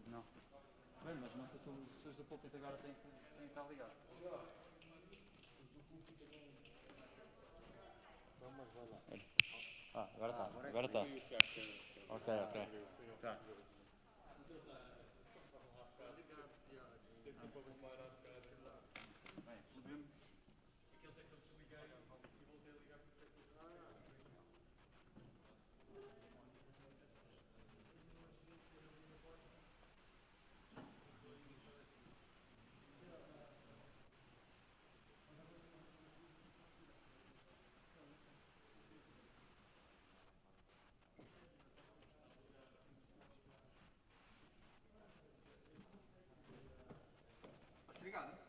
Não. Bem, mas não sei se os do púlpito agora têm que estar ligados. Mas vai lá. Agora está. Agora está. Ok. Tá. Bem, podemos... Aquele é que eu desliguei e voltei a ligar para o Obrigado.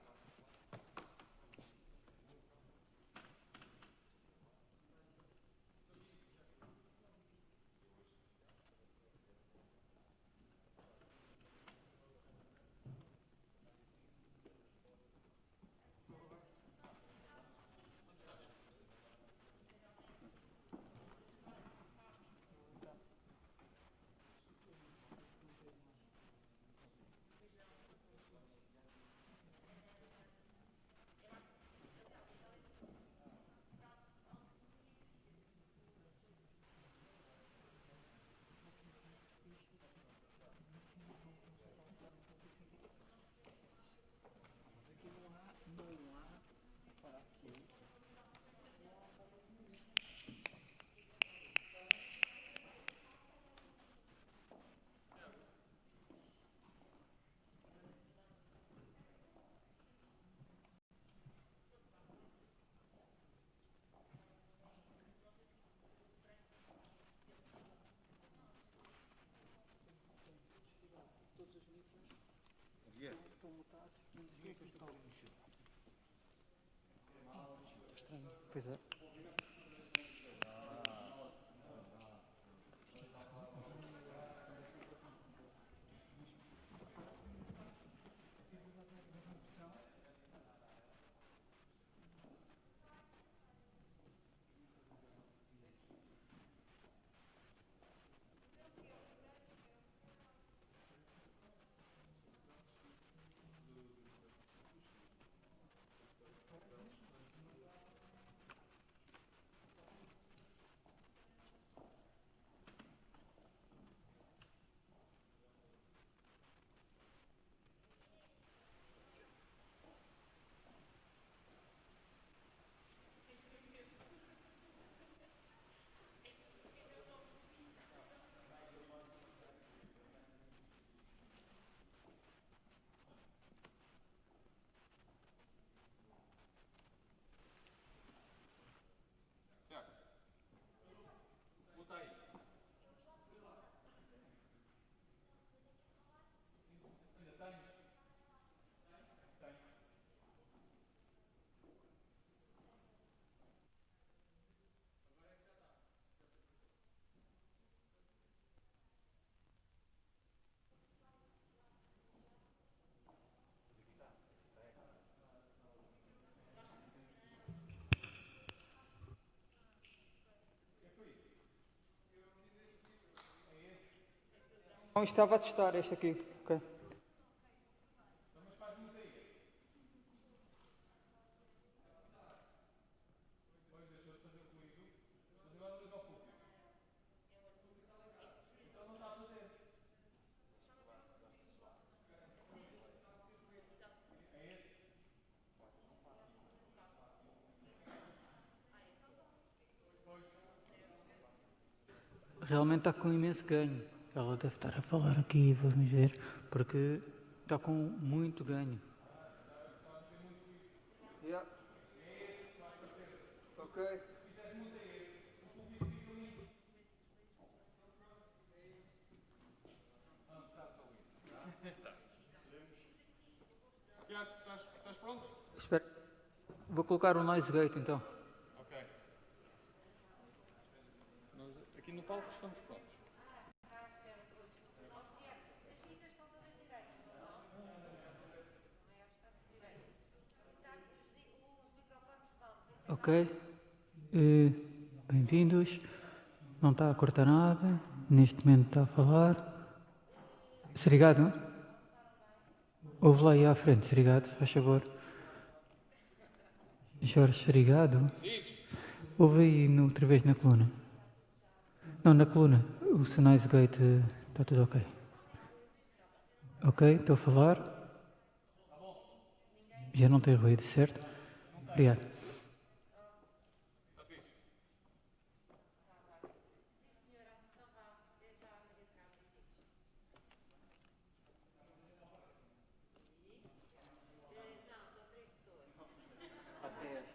Estão mutados. Ninguém que está ali mexer. Está estranho. Pois é. Não, estava a testar este aqui. Ok. Realmente está com imenso ganho. Ela deve estar a falar aqui, vamos ver, porque está com muito ganho. Yeah. Ok. Tiago, estás pronto? Espera. Vou colocar o noise gate então. Ok. Nós aqui no palco estamos prontos. Ok. Bem-vindos. Não está a cortar nada. Neste momento está a falar. Serigado? Ouve lá aí à frente, Serigado, faz favor. Jorge Serigado? Ouve aí outra vez na coluna. Não, na coluna. O Sunrise Gate está tudo ok. Ok, estou a falar. Já não tem ruído, certo? Obrigado. Até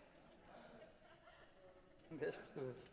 10 pessoas.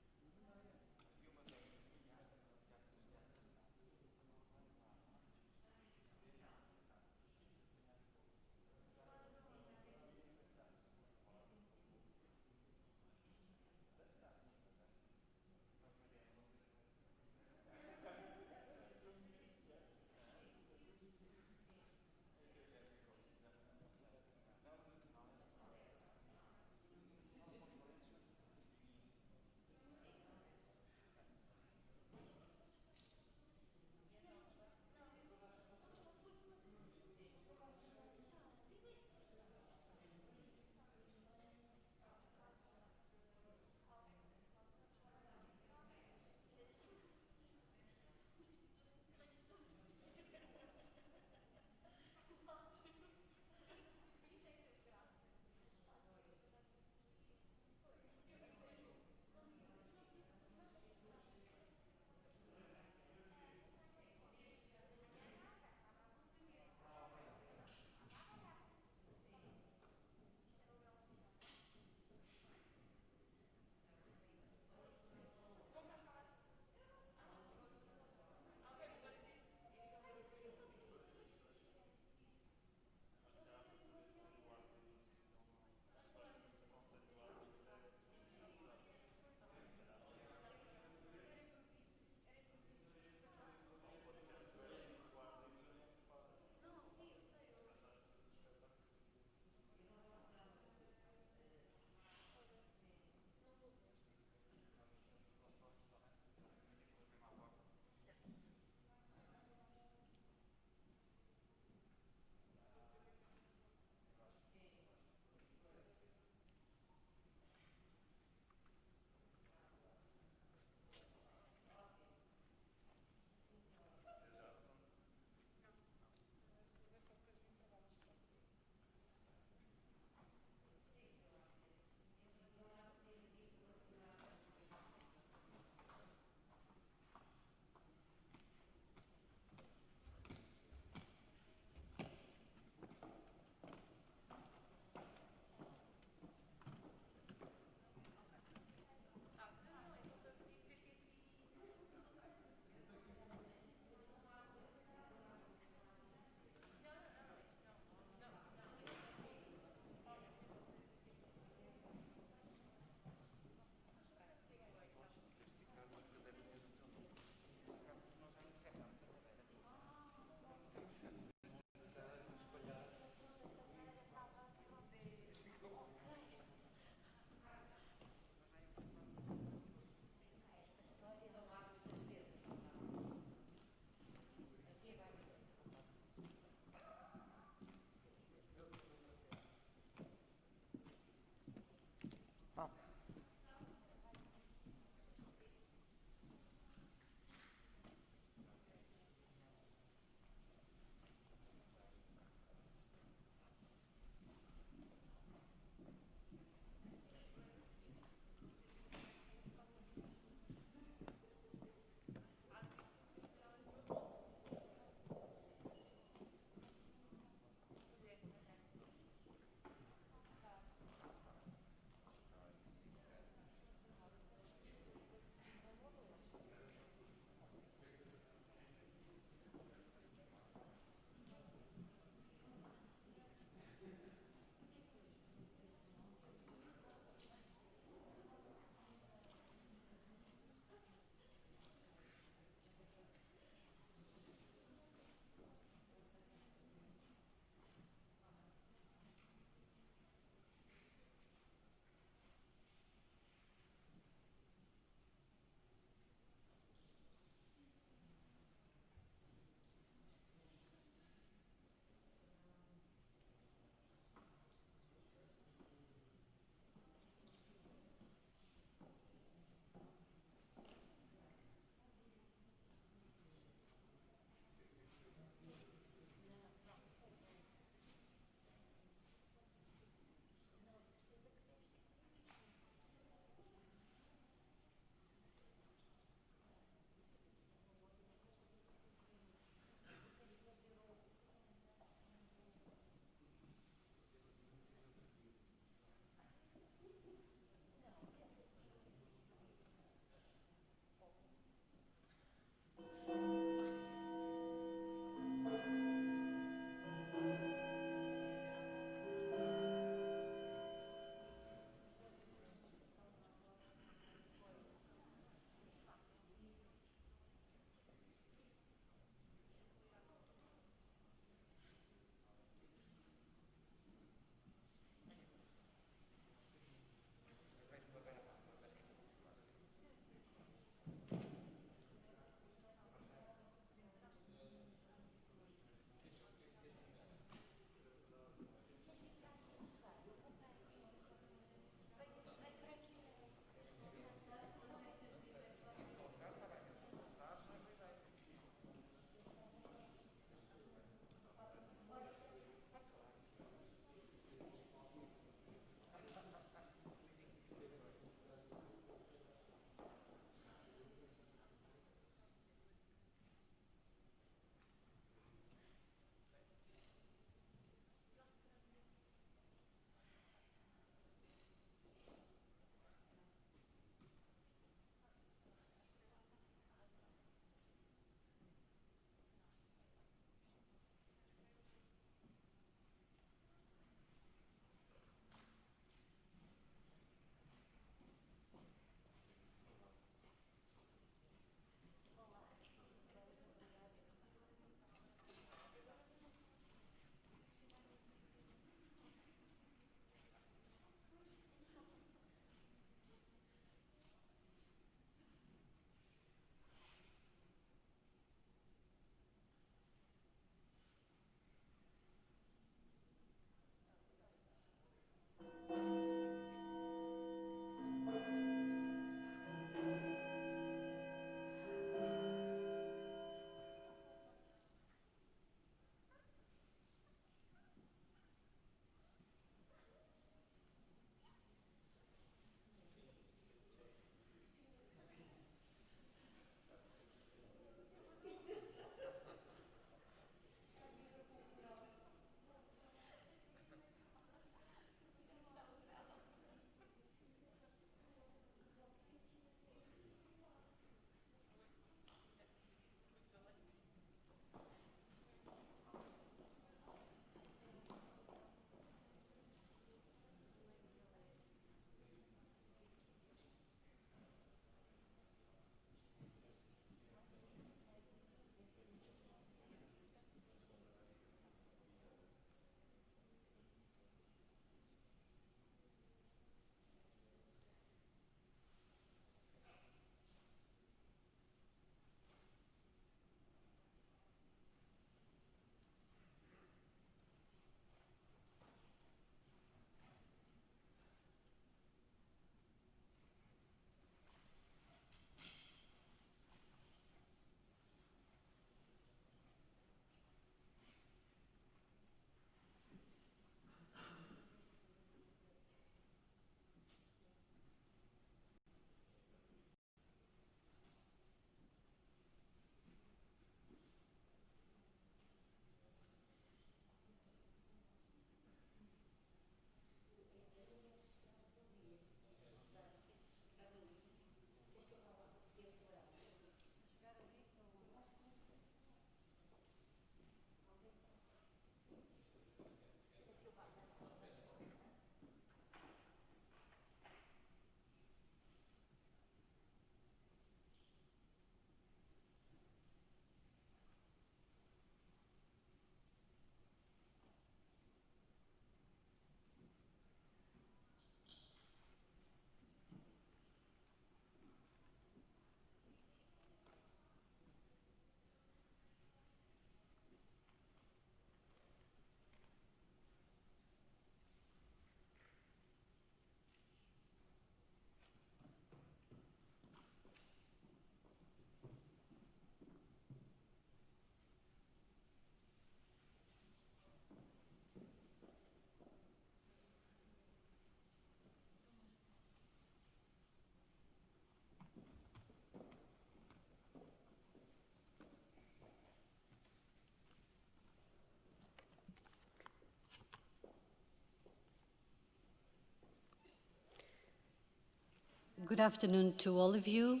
Good afternoon to all of you,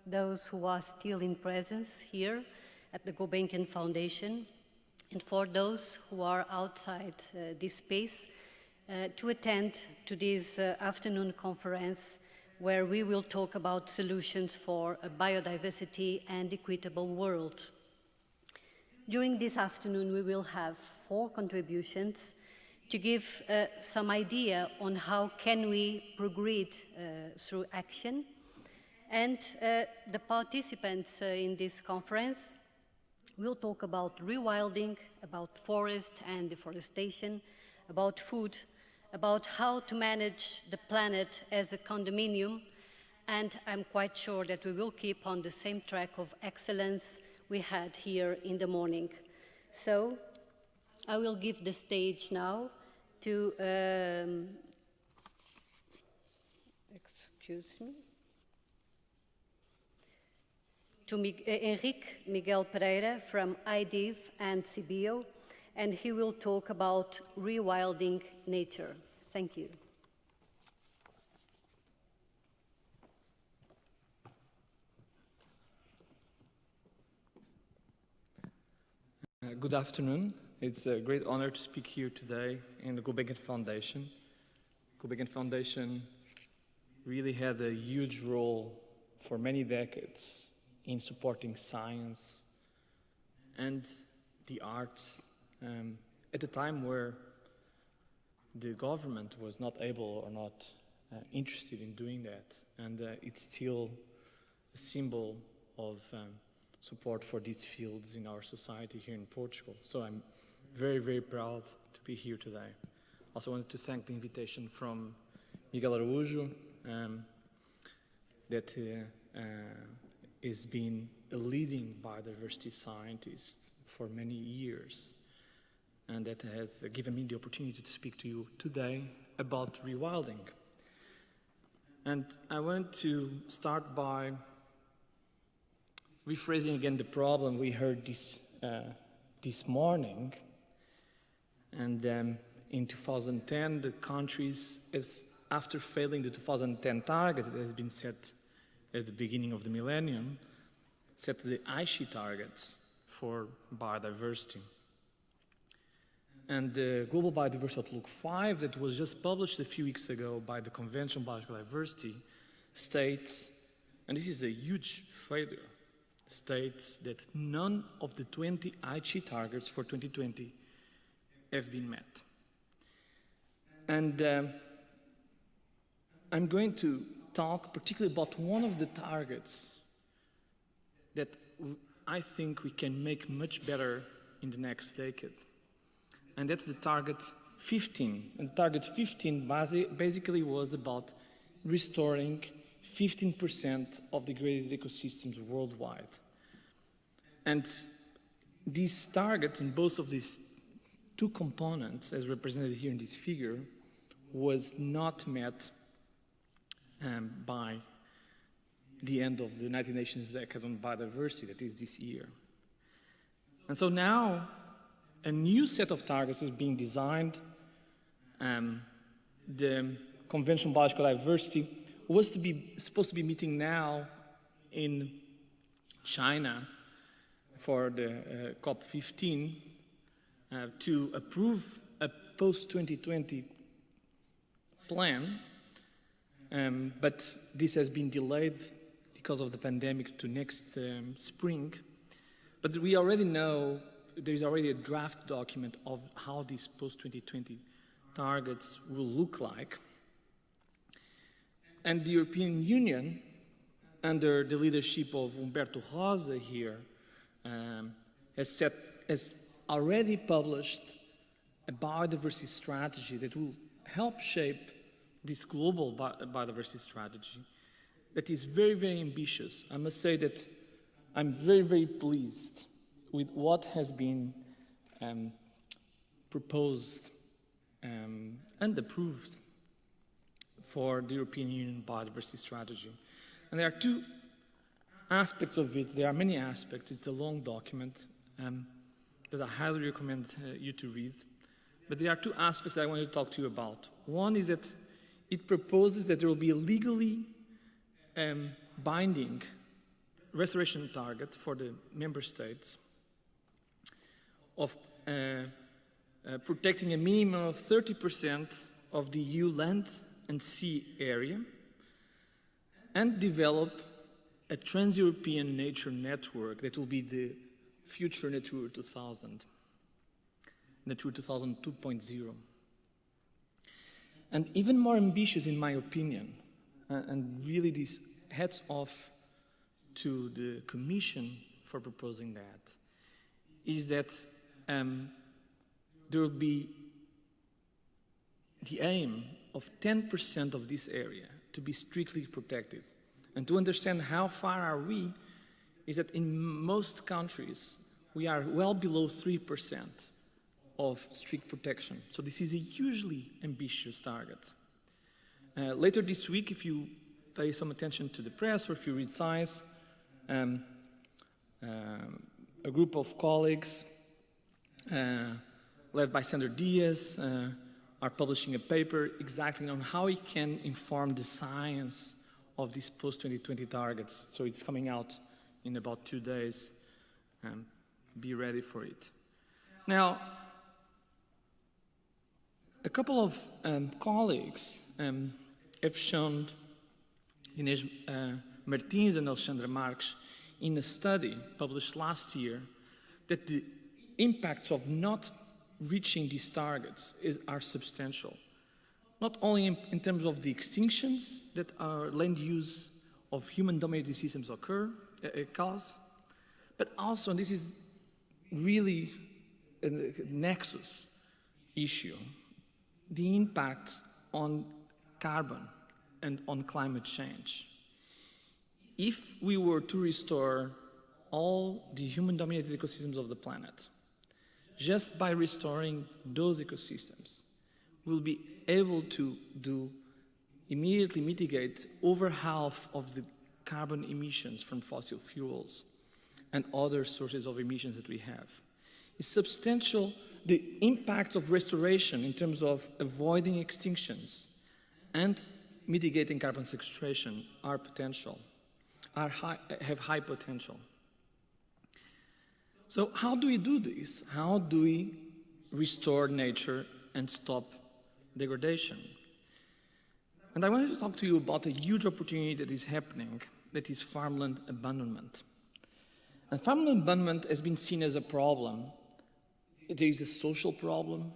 those who are still in presence here at the Gulbenkian Foundation, and for those who are outside this space to attend to this afternoon conference where we will talk about solutions for a biodiversity and equitable world. During this afternoon, we will have 4 contributions to give some idea on how can we progress through action. And the participants in this conference will talk about rewilding, about forest and deforestation, about food, about how to manage the planet as a condominium, and I'm quite sure that we will keep on the same track of excellence we had here in the morning. So I will give the stage now to, to Henrique Miguel Pereira from IDIV and CBO, and he will talk about rewilding nature. Thank you. Good afternoon. It's a great honor to speak here today in the Gulbenkian Foundation. Gulbenkian Foundation really had a huge role for many decades in supporting science and the arts at a time where the government was not able or not interested in doing that. And it's still a symbol of support for these fields in our society here in Portugal. So I'm very, very proud to be here today. Also wanted to thank the invitation from Miguel Araújo that has been a leading biodiversity scientist for many years, and that has given me the opportunity to speak to you today about rewilding. And I want to start by rephrasing again the problem we heard this morning. And in 2010, the countries, after failing the 2010 target that has been set at the beginning of the millennium, set the Aichi targets for biodiversity. And the Global Biodiversity Outlook 5 that was just published a few weeks ago by the Convention on Biological Diversity states, and this is a huge failure, states that none of the 20 Aichi targets for 2020 have been met. And I'm going to talk particularly about one of the targets that I think we can make much better in the next decade. And that's the target 15. And target 15 basically was about restoring 15% of degraded ecosystems worldwide. And this target in both of these 2 components, as represented here in this figure, was not met by the end of the United Nations Decade on Biodiversity, that is this year. And so now, a new set of targets is being designed. The Convention on Biological Diversity was supposed to be meeting now in China for the COP15 to approve a post-2020 plan, but this has been delayed because of the pandemic to next spring. But we already know there's already a draft document of how these post-2020 targets will look like. And the European Union, under the leadership of Humberto Rosa here, has already published a biodiversity strategy that will help shape this global biodiversity strategy that is very, very ambitious. I must say that I'm very, very pleased with what has been proposed and approved for the European Union biodiversity strategy. And there are 2 aspects of it. There are many aspects. It's a long document that I highly recommend you to read. But there are 2 aspects that I want to talk to you about. One is that it proposes that there will be a legally binding restoration target for the member states of protecting a minimum of 30% of the EU land and sea area, and develop a trans-European nature network that will be the future Natura 2000, Natura 2000 2.0. And even more ambitious, in my opinion, and really this hats off to the Commission for proposing that, is that there will be the aim of 10% of this area to be strictly protected. And to understand how far are we, is that in most countries, we are well below 3% of strict protection. So this is a hugely ambitious target. Later this week, if you pay some attention to the press or if you read Science, a group of colleagues led by Sandra Diaz are publishing a paper exactly on how we can inform the science of these post-2020 targets. So it's coming out in about 2 days. Be ready for it. Now, a couple of colleagues have shown, Inês Martins and Alexandra Marques, in a study published last year, that the impacts of not reaching these targets are substantial. Not only in terms of the extinctions that our land use of human-dominated systems cause, but also, and this is really a nexus issue, the impacts on carbon and on climate change. If we were to restore all the human-dominated ecosystems of the planet, just by restoring those ecosystems, we'll be able to immediately mitigate over half of the carbon emissions from fossil fuels and other sources of emissions that we have. It's substantial. The impact of restoration in terms of avoiding extinctions and mitigating carbon sequestration have high potential. So how do we do this? How do we restore nature and stop degradation? And I wanted to talk to you about a huge opportunity that is happening, that is farmland abandonment. And farmland abandonment has been seen as a problem. There is a social problem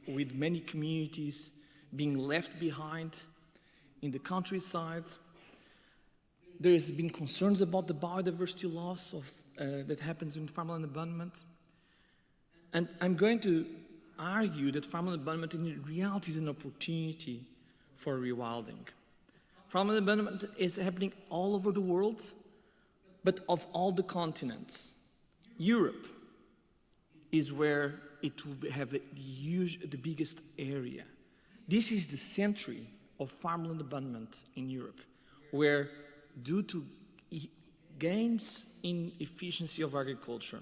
with many communities being left behind in the countryside. There has been concerns about the biodiversity loss that happens in farmland abandonment. And I'm going to argue that farmland abandonment in reality is an opportunity for rewilding. Farmland abandonment is happening all over the world, but of all the continents. Europe is where it will have the biggest area. This is the century of farmland abandonment in Europe, where due to gains in efficiency of agriculture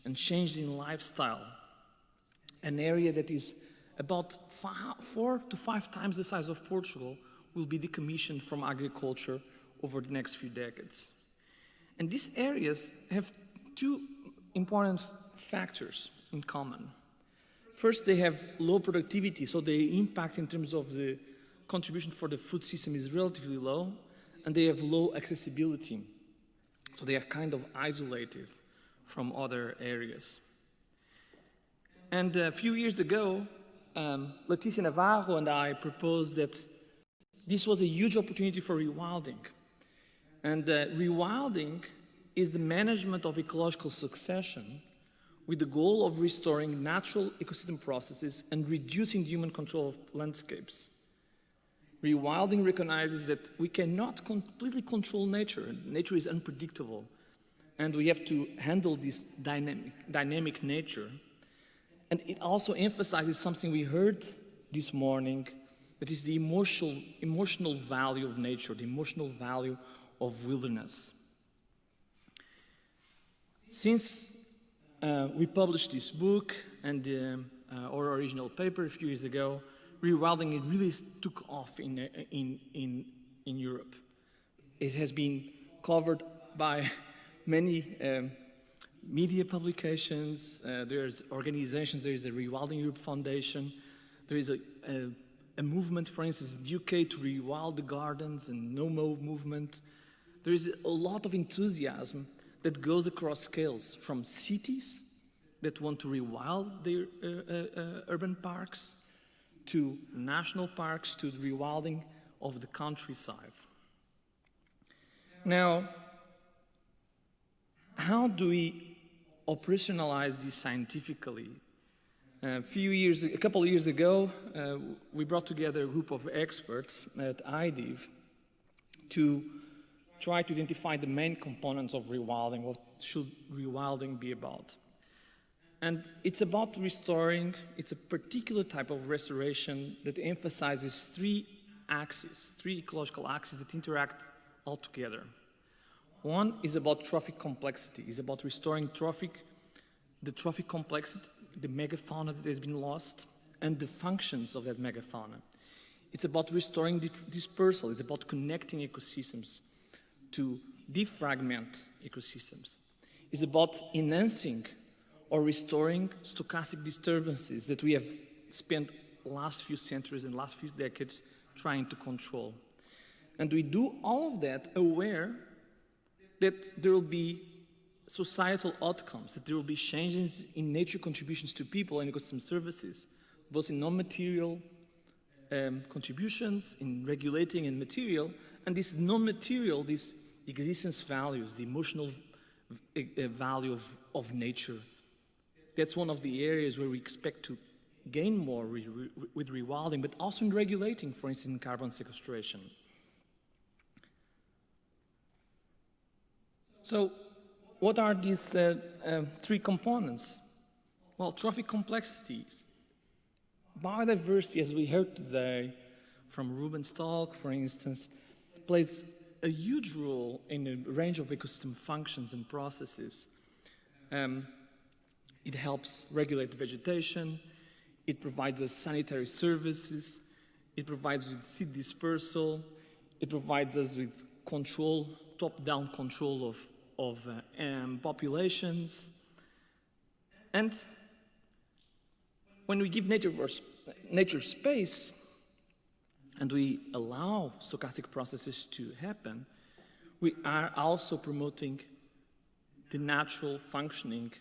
and change in lifestyle, an area that is about 4 to 5 times the size of Portugal will be decommissioned from agriculture over the next few decades. And these areas have 2 important factors in common. First, they have low productivity, so the impact in terms of the contribution for the food system is relatively low, and they have low accessibility, so they are kind of isolated from other areas. And a few years ago, Leticia Navarro and I proposed that this was a huge opportunity for rewilding. And rewilding is the management of ecological succession with the goal of restoring natural ecosystem processes and reducing the human control of landscapes. Rewilding recognizes that we cannot completely control nature. Nature is unpredictable, and we have to handle this dynamic nature. And it also emphasizes something we heard this morning, that is the emotional value of nature, the emotional value of wilderness. Since we published this book and our original paper a few years ago, rewilding really took off in Europe. it has been covered by many media publications. There's organizations. There is the Rewilding Europe Foundation. There is a movement, for instance, in the UK to rewild the gardens and no-mow movement. There is a lot of enthusiasm that goes across scales, from cities that want to rewild their urban parks, to national parks, to the rewilding of the countryside. Now, how do we operationalize this scientifically? A couple of years ago, we brought together a group of experts at IDIV to try to identify the main components of rewilding. What should rewilding be about? And it's about restoring. It's a particular type of restoration that emphasizes three ecological axes that interact all together. One is about trophic complexity. It's about restoring the trophic complexity, the megafauna that has been lost, and the functions of that megafauna. It's about restoring the dispersal. It's about connecting ecosystems to defragment ecosystems. It's about enhancing or restoring stochastic disturbances that we have spent last few centuries and last few decades trying to control. And we do all of that aware that there will be societal outcomes, that there will be changes in nature contributions to people and ecosystem services, both in non-material contributions, in regulating and material, and this non-material, these existence values, the emotional value of nature. That's one of the areas where we expect to gain more with rewilding, but also in regulating, for instance, in carbon sequestration. So, what are these three components? Well, trophic complexity. Biodiversity, as we heard today from Ruben's talk, for instance, plays a huge role in a range of ecosystem functions and processes. It helps regulate vegetation, it provides us sanitary services, it provides with seed dispersal, it provides us with control, top-down control of populations. And when we give nature space and we allow stochastic processes to happen, we are also promoting the natural functioning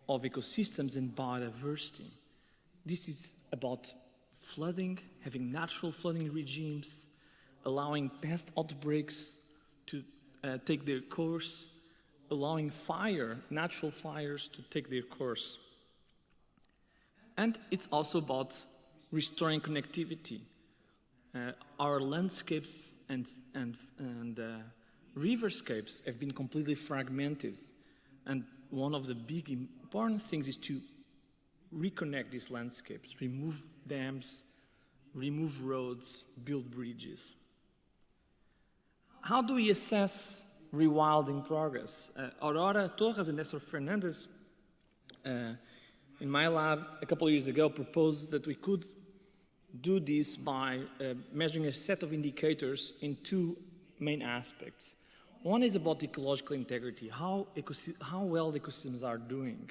of ecosystems and biodiversity. This is about flooding, having natural flooding regimes, allowing pest outbreaks to take their course, allowing natural fires to take their course. And it's also about restoring connectivity. Our landscapes and riverscapes have been completely fragmented. And one of the big important things is to reconnect these landscapes, remove dams, remove roads, build bridges. How do we assess rewilding progress? Aurora Torres and Nestor Fernandez in my lab a couple of years ago proposed that we could do this by measuring a set of indicators in two main aspects. One is about ecological integrity, how well the ecosystems are doing.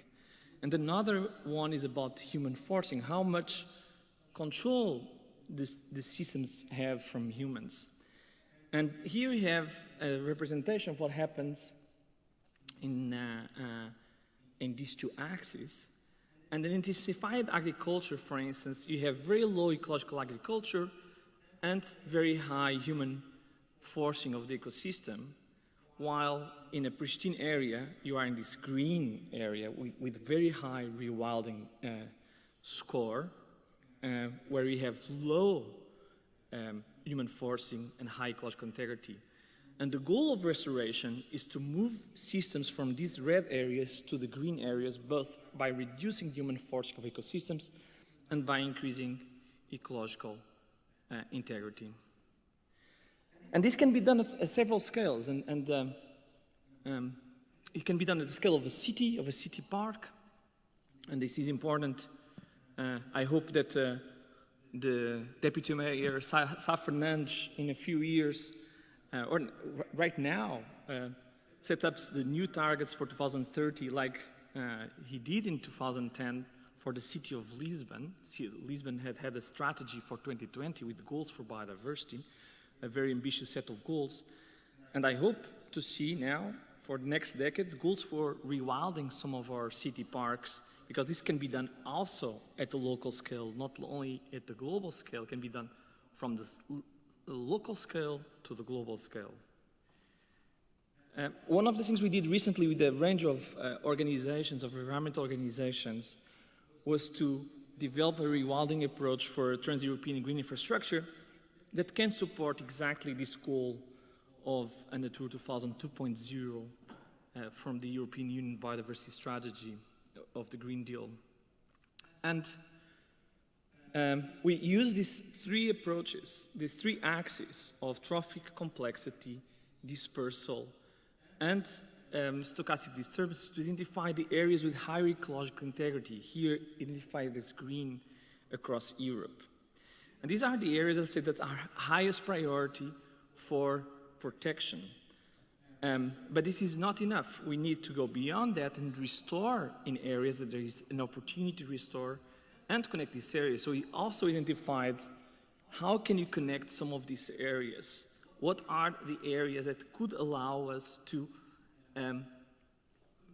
And another one is about human forcing, how much control the systems have from humans. And here we have a representation of what happens in these two axes. And in intensified agriculture, for instance, you have very low ecological agriculture and very high human forcing of the ecosystem, while in a pristine area, you are in this green area with very high rewilding score, where we have low human forcing and high ecological integrity. And the goal of restoration is to move systems from these red areas to the green areas, both by reducing human forcing of ecosystems and by increasing ecological integrity. And this can be done at several scales, and it can be done at the scale of a city park, and this is important. I hope that the Deputy Mayor, Sá Fernandes, in a few years, right now, set up the new targets for 2030 like he did in 2010 for the city of Lisbon. Lisbon had a strategy for 2020 with goals for biodiversity, a very ambitious set of goals. And I hope to see now, for the next decade, goals for rewilding some of our city parks, because this can be done also at the local scale, not only at the global scale, can be done from the local scale to the global scale. One of the things we did recently with a range of organizations, of environmental organizations, was to develop a rewilding approach for trans-European green infrastructure that can support exactly this goal of a Natura 2000 2.0 from the European Union biodiversity strategy of the Green Deal. And we use these three approaches, these three axes of trophic complexity, dispersal, and stochastic disturbances to identify the areas with higher ecological integrity, here identified as green across Europe. And these are the areas, let's say, that are highest priority for protection. But this is not enough. We need to go beyond that and restore in areas that there is an opportunity to restore and connect these areas. So we also identified how can you connect some of these areas? What are the areas that could allow us to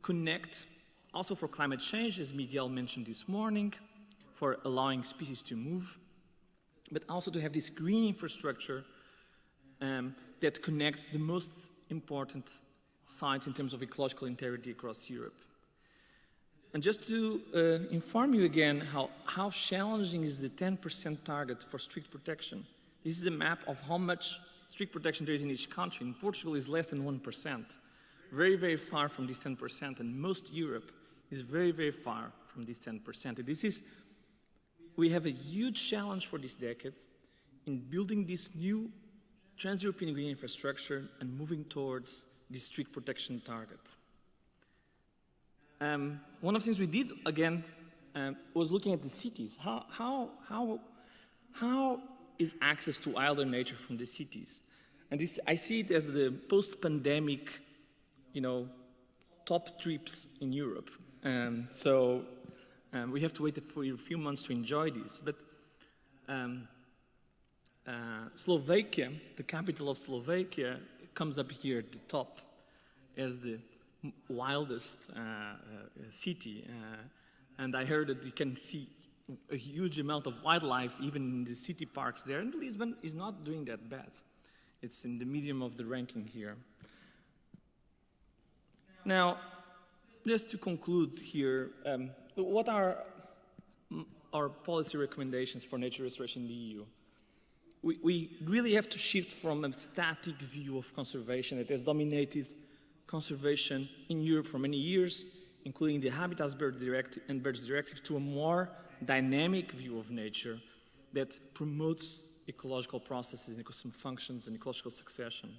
connect, also for climate change, as Miguel mentioned this morning, for allowing species to move, but also to have this green infrastructure that connects the most important sites in terms of ecological integrity across Europe. And just to inform you again how challenging is the 10% target for strict protection. This is a map of how much strict protection there is in each country. In Portugal is less than 1%, very, very far from this 10%, and most Europe is very, very far from this 10%. And we have a huge challenge for this decade in building this new trans-European green infrastructure and moving towards this strict protection target. One of the things we did, again, was looking at the cities. How is access to wilder nature from the cities? And this, I see it as the post-pandemic, top trips in Europe. So we have to wait for a few months to enjoy this. But Slovakia, the capital of Slovakia, comes up here at the top as the wildest city. And I heard that you can see a huge amount of wildlife even in the city parks there. And Lisbon is not doing that bad. It's in the medium of the ranking here. Now, just to conclude here, what are our policy recommendations for nature restoration in the EU? We really have to shift from a static view of conservation that has dominated conservation in Europe for many years, including the Habitats and Birds Directive, to a more dynamic view of nature that promotes ecological processes, ecosystem functions, and ecological succession.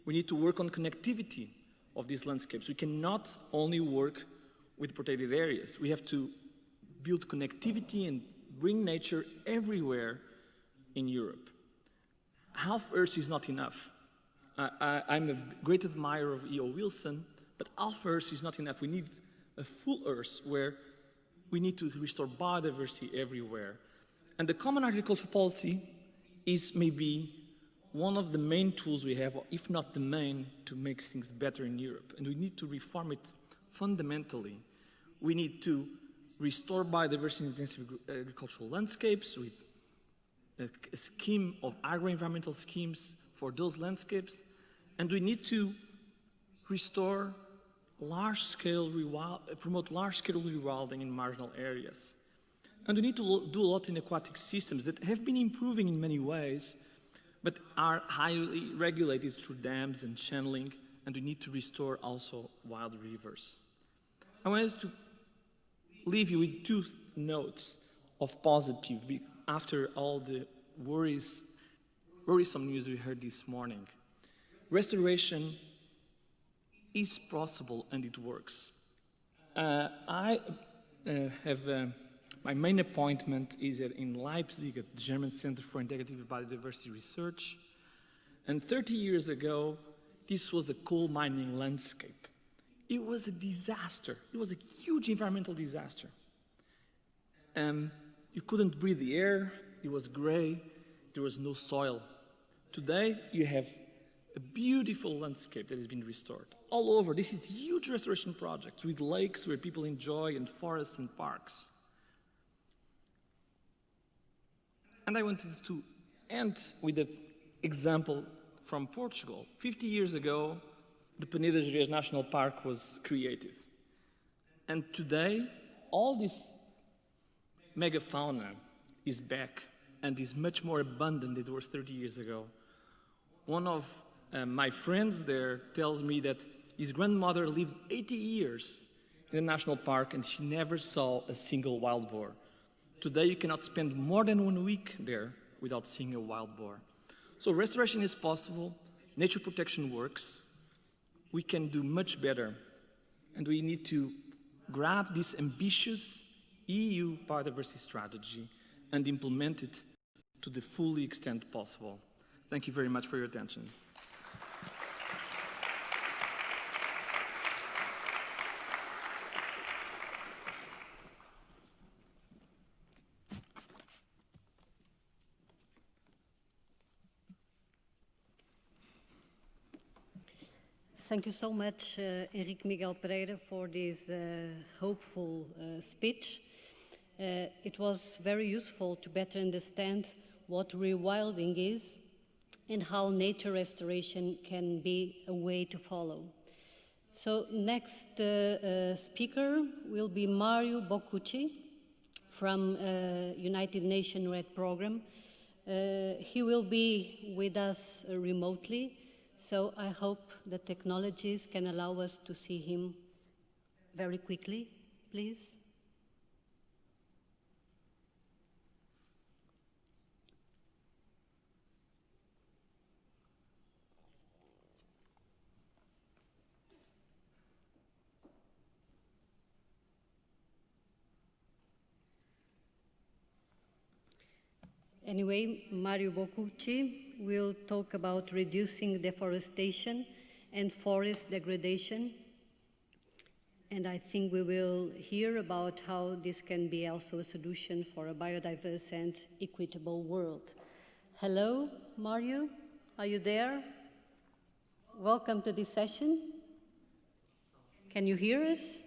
We need to work on connectivity of these landscapes. We cannot only work with protected areas. We have to build connectivity and bring nature everywhere in Europe. Half Earth is not enough. I'm a great admirer of E.O. Wilson, but half Earth is not enough. We need a full Earth where we need to restore biodiversity everywhere. And the common agricultural policy is maybe one of the main tools we have, or if not the main, to make things better in Europe. And we need to reform it fundamentally. We need to restore biodiversity-intensive agricultural landscapes with a scheme of agro-environmental schemes for those landscapes. And we need to restore promote large-scale rewilding in marginal areas. And we need to do a lot in aquatic systems that have been improving in many ways, but are highly regulated through dams and channeling, and we need to restore also wild rivers. I wanted to leave you with two notes of positive after all the worrisome news we heard this morning. Restoration is possible and it works. I have my main appointment is in Leipzig at the German Center for Integrative Biodiversity Research, And 30 years ago, this was a coal mining landscape. It was a disaster. It was a huge environmental disaster. You couldn't breathe the air, it was gray, there was no soil. Today, you have a beautiful landscape that has been restored. All over, this is huge restoration projects with lakes where people enjoy and forests and parks. And I wanted to end with an example from Portugal. 50 years ago, the Peneda Gerês National Park was created. And today, all this megafauna is back and is much more abundant than it was 30 years ago. One of my friends there tells me that his grandmother lived 80 years in the national park and she never saw a single wild boar. Today you cannot spend more than 1 week there without seeing a wild boar. So restoration is possible, nature protection works, we can do much better, and we need to grab this ambitious EU biodiversity strategy and implement it to the full extent possible. Thank you very much for your attention. Thank you so much, Henrique Miguel Pereira, for this hopeful speech. It was very useful to better understand what rewilding is and how nature restoration can be a way to follow. So next speaker will be Mario Boccucci from United Nations Red Programme. He will be with us remotely, so I hope the technologies can allow us to see him very quickly, please. Anyway, Mario Boccucci will talk about reducing deforestation and forest degradation. And I think we will hear about how this can be also a solution for a biodiverse and equitable world. Hello, Mario, are you there? Welcome to this session. Can you hear us?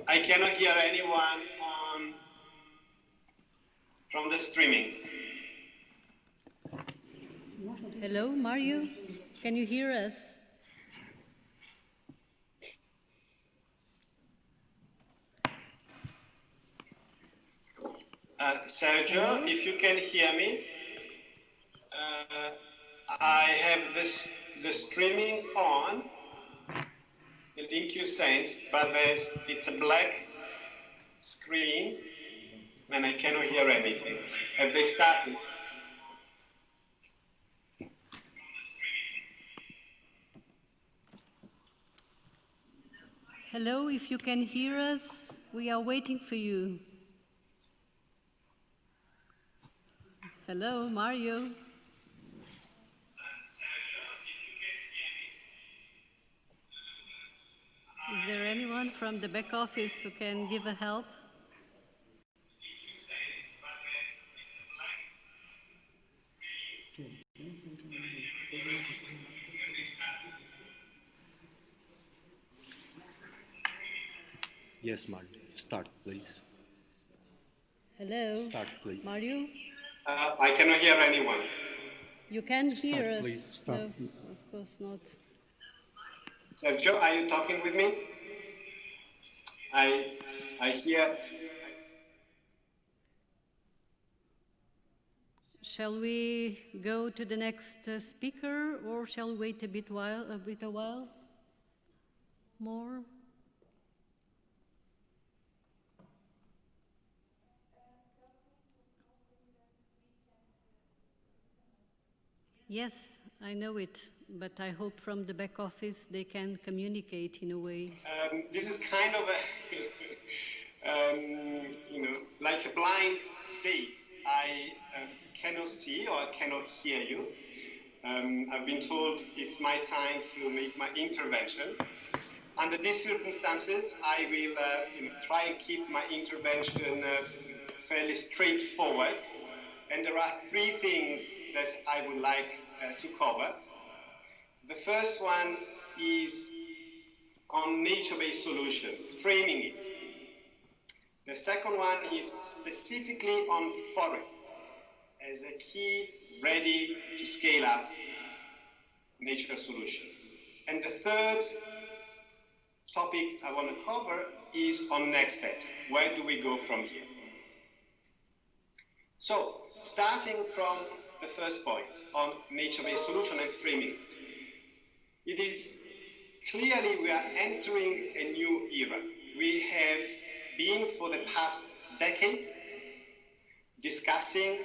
I cannot hear anyone from the streaming. Hello, Mario, can you hear us? Sergio, if you can hear me, I have the streaming on. The link you sent, but it's a black screen and I cannot hear anything. Have they started? Hello, if you can hear us, we are waiting for you. Hello, Mario. Is there anyone from the back office who can give a help? Yes, Mario. Start, please. Hello? Start, please. Mario? I cannot hear anyone. You can hear us. Please. Start. No, of course not. Sergio, are you talking with me? I hear. Shall we go to the next speaker, or shall we wait a while more? Yes, I know it, but I hope from the back office they can communicate in a way. This is kind of a, like a blind date, I cannot see or cannot hear you. I've been told it's my time to make my intervention. Under these circumstances, I will try and keep my intervention fairly straightforward. And there are three things that I would like to cover. The first one is on nature-based solutions, framing it. The second one is specifically on forests as a key, ready to scale up nature solution. And the third topic I want to cover is on next steps. Where do we go from here? So, starting from the first point on nature-based solution and framing it. It is clearly we are entering a new era. We have been for the past decades discussing,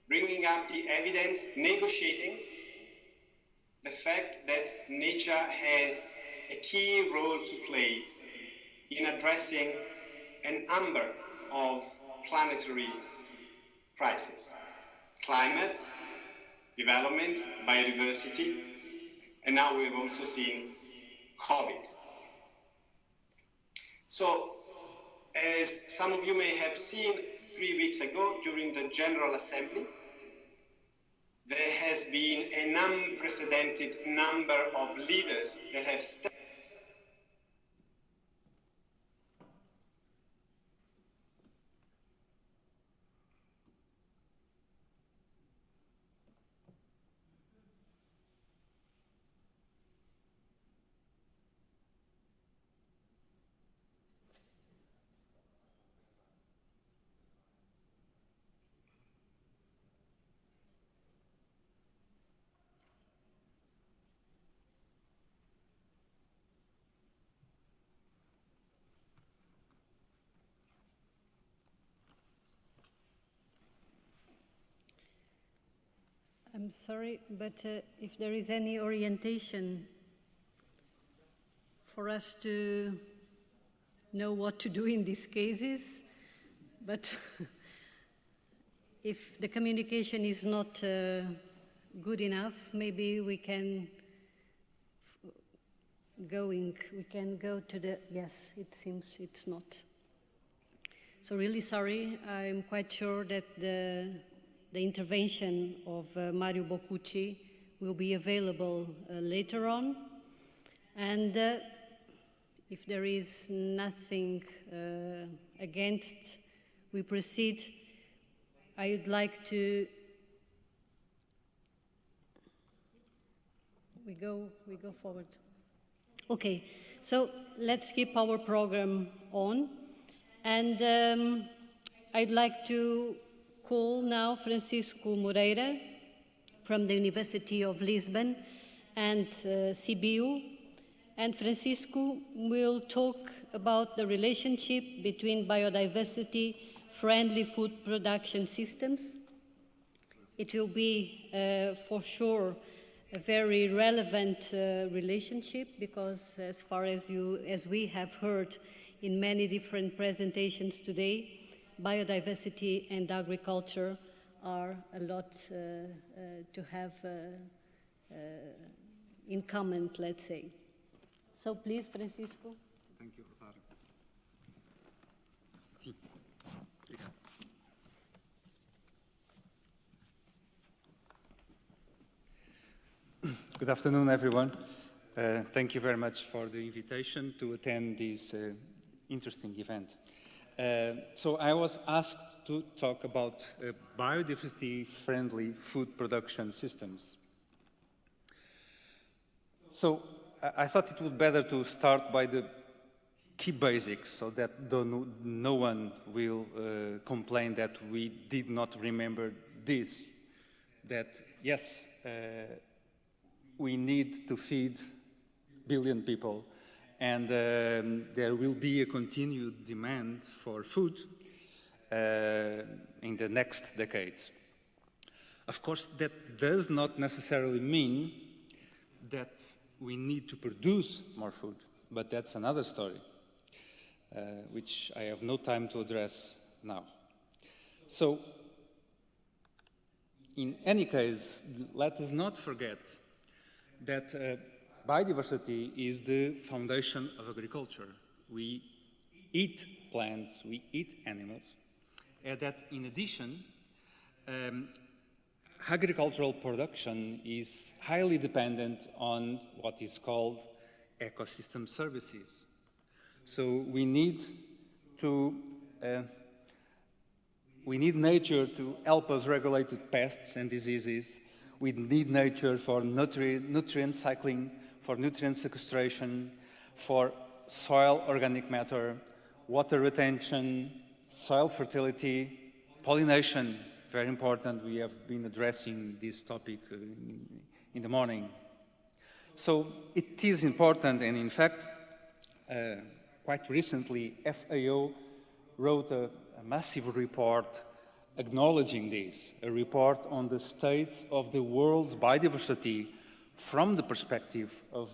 bringing up the evidence, negotiating the fact that nature has a key role to play in addressing a number of planetary crises: climate, development, biodiversity, and now we've also seen COVID. So, as some of you may have seen 3 weeks ago during the General Assembly, there has been an unprecedented number of leaders that have stepped I'm sorry, but if there is any orientation for us to know what to do in these cases, but if the communication is not good enough, maybe we can go to the, yes, it seems it's not. So really sorry, I'm quite sure that the intervention of Mario Boccucci will be available later on. And if there is nothing against, we proceed. I would like to, we go forward. Okay, so let's keep our program on. And I'd like to call now Francisco Moreira from the University of Lisbon and CBU. And Francisco will talk about the relationship between biodiversity-friendly food production systems. It will be, for sure, a very relevant relationship because as far as we have heard in many different presentations today, biodiversity and agriculture are a lot to have in common, let's say. So please, Francisco. Thank you, Rosário. Sim. Obrigado. Good afternoon, everyone. Thank you very much for the invitation to attend this interesting event. So I was asked to talk about biodiversity-friendly food production systems. So I thought it would be better to start by the key basics so that no one will complain that we did not remember this, that yes, we need to feed billion people, and there will be a continued demand for food in the next decades. Of course, that does not necessarily mean that we need to produce more food, but that's another story, which I have no time to address now. So, in any case, let us not forget that biodiversity is the foundation of agriculture. We eat plants, we eat animals, and that in addition, agricultural production is highly dependent on what is called ecosystem services. So we need nature to help us regulate with pests and diseases. We need nature for nutrient cycling, for nutrient sequestration, for soil organic matter, water retention, soil fertility, pollination, very important. We have been addressing this topic in the morning. So it is important, and in fact, quite recently, FAO wrote a massive report acknowledging this, a report on the state of the world's biodiversity from the perspective of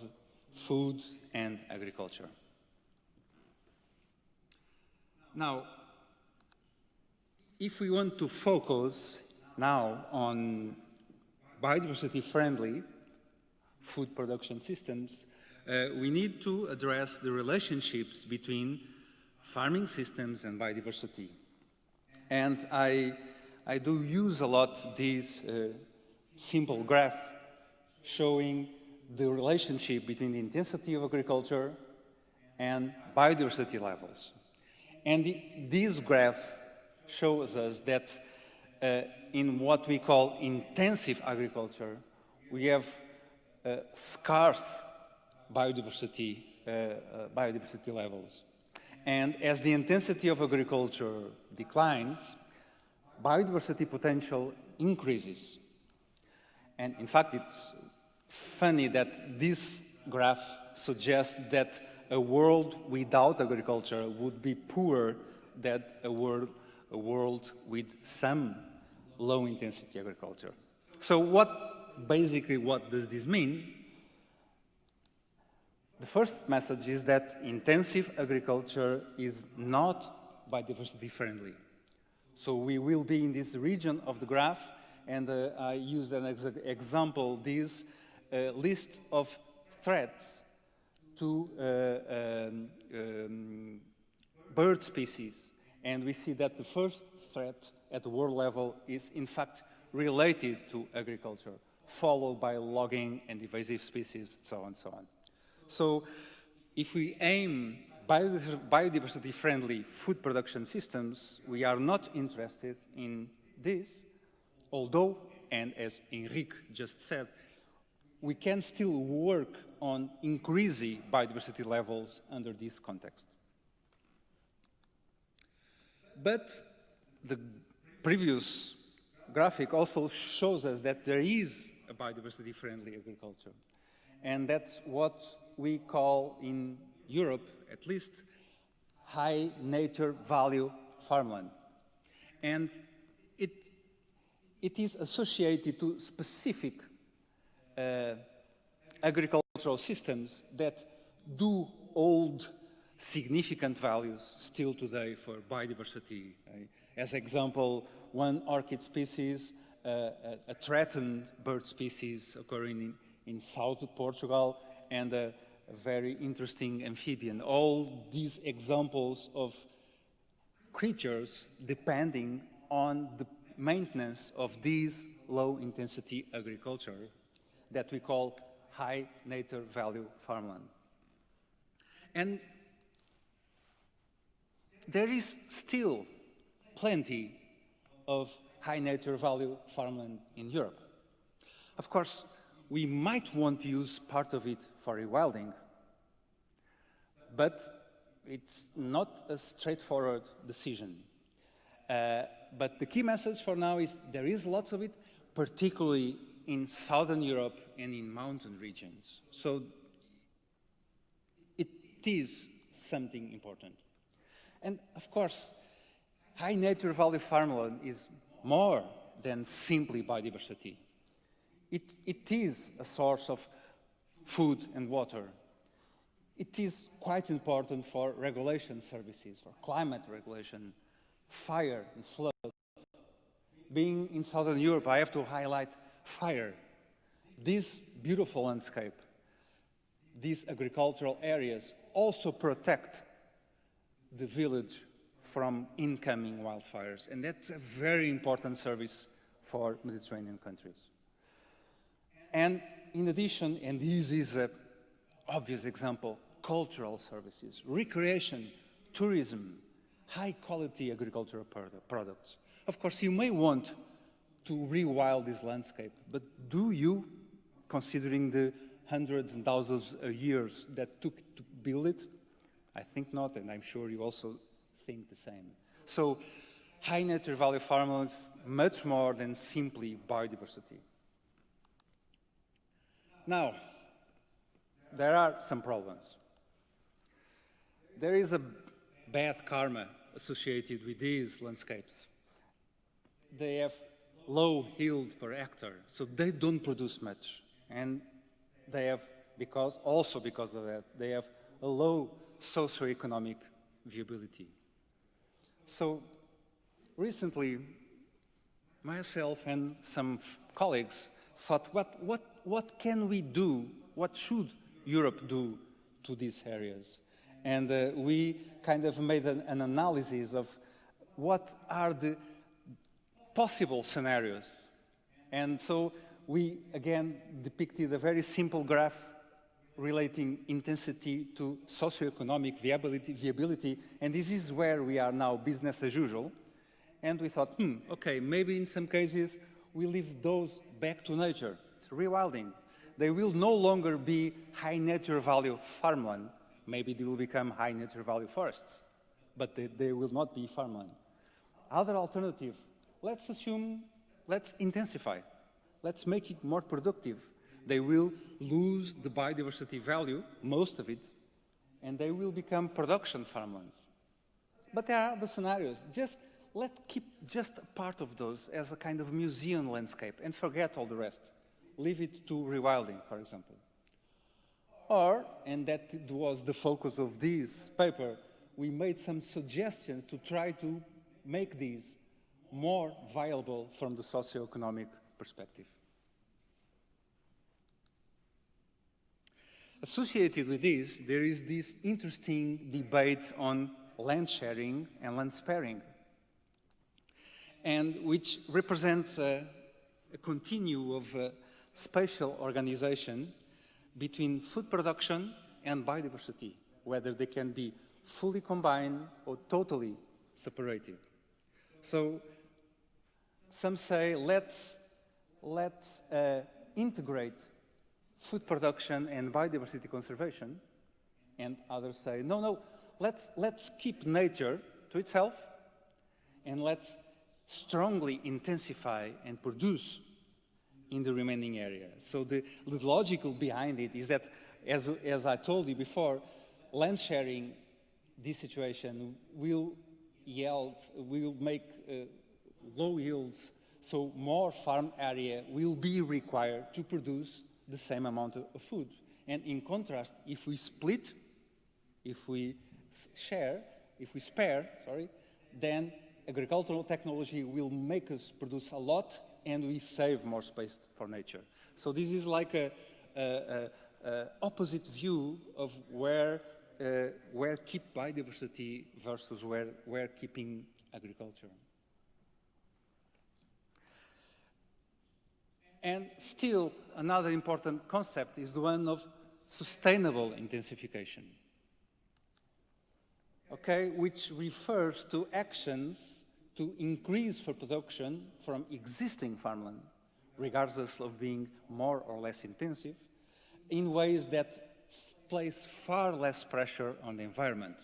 food and agriculture. Now, if we want to focus now on biodiversity-friendly food production systems, we need to address the relationships between farming systems and biodiversity. And I do use a lot this simple graph showing the relationship between the intensity of agriculture and biodiversity levels. And this graph shows us that in what we call intensive agriculture, we have scarce biodiversity levels. And as the intensity of agriculture declines, biodiversity potential increases. And in fact, it's funny that this graph suggests that a world without agriculture would be poorer than a world with some low-intensity agriculture. So basically what does this mean? The first message is that intensive agriculture is not biodiversity friendly. So we will be in this region of the graph, and I used an example, this list of threats to bird species. And we see that the first threat at the world level is in fact related to agriculture, followed by logging and invasive species, so on and so on. So if we aim biodiversity-friendly food production systems, we are not interested in this, although, and as Enrique just said, we can still work on increasing biodiversity levels under this context. But the previous graphic also shows us that there is a biodiversity-friendly agriculture. And that's what we call in Europe, at least, high nature value farmland. And it is associated to specific agricultural systems that do hold significant values still today for biodiversity. As example, one orchid species, a threatened bird species occurring in South Portugal, and a very interesting amphibian. All these examples of creatures depending on the maintenance of this low-intensity agriculture that we call high nature value farmland. And there is still plenty of high nature value farmland in Europe. Of course, we might want to use part of it for rewilding, but it's not a straightforward decision. But the key message for now is there is lots of it, particularly in Southern Europe and in mountain regions. So it is something important. And of course, high nature value farmland is more than simply biodiversity. It is a source of food and water. It is quite important for regulation services, for climate regulation, fire and flood being in Southern Europe, I have to highlight fire. This beautiful landscape, these agricultural areas also protect the village from incoming wildfires. And that's a very important service for Mediterranean countries. And in addition, and this is an obvious example, cultural services, recreation, tourism, high-quality agricultural products. Of course, you may want to rewild this landscape, but do you, considering the hundreds and thousands of years that took to build it? I think not, and I'm sure you also think the same. So, high nature value farming is much more than simply biodiversity. Now, there are some problems. There is a bad karma associated with these landscapes. They have low yield per hectare, so they don't produce much. And they have, also because of that, they have a low socioeconomic viability. So recently, myself and some colleagues thought, what can we do? What should Europe do to these areas? And we kind of made an analysis of what are the possible scenarios. And so we, again, depicted a very simple graph relating intensity to socioeconomic viability, and this is where we are now, business as usual. And we thought, okay, maybe in some cases we leave those back to nature. It's rewilding. They will no longer be high nature value farmland. Maybe they will become high nature value forests, but they will not be farmland. Other alternative, let's assume, let's intensify. Let's make it more productive. They will lose the biodiversity value, most of it, and they will become production farmlands. But there are other scenarios. Let's keep just a part of those as a kind of museum landscape and forget all the rest. Leave it to rewilding, for example. Or, and that was the focus of this paper, we made some suggestions to try to make these more viable from the socioeconomic perspective. Associated with this, there is this interesting debate on land sharing and land sparing, and which represents a continuum of spatial organization between food production and biodiversity, whether they can be fully combined or totally separated. So some say let's integrate food production and biodiversity conservation, and others say no, let's keep nature to itself and let's strongly intensify and produce in the remaining area. So the logical behind it is that, as I told you before, land sharing, this situation will make low yields, so more farm area will be required to produce the same amount of food. And in contrast, if we split, if we spare, then agricultural technology will make us produce a lot and we save more space for nature. So this is like a opposite view of where keep biodiversity versus where keeping agriculture. And still, another important concept is the one of sustainable intensification, okay, which refers to actions to increase food production from existing farmland, regardless of being more or less intensive, in ways that place far less pressure on the environment.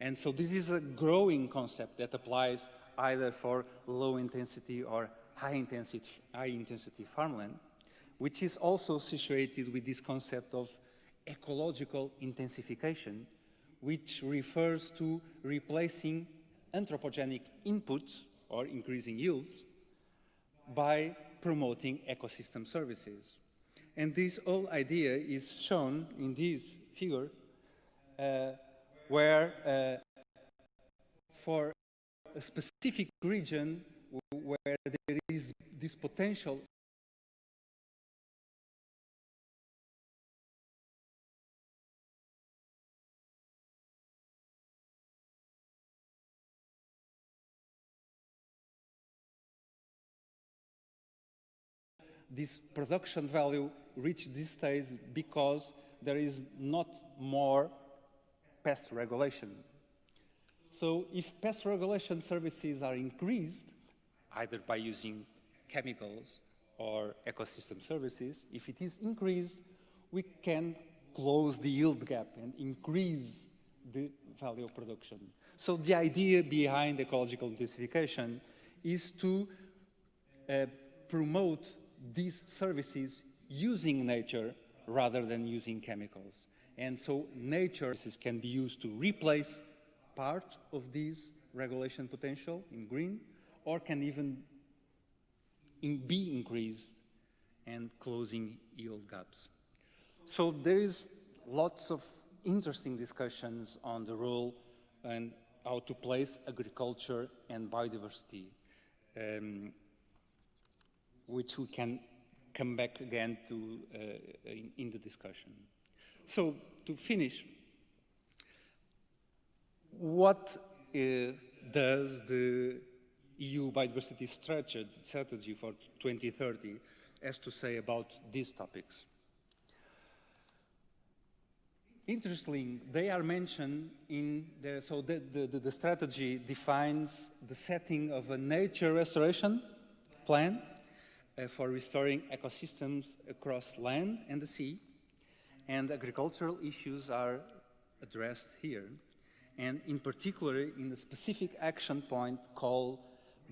And so this is a growing concept that applies either for low intensity or high intensity farmland, which is also associated with this concept of ecological intensification, which refers to replacing anthropogenic inputs or increasing yields by promoting ecosystem services. And this whole idea is shown in this figure where for a specific region where there is this potential this production value reach this stage because there is not more pest regulation. So if pest regulation services are increased, either by using chemicals or ecosystem services, if it is increased, we can close the yield gap and increase the value of production. So the idea behind ecological intensification is to promote these services using nature rather than using chemicals. And so nature can be used to replace part of this regulation potential in green, or can even be increased and closing yield gaps. So there is lots of interesting discussions on the role and how to place agriculture and biodiversity, which we can come back again to in the discussion. So to finish, what does the EU biodiversity strategy for 2030 has to say about these topics? Interestingly, they are mentioned in there, so the strategy defines the setting of a nature restoration plan for restoring ecosystems across land and the sea, and agricultural issues are addressed here, and in particular in a specific action point called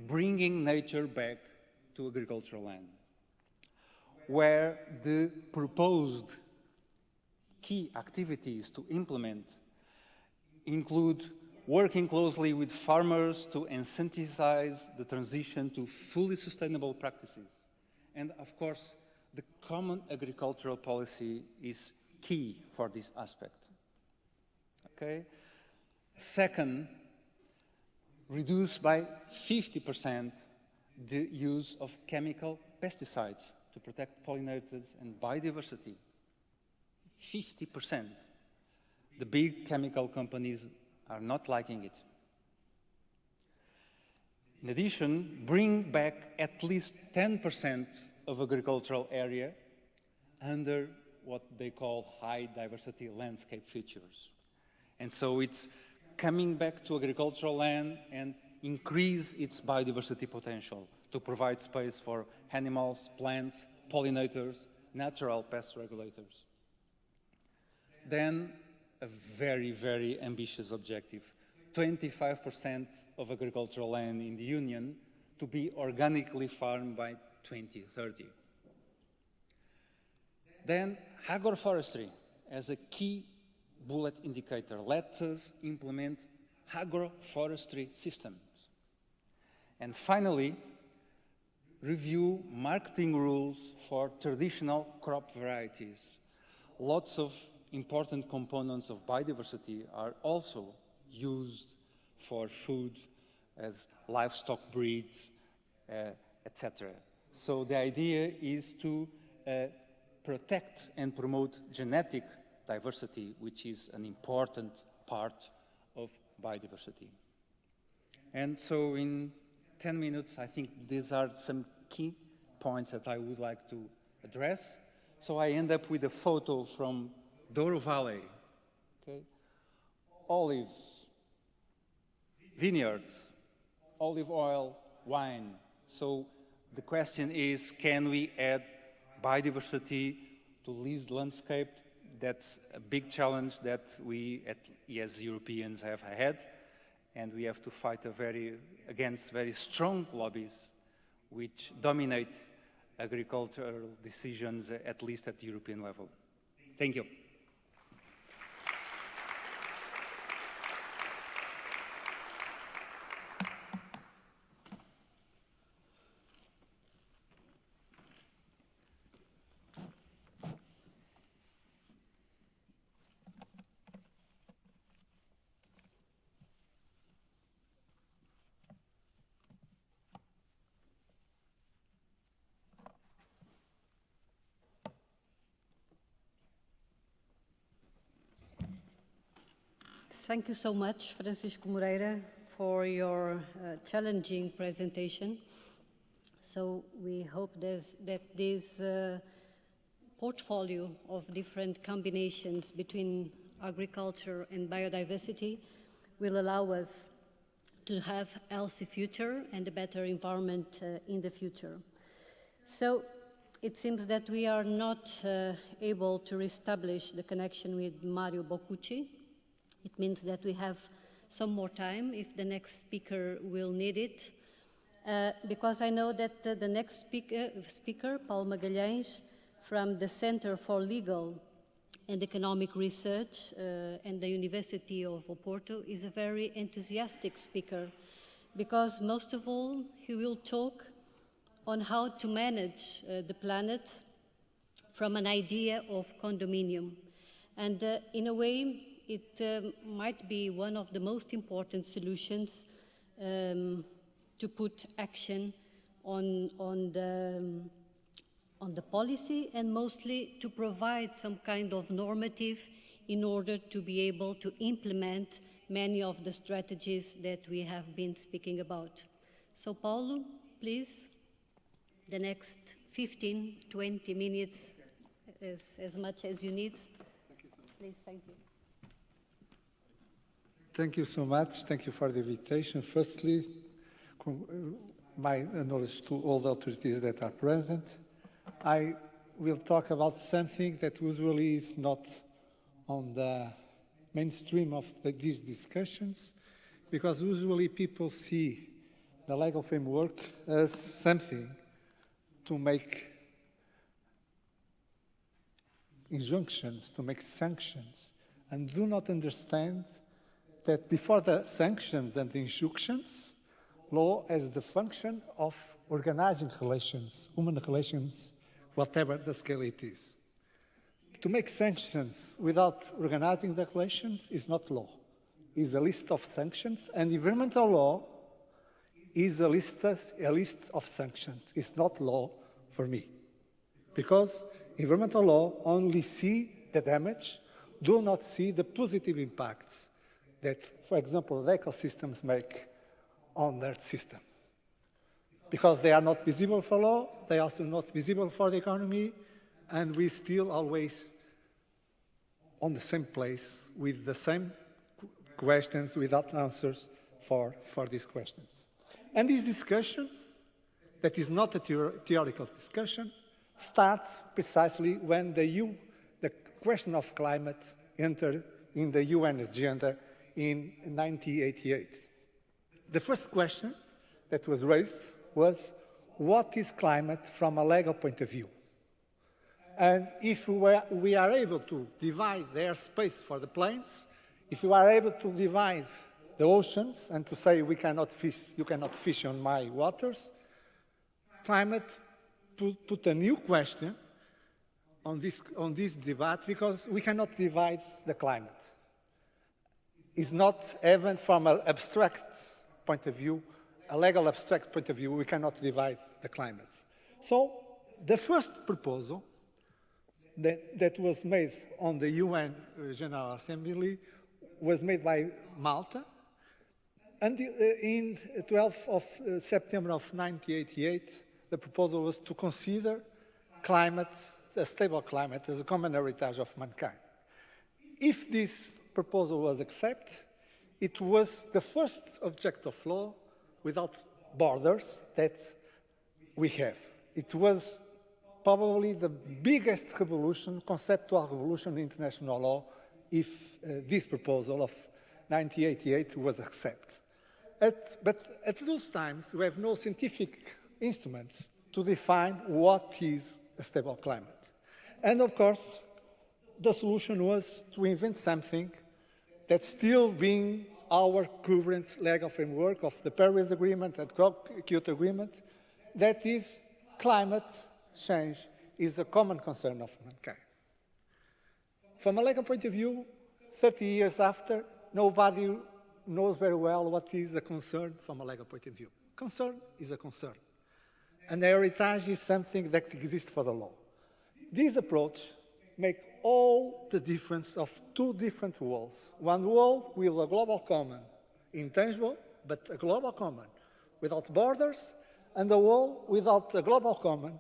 Bringing Nature Back to Agricultural Land, where the proposed key activities to implement include working closely with farmers to incentivize the transition to fully sustainable practices. And of course, the common agricultural policy is key for this aspect. Okay? Second, reduce by 50% the use of chemical pesticides to protect pollinators and biodiversity. 50%. The big chemical companies are not liking it. In addition, bring back at least 10% of agricultural area under what they call high diversity landscape features. And so it's coming back to agricultural land and increase its biodiversity potential to provide space for animals, plants, pollinators, natural pest regulators. Then a very, very ambitious objective, 25% of agricultural land in the Union to be organically farmed by 2030. Then agroforestry as a key bullet indicator. Let us implement agroforestry systems. And finally, review marketing rules for traditional crop varieties. Lots of important components of biodiversity are also used for food as livestock breeds, etc. So the idea is to protect and promote genetic diversity, which is an important part of biodiversity. And so in 10 minutes, I think these are some key points that I would like to address. So I end up with a photo from Douro Valley, okay? Olives, vineyards, olive oil, wine. So the question is, can we add biodiversity to this landscape? That's a big challenge that we, as Europeans, have ahead, and we have to fight against very strong lobbies which dominate agricultural decisions, at least at the European level. Thank you. Thank you so much, Francisco Moreira, for your challenging presentation. So we hope that this portfolio of different combinations between agriculture and biodiversity will allow us to have a healthy future and a better environment in the future. So it seems that we are not able to reestablish the connection with Mario Boccucci. It means that we have some more time if the next speaker will need it, because I know that the next speaker, Paulo Magalhães, from the Center for Legal and Economic Research and the University of Oporto, is a very enthusiastic speaker, because most of all, he will talk on how to manage the planet from an idea of condominium. And in a way, it might be one of the most important solutions to put action on the policy, and mostly to provide some kind of normative in order to be able to implement many of the strategies that we have been speaking about. So Paulo, please, the next 15, 20 minutes, as much as you need. Please, thank you. Thank you so much. Thank you for the invitation. Firstly, my knowledge to all the authorities that are present. I will talk about something that usually is not on the mainstream of these discussions, because usually people see the legal framework as something to make injunctions, to make sanctions, and do not understand that before the sanctions and the injunctions, law has the function of organizing relations, human relations, whatever the scale it is. To make sanctions without organizing the relations is not law. It's a list of sanctions, and environmental law is a list of sanctions. It's not law for me. Because environmental law only see the damage, do not see the positive impacts that, for example, the ecosystems make on their system. Because they are not visible for law, they are also not visible for the economy, and we still always on the same place with the same questions without answers for these questions. And this discussion, that is not a theoretical discussion, starts precisely when the question of climate entered in the UN agenda in 1988. The first question that was raised was, what is climate from a legal point of view? And if we are able to divide the airspace for the planes, if we are able to divide the oceans and to say we cannot fish, you cannot fish on my waters, climate put a new question on this debate, because we cannot divide the climate. It's not even from an abstract point of view, a legal abstract point of view, we cannot divide the climate. So the first proposal that was made on the UN General Assembly was made by Malta, and in 12th of September of 1988, the proposal was to consider climate, a stable climate, as a common heritage of mankind. If this proposal was accepted, it was the first object of law without borders that we have. It was probably the biggest revolution, conceptual revolution in international law, if this proposal of 1988 was accepted. But at those times, we have no scientific instruments to define what is a stable climate. And of course, the solution was to invent something that's still being our current legal framework of the Paris Agreement and Kyoto Agreement, that is climate change is a common concern of mankind. From a legal point of view, 30 years after, nobody knows very well what is a concern from a legal point of view. Concern is a concern. And heritage is something that exists for the law. This approach makes all the difference of two different worlds. One world with a global common, intangible, but a global common, without borders, and a world without a global common,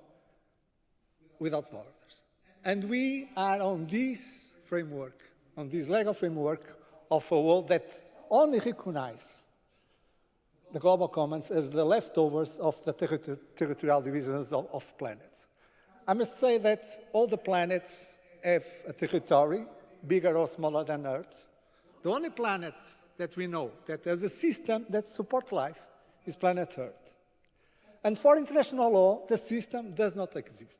without borders. And we are on this framework, on this legal framework of a world that only recognizes the global commons as the leftovers of the territorial divisions of planets. I must say that all the planets have a territory, bigger or smaller than Earth. The only planet that we know that has a system that supports life is planet Earth. And for international law, the system does not exist.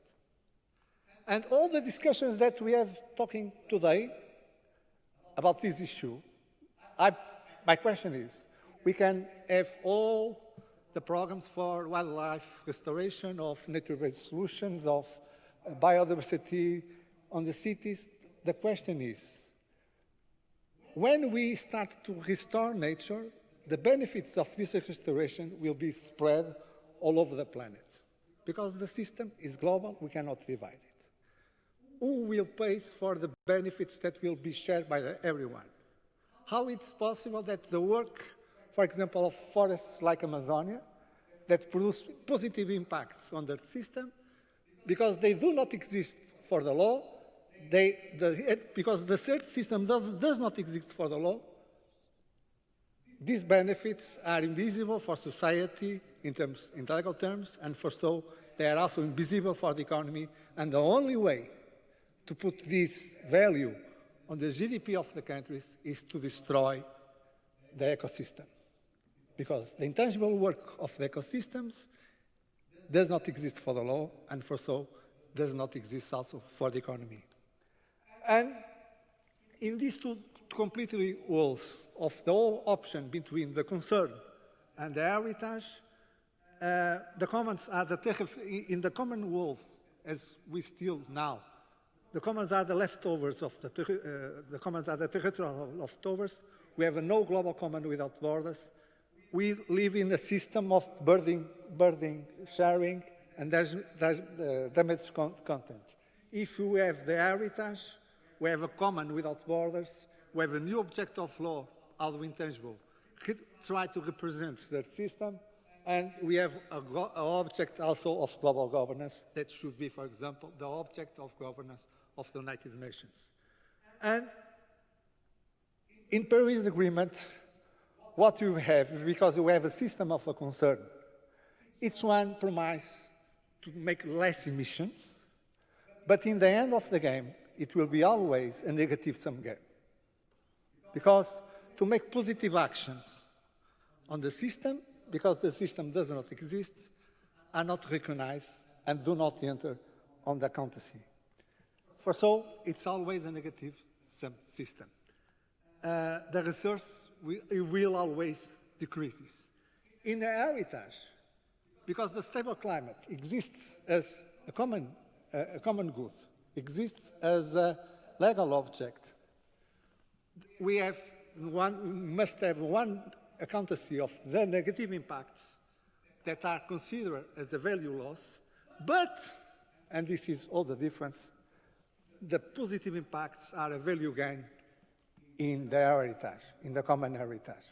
And all the discussions that we have talking today about this issue, my question is, we can have all the programs for wildlife restoration, of nature-based solutions, of biodiversity on the cities. The question is, when we start to restore nature, the benefits of this restoration will be spread all over the planet. Because the system is global, we cannot divide it. Who will pay for the benefits that will be shared by everyone? How it's possible that the work, for example, of forests like Amazonia, that produce positive impacts on the system, because they do not exist for the law, because the third system does not exist for the law, these benefits are invisible for society in legal terms, and for so they are also invisible for the economy. And the only way to put this value on the GDP of the countries is to destroy the ecosystem. Because the intangible work of the ecosystems does not exist for the law, and for so does not exist also for the economy. And in these two completely worlds of the whole option between the concern and the heritage, the commons are in the common world, as we still now. The commons are the leftovers of the commons are the territorial leftovers. We have no global common without borders. We live in a system of burden sharing, and there's damaged content. If we have the heritage, we have a common without borders. We have a new object of law, out of intangible, try to represent the system, and we have an object also of global governance that should be, for example, the object of governance of the United Nations. And in Paris Agreement, what you have, because we have a system of a concern, each one promises to make less emissions, but in the end of the game, it will be always a negative-sum game. Because to make positive actions on the system, because the system does not exist, are not recognized and do not enter on the accountancy. For so, it's always a negative-sum system. The resource will always decrease. In the heritage, because the stable climate exists as a common good, exists as a legal object, we must have one accountancy of the negative impacts that are considered as the value loss, but, and this is all the difference, the positive impacts are a value gain in the heritage, in the common heritage.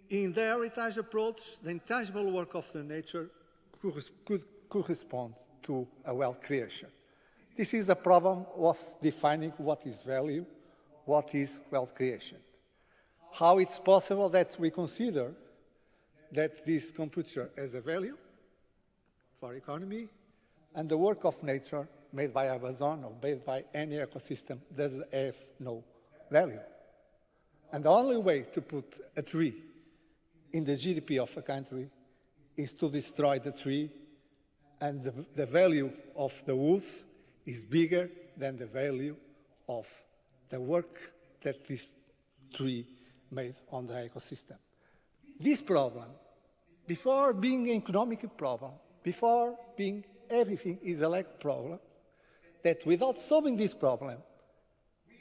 In the heritage approach, the intangible work of the nature could correspond to a wealth creation. This is a problem of defining what is value, what is wealth creation. How it's possible that we consider that this computer has a value for economy, and the work of nature made by Amazon or made by any ecosystem does have no value. And the only way to put a tree in the GDP of a country is to destroy the tree, and the value of the wood is bigger than the value of the work that this tree made on the ecosystem. This problem, before being an economic problem, before being everything, is a legal problem, that without solving this problem,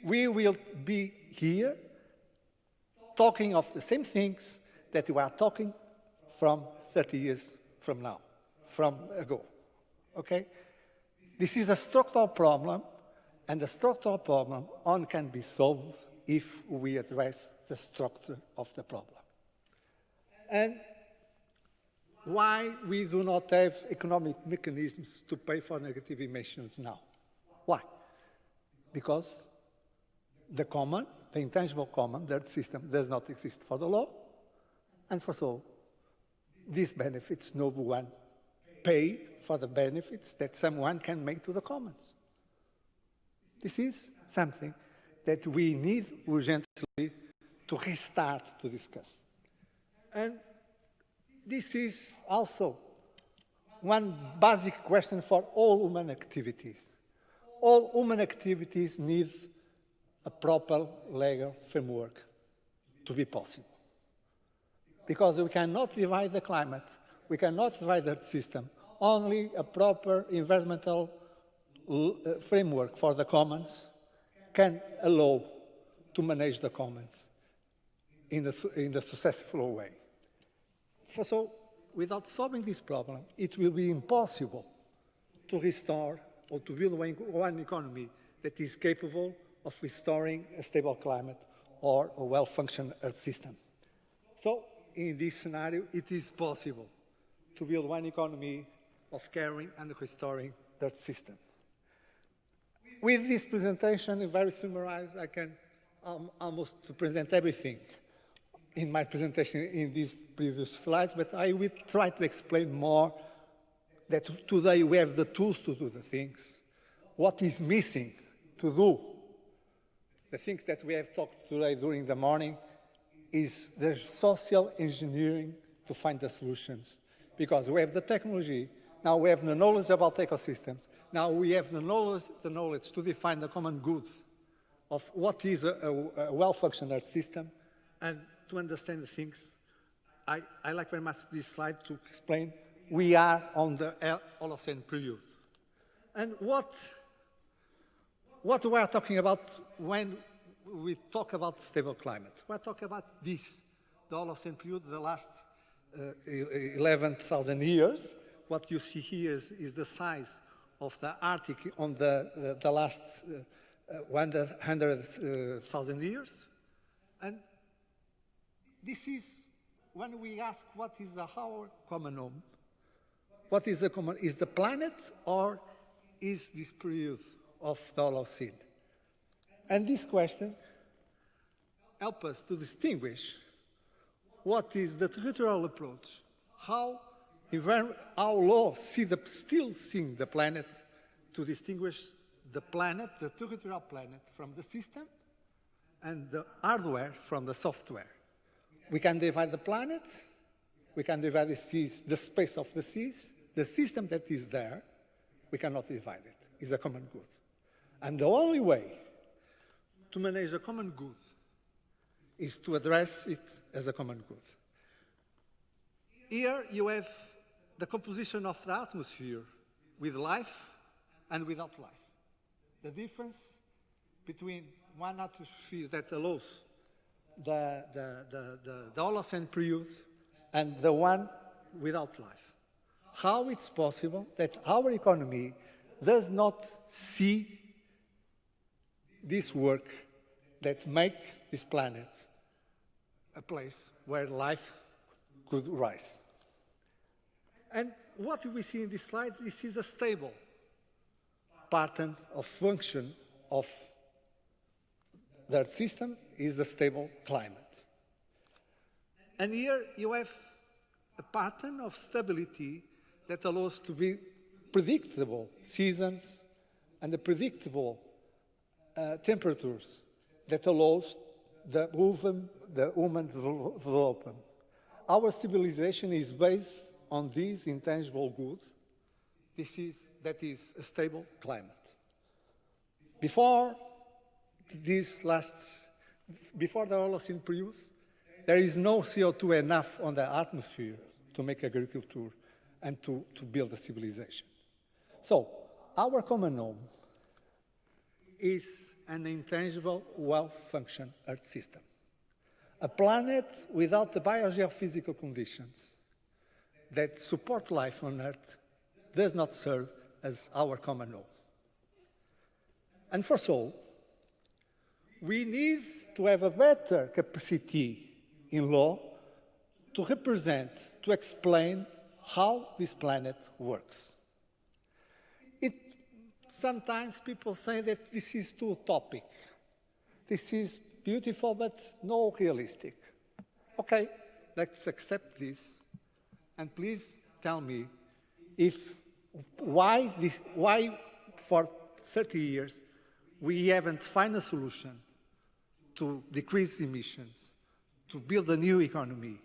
we will be here talking of the same things that we are talking from 30 years from now, from ago, okay? This is a structural problem And the structural problem only can be solved if we address the structure of the problem. And why we do not have economic mechanisms to pay for negative emissions now? Why? Because the common, the intangible common, the earth system, does not exist for the law, and for so, these benefits, no one pay for the benefits that someone can make to the commons. This is something that we need urgently to restart to discuss. And this is also one basic question for all human activities. All human activities need a proper legal framework to be possible. Because we cannot divide the climate, we cannot divide the system. Only a proper environmental framework for the commons can allow to manage the commons in the successful way. So, without solving this problem, it will be impossible to restore or to build one economy that is capable of restoring a stable climate or a well-functioning earth system. So, in this scenario, it is possible to build one economy of caring and restoring the earth system. With this presentation, very summarized, I can almost present everything in my presentation in these previous slides, but I will try to explain more that today we have the tools to do the things. What is missing to do the things that we have talked today during the morning is the social engineering to find the solutions. Because we have the technology, now we have the knowledge about ecosystems, now we have the knowledge to define the common good of what is a well-functioning earth system, and to understand the things. I like very much this slide to explain we are on the Holocene period. And what we are talking about when we talk about stable climate? We're talking about this, the Holocene period, the last 11,000 years. What you see here is the size of the Arctic on the last 100,000 years. And this is when we ask what is our common home. What is the common? Is the planet or is this period of the Holocene? And this question helps us to distinguish what is the territorial approach, how law still seeing the planet, to distinguish the planet, the territorial planet, from the system, and the hardware from the software. We can divide the planet, we can divide the seas, the space of the seas, the system that is there, we cannot divide it. It's a common good. And the only way to manage a common good is to address it as a common good. Here you have the composition of the atmosphere with life and without life. The difference between one atmosphere that allows the Holocene period and the one without life. How it's possible that our economy does not see this work that make this planet a place where life could rise. And what we see in this slide, this is a stable pattern of function of the Earth system, is a stable climate. And here you have a pattern of stability that allows to be predictable seasons and the predictable temperatures that allows the human development. Our civilization is based on this intangible good. That is a stable climate. Before the Holocene period, there is no CO2 enough on the atmosphere to make agriculture and to build a civilization. So, our common home is an intangible, well-functioning Earth system. A planet without the biogeophysical conditions that support life on Earth does not serve as our common home. And for so, we need to have a better capacity in law to represent, to explain how this planet works. Sometimes people say that this is too utopic. This is beautiful, but no realistic. Okay, let's accept this. And please tell me why for 30 years we haven't found a solution to decrease emissions, to build a new economy.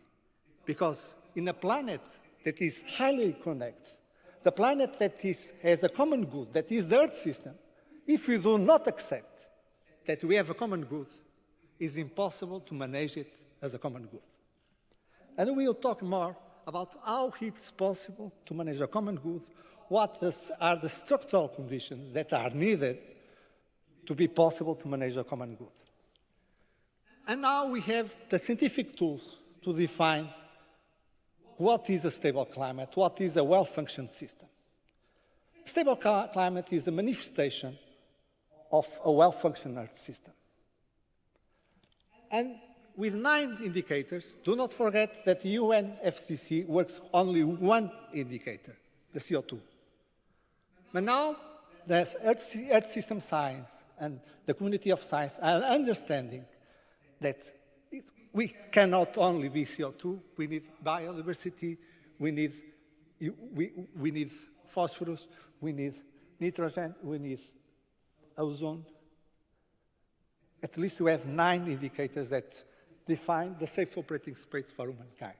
Because in a planet that is highly connected, the planet that has a common good, that is the Earth system, if we do not accept that we have a common good, it's impossible to manage it as a common good. And we'll talk more about how it's possible to manage a common good, what are the structural conditions that are needed to be possible to manage a common good. And now we have the scientific tools to define what is a stable climate, what is a well-functioning system. Stable climate is a manifestation of a well-functioning Earth system. And with 9 indicators, do not forget that the UNFCCC works only one indicator, the CO2. But now, the Earth system science and the community of science are understanding that we cannot only be CO2, we need biodiversity, we need phosphorus, we need nitrogen, we need ozone. At least we have 9 indicators that define the safe operating space for humankind.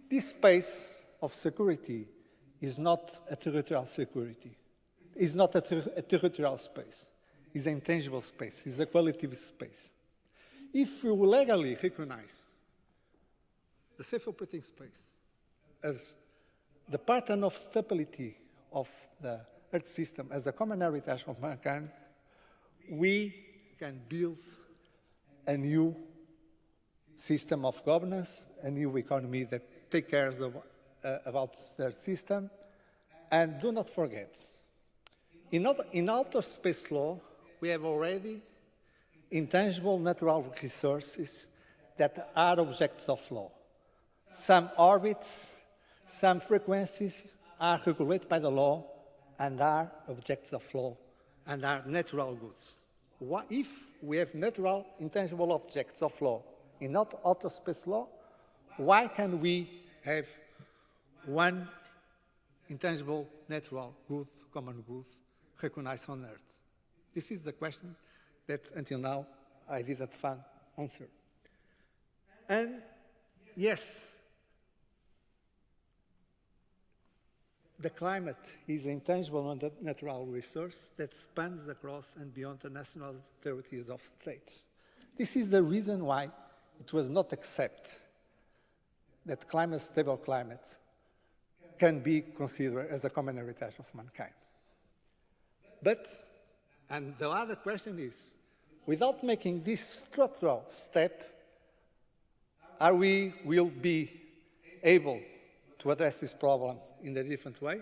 This space of security is not a territorial security. It's not a territorial space. It's an intangible space. It's a qualitative space. If we legally recognize the safe operating space as the pattern of stability of the Earth system, as a common heritage of mankind, we can build a new system of governance, a new economy that takes care about the system. And do not forget, in outer space law, we have already intangible natural resources that are objects of law. Some orbits, some frequencies are regulated by the law and are objects of law and are natural goods. If we have natural intangible objects of law in outer space law, why can we have one intangible natural good, common good, recognized on Earth? This is the question that until now I didn't find answer. And yes, the climate is an intangible and natural resource that spans across and beyond the national territories of states. This is the reason why it was not accepted that stable climate can be considered as a common heritage of mankind. But, and the other question is, without making this structural step, will be able to address this problem in a different way?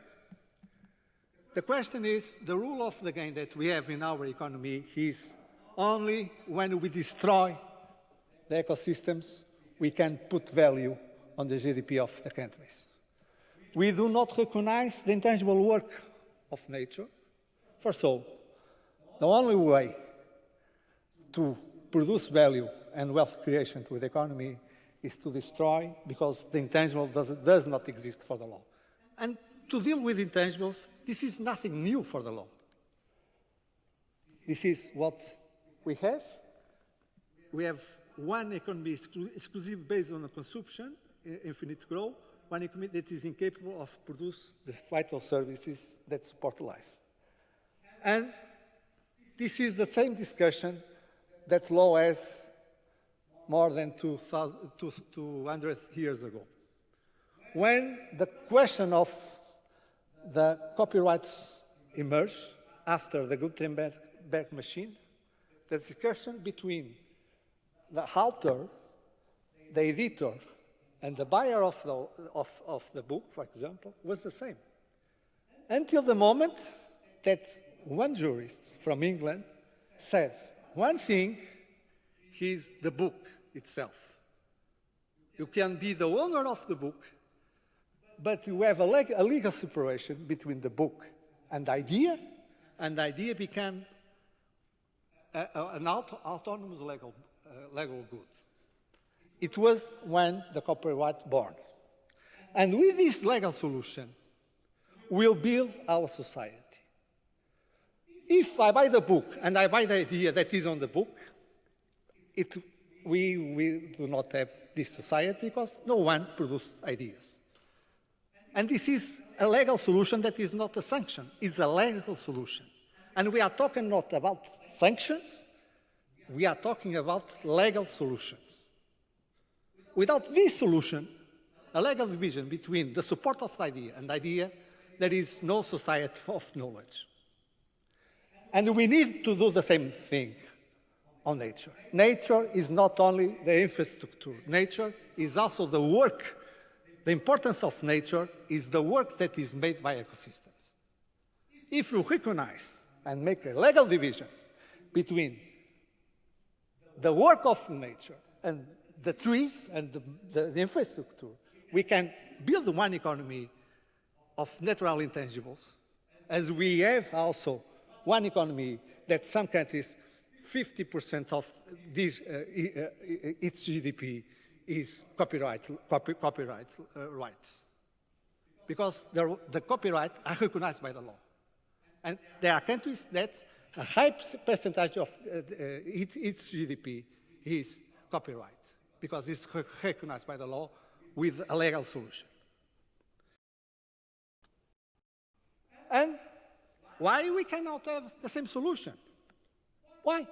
The question is, the rule of the game that we have in our economy is only when we destroy the ecosystems, we can put value on the GDP of the countries. We do not recognize the intangible work of nature. For so, the only way to produce value and wealth creation to the economy is to destroy, because the intangible does not exist for the law. And to deal with intangibles, this is nothing new for the law. This is what we have. We have one economy exclusively based on the consumption, infinite growth, one economy that is incapable of producing the vital services that support life. And this is the same discussion that law has more than 200 years ago. When the question of the copyrights emerged after the Gutenberg machine, the discussion between the author, the editor, and the buyer of the book, for example, was the same. Until the moment that one jurist from England said, one thing is the book itself. You can be the owner of the book, but you have a legal separation between the book and the idea became an autonomous legal good. It was when the copyright born. And with this legal solution, we'll build our society. If I buy the book and I buy the idea that is on the book, we do not have this society because no one produced ideas. And this is a legal solution that is not a sanction, it's a legal solution. And we are talking not about sanctions, we are talking about legal solutions. Without this solution, a legal division between the support of the idea and the idea, there is no society of knowledge. And we need to do the same thing on nature. Nature is not only the infrastructure. Nature is also the work. The importance of nature is the work that is made by ecosystems. If you recognize and make a legal division between the work of nature and the trees and the infrastructure, we can build one economy of natural intangibles, as we have also one economy that some countries, 50% of this, its GDP is copyright rights. Because the copyright are recognized by the law. And there are countries that a high percentage of its GDP is copyright, because it's recognized by the law with a legal solution. And why we cannot have the same solution? Why?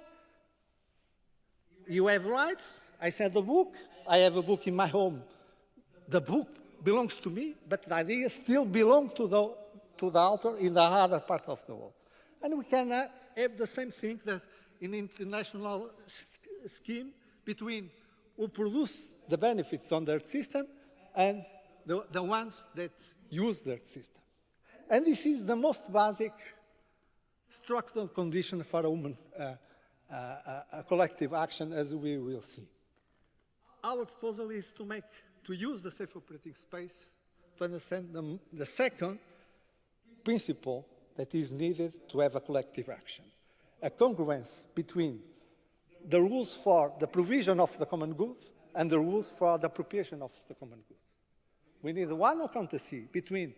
You have rights. I said the book. I have a book in my home. The book belongs to me, but the idea still belongs to the author in the other part of the world. And we can have the same thing that in international scheme between who produce the benefits on their system and the ones that use their system. And this is the most basic structural condition for a collective action, as we will see. Our proposal is to use the safe operating space to understand the second principle that is needed to have a collective action. A congruence between the rules for the provision of the common good and the rules for the appropriation of the common good. We need one accountancy between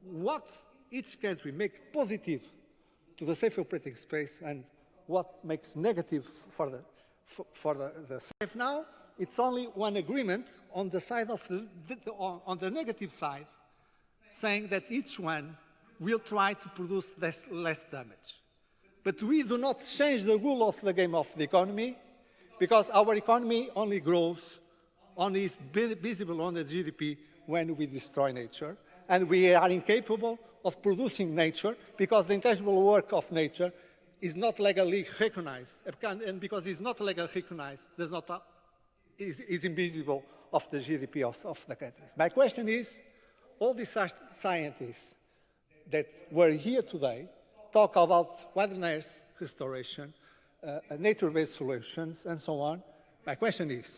what each country makes positive to the safe operating space and what makes negative for the safe. Now, it's only one agreement on the side of on the negative side, saying that each one will try to produce less damage. But we do not change the rule of the game of the economy, because our economy only grows, only is visible on the GDP when we destroy nature. And we are incapable of producing nature because the intangible work of nature is not legally recognized. And because it's not legally recognized, is invisible of the GDP of the countries. My question is, all these scientists that were here today talk about wilderness restoration, nature-based solutions, and so on. My question is,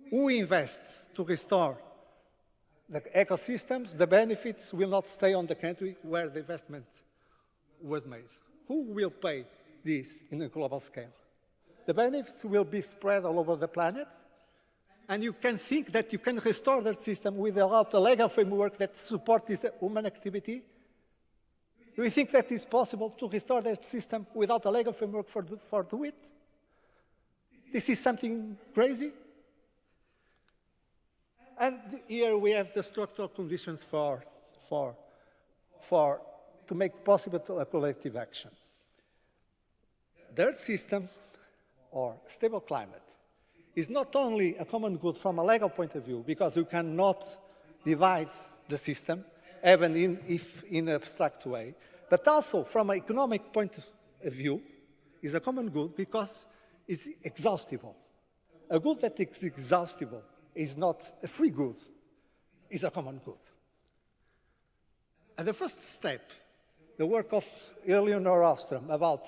who invests to restore the ecosystems? The benefits will not stay on the country where the investment was made. Who will pay this in a global scale? The benefits will be spread all over the planet, and you can think that you can restore that system without a legal framework that supports this human activity. Do you think that it's possible to restore that system without a legal framework for do it? This is something crazy. And here we have the structural conditions to make possible a collective action. The Earth system, or stable climate, is not only a common good from a legal point of view, because you cannot divide the system, even if in an abstract way, but also from an economic point of view, is a common good because it's exhaustible. A good that is exhaustible is not a free good, it's a common good. And the first step, the work of Eleanor Ostrom about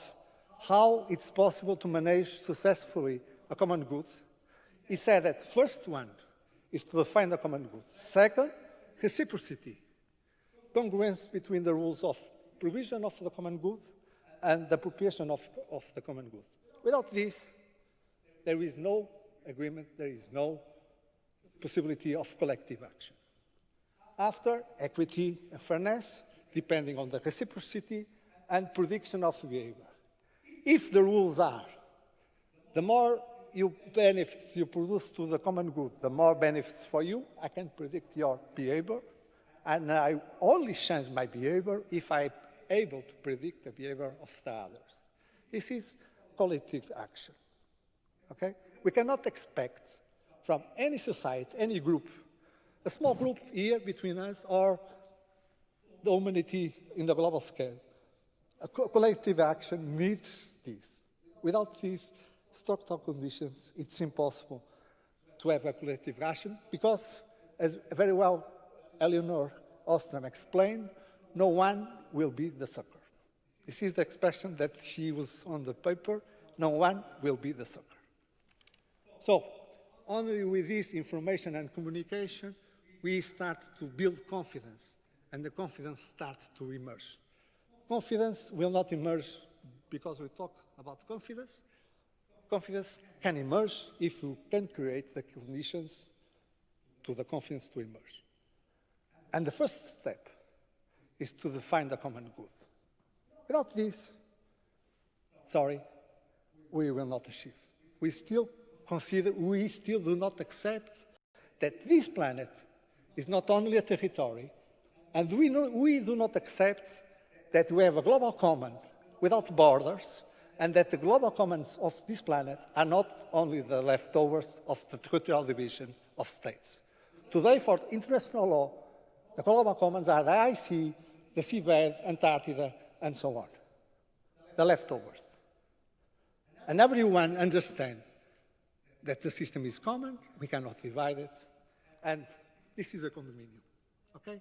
how it's possible to manage successfully a common good, he said that first one is to define the common good. Second, reciprocity, congruence between the rules of provision of the common good and the appropriation of the common good. Without this, there is no agreement, there is no possibility of collective action. After, equity and fairness, depending on the reciprocity and prediction of behavior. If the rules are, the more benefits you produce to the common good, the more benefits for you, I can predict your behavior, and I only change my behavior if I'm able to predict the behavior of the others. This is collective action, okay? We cannot expect from any society, any group, a small group here between us, or the humanity in the global scale. A collective action needs this. Without these structural conditions, it's impossible to have a collective action because, as very well Eleanor Ostrom explained, no one will be the sucker. This is the expression that she used on the paper, no one will be the sucker. So, only with this information and communication, we start to build confidence, and the confidence starts to emerge. Confidence will not emerge because we talk about confidence. Confidence can emerge if we can create the conditions to the confidence to emerge. And the first step is to define the common good. Without this, sorry, we will not achieve. We still do not accept that this planet is not only a territory, and we do not accept that we have a global common without borders, and that the global commons of this planet are not only the leftovers of the territorial division of states. Today, for international law, the global commons are the IC, the seabed, Antarctica, and so on, the leftovers. And everyone understands that the system is common, we cannot divide it, and this is a condominium, okay?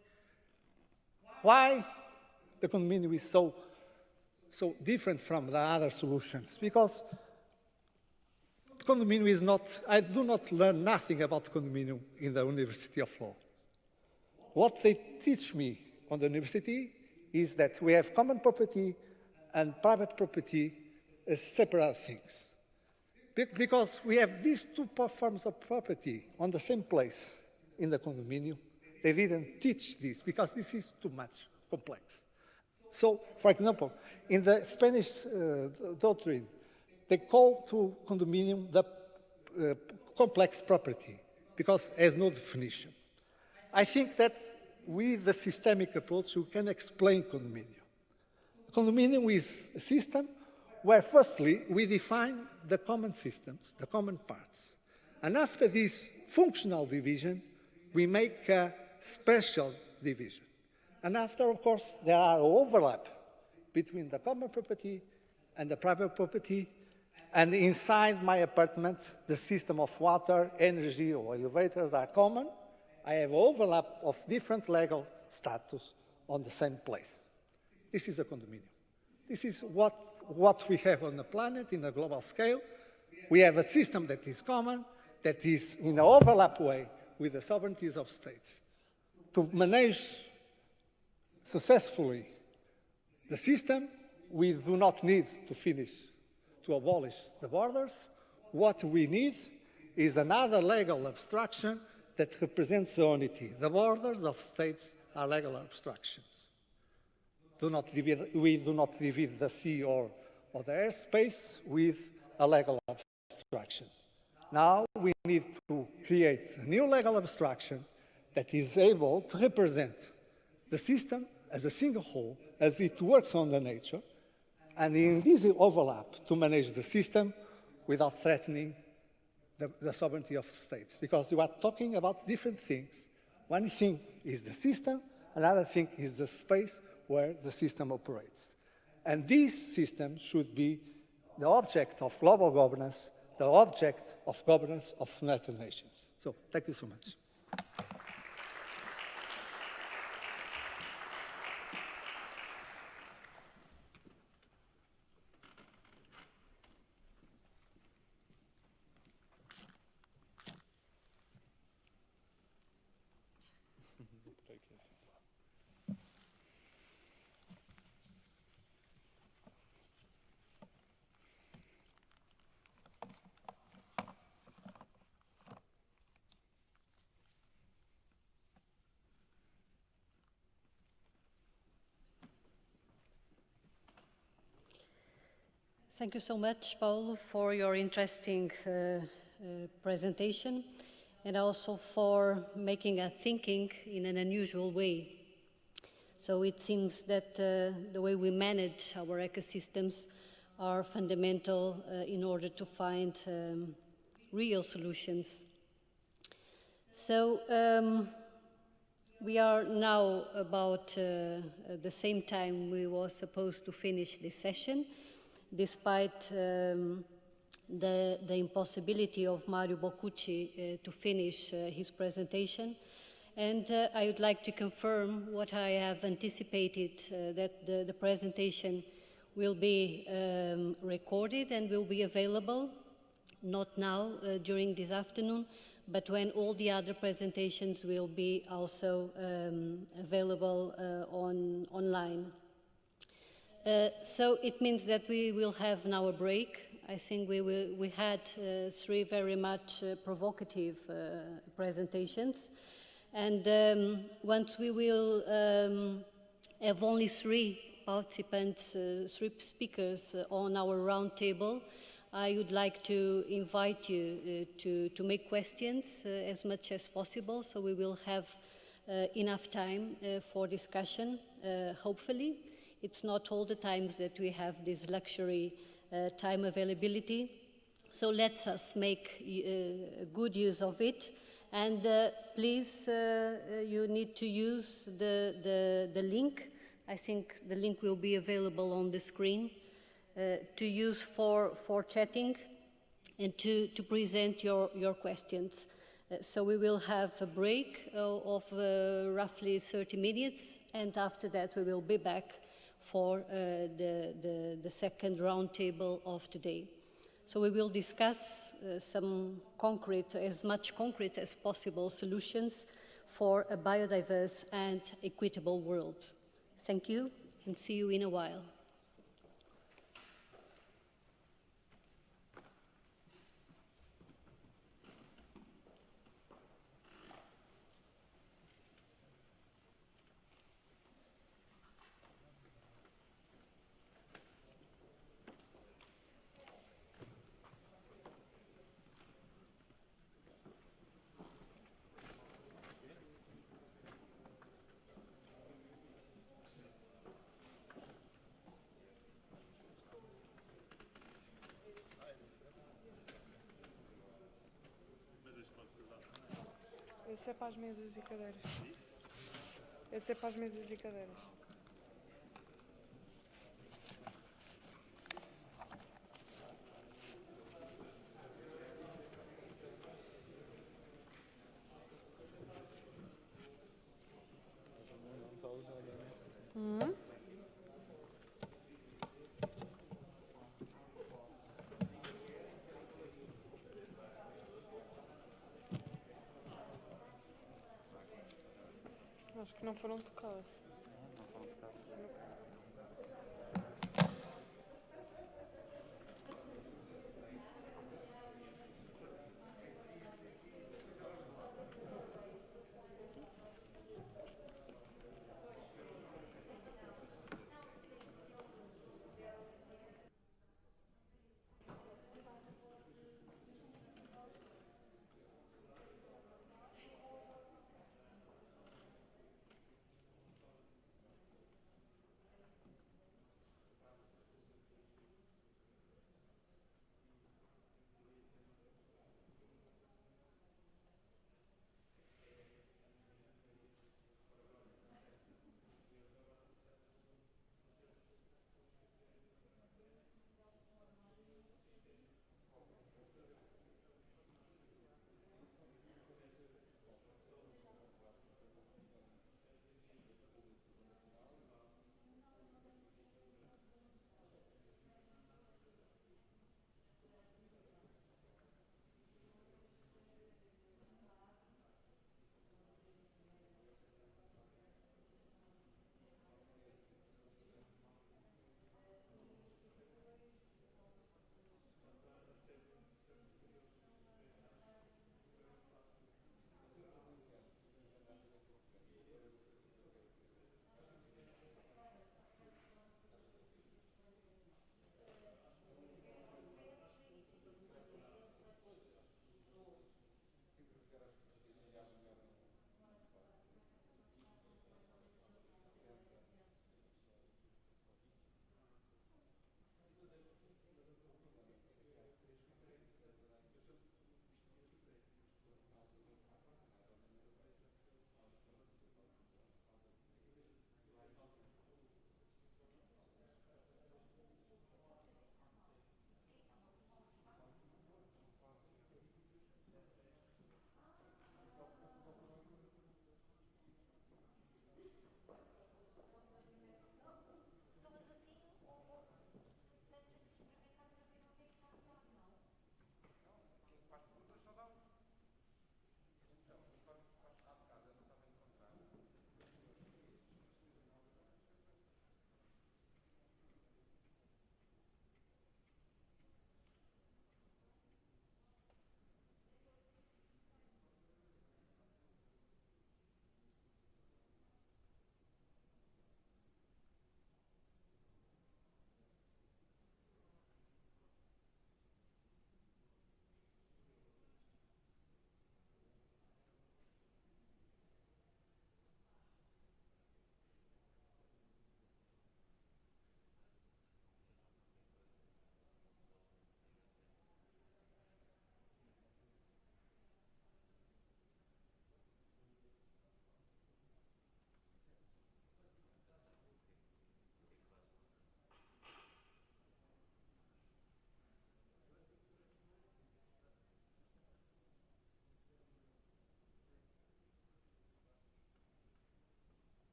Why the condominium is so different from the other solutions? Because the condominium is not, I do not learn nothing about condominium in the University of Law. What they teach me on the university is that we have common property and private property as separate things. Because we have these two forms of property on the same place in the condominium, they didn't teach this because this is too much complex. So, for example, in the Spanish doctrine, they call to condominium the complex property because it has no definition. I think that with the systemic approach, we can explain condominium. Condominium is a system where, firstly, we define the common systems, the common parts. And after this functional division, we make a special division. And after, of course, there are overlap between the common property and the private property. And inside my apartment, the system of water, energy, or elevators are common. I have overlap of different legal status on the same place. This is a condominium. This is what we have on the planet in a global scale. We have a system that is common, that is in an overlap way with the sovereignties of states. To manage successfully the system, we do not need to abolish the borders. What we need is another legal abstraction that represents the unity. The borders of states are legal abstractions. We do not divide the sea or the airspace with a legal abstraction. Now we need to create a new legal abstraction that is able to represent the system as a single whole, as it works on the nature, and in this overlap to manage the system without threatening the sovereignty of states. Because you are talking about different things. One thing is the system, another thing is the space where the system operates. And this system should be the object of global governance, the object of governance of United Nations. So, thank you so much. Thank you so much, Paulo, for your interesting presentation and also for making us thinking in an unusual way. So it seems that the way we manage our ecosystems are fundamental in order to find real solutions. So we are now about the same time we were supposed to finish this session, despite the impossibility of Mario Boccucci to finish his presentation. And I would like to confirm what I have anticipated, that the presentation will be recorded and will be available, not now during this afternoon, but when all the other presentations will be also available online. So it means that we will have now a break. I think we had three very much provocative presentations. And once we will have only three participants, three speakers on our round table, I would like to invite you to make questions as much as possible, so we will have enough time for discussion, hopefully. It's not all the times that we have this luxury time availability, so let us make good use of it. And please, you need to use the link. I think the link will be available on the screen to use for chatting and to present your questions. So we will have a break of roughly 30 minutes, and after that we will be back for the second round table of today. So we will discuss some concrete, as much concrete as possible, solutions for a biodiverse and equitable world. Thank you, and see you in a while. Esse é para as mesas e cadeiras. Esse é para as mesas e cadeiras. Acho que não foram tocadas.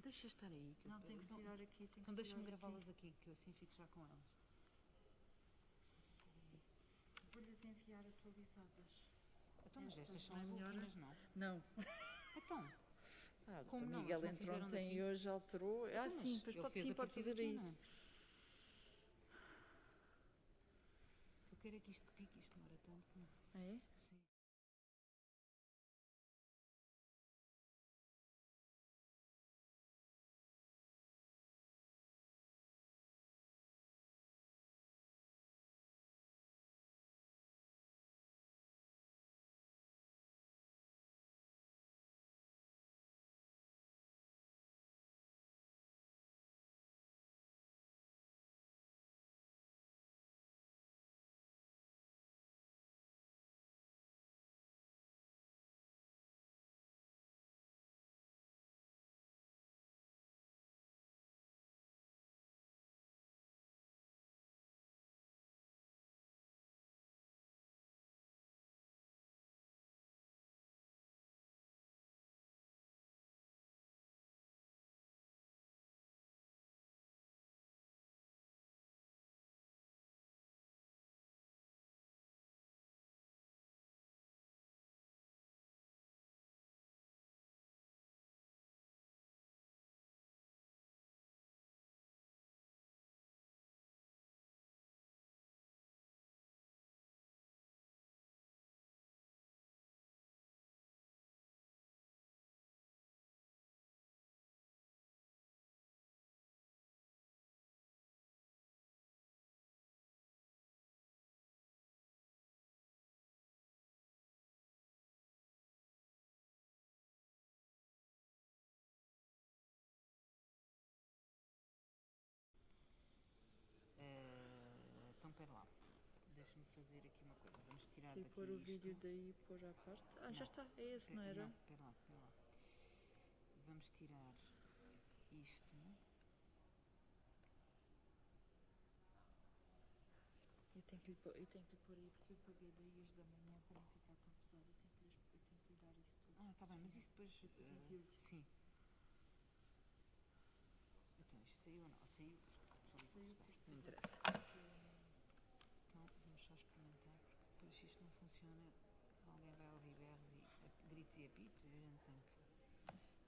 deixa estar aí. Não, tem que então, tirar aqui, tem que então deixa-me tirar gravá-las aqui, que eu assim fico já com elas. Vou-lhes enviar atualizadas. Então, mas estas são não é as melhor? últimas, não? Não. Então, Como o não? Miguel Eles não entrou fizeram ontem daqui? e hoje alterou. Então, Sim, mas pois ele pode, fez sim, a pode partir fazer daqui, isso. não é? Eu quero é que isto pique, isto demora tanto. É? Sim. Então, pera lá. Deixa-me fazer aqui uma coisa. Vamos tirar E daqui pôr o isto. vídeo daí e pôr à parte. Ah, já está. É esse, não era? Não, pera lá, pera lá. Vamos tirar isto. Eu tenho que lhe pôr aí porque eu paguei daí as da manhã para não ficar tão pesado. Eu tenho que lhe dar isso tudo. Ah, tá bem, mas isso depois... envio-lhe. Sim. Então, isto saiu ou não? Saiu. Só digo que se perde. Não interessa. Então, vamos só experimentar, porque depois isto não funciona. Alguém vai ouvir berros e gritos e apitos e a gente tem que...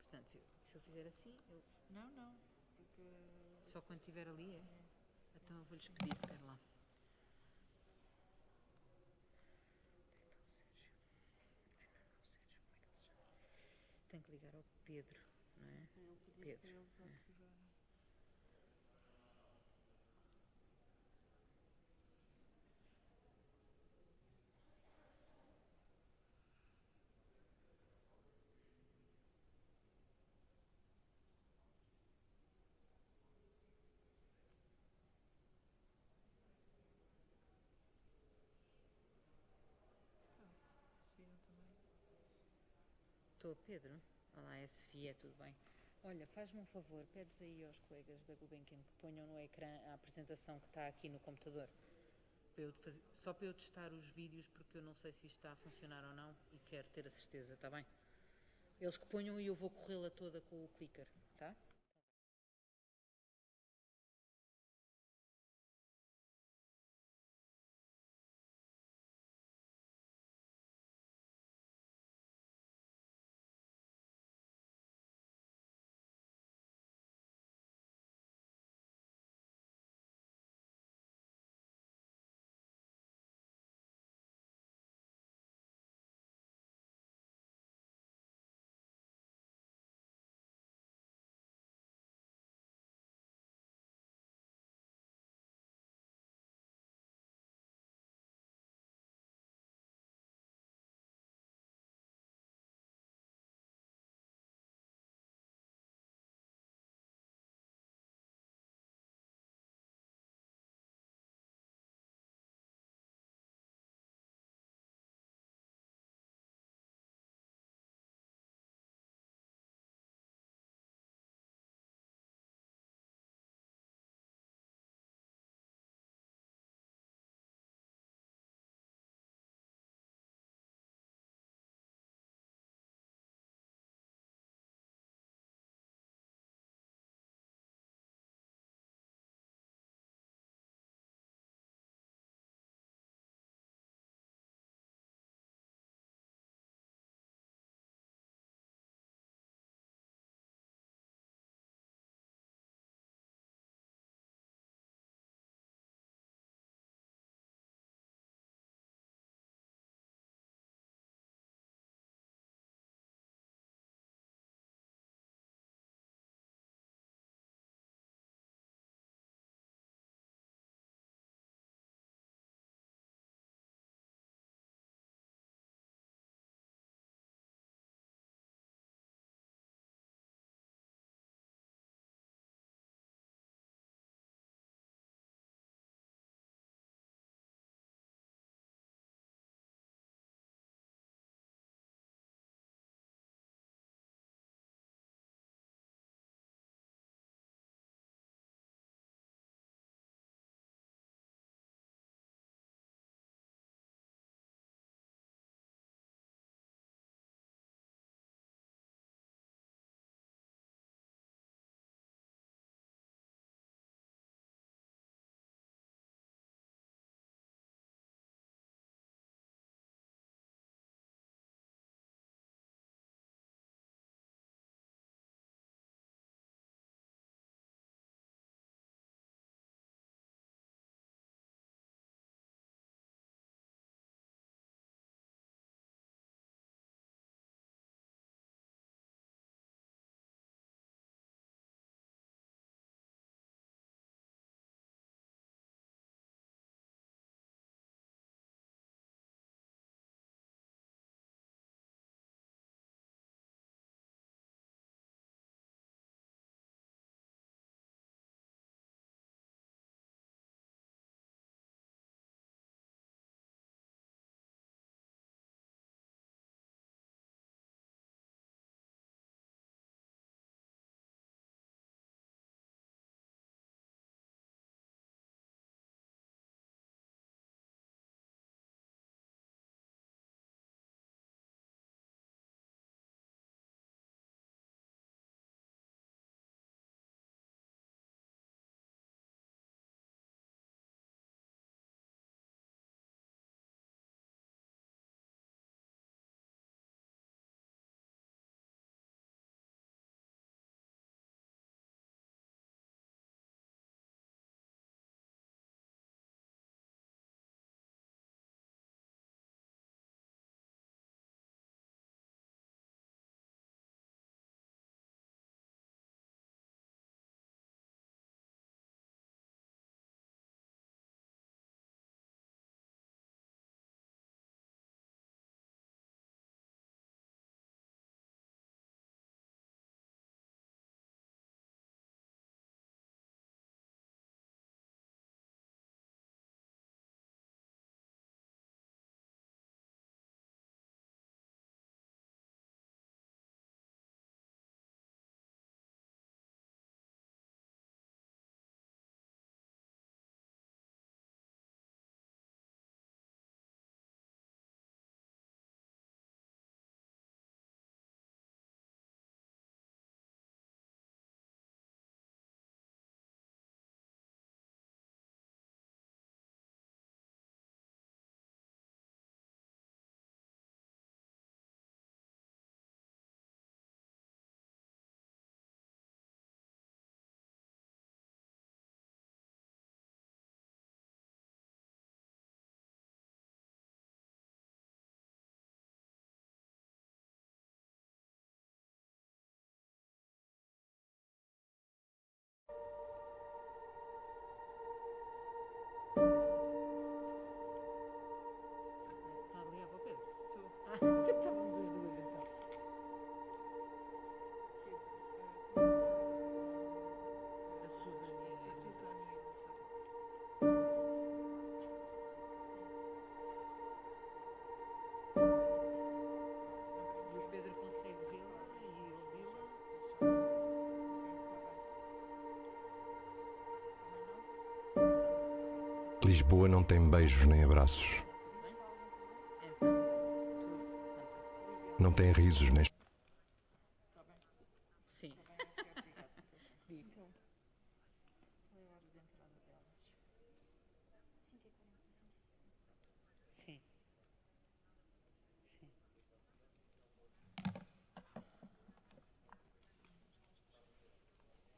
Portanto, se eu fizer assim, eu... Não. Porque... Só quando estiver ali é? Então eu vou-lhes pedir, espera lá. Tem que ligar ao Pedro, não é? Eu pedi para Pedro. eles ativarem. Sim, eu também. Estou, Pedro? Olá, é Sofia, tudo bem? Olha, faz-me um favor, pedes aí aos colegas da Gulbenkian que ponham no ecrã a apresentação que está aqui no computador. Só para eu testar os vídeos, porque eu não sei se isto está a funcionar ou não e quero ter a certeza, está bem? Eles que ponham e eu vou corrê-la toda com o clicker, tá? Lisboa não tem beijos nem abraços. Não tem risos nem... Sim. Sim. Sim.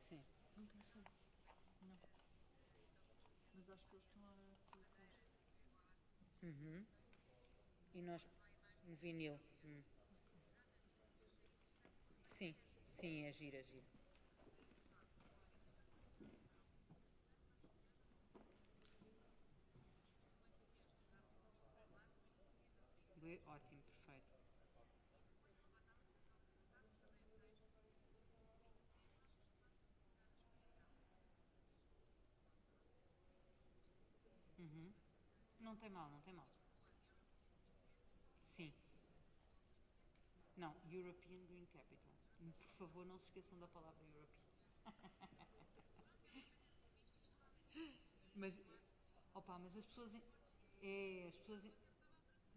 Sim. Não tem som. Não. Mas acho que eles estão a colocar. Uhum. E nós no vinil. Sim, sim, é gira, é gira. Ótimo, perfeito. Uhum. Não tem mal, não tem mal. Sim. Não, European Green Capital. Por favor, não se esqueçam da palavra European. Mas, opa, mas as pessoas... as pessoas...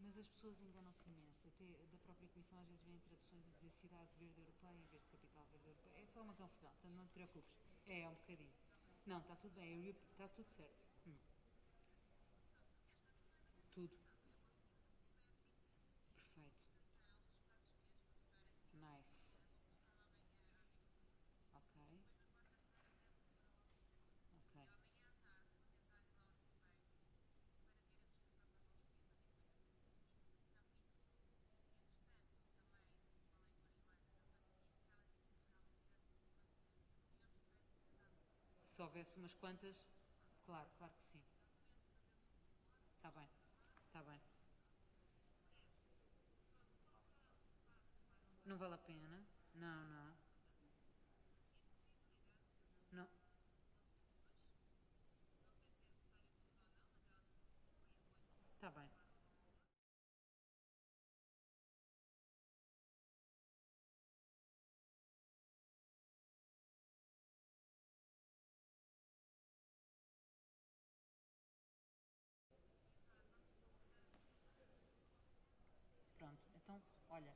Mas as pessoas enganam-se imenso. Até da própria Comissão às vezes vêm traduções a dizer cidade verde europeia em vez de capital verde europeia. É só uma confusão, portanto não te preocupes. É um bocadinho. Não, está tudo bem, está tudo certo. Tudo. Perfeito. Nice. Ok. Ok. Se houvesse umas quantas, claro, claro que sim. Está bem, está bem. Não vale a pena? Não, não. Não. Está bem. Pronto, então, olha.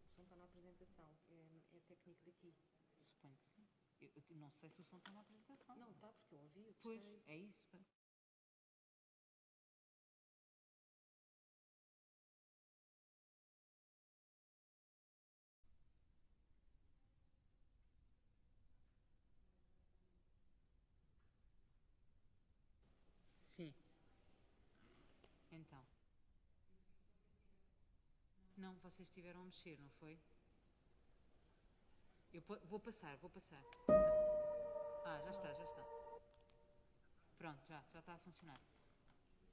O som está na apresentação. É técnico daqui. Suponho que sim. Eu não sei se o som está na apresentação. Não, está, porque eu ouvi, eu Pois, gostei. é isso. Sim. Então. Não, vocês estiveram a mexer, não foi? Eu vou passar, vou passar. Ah, já está, já está. Pronto, já está a funcionar.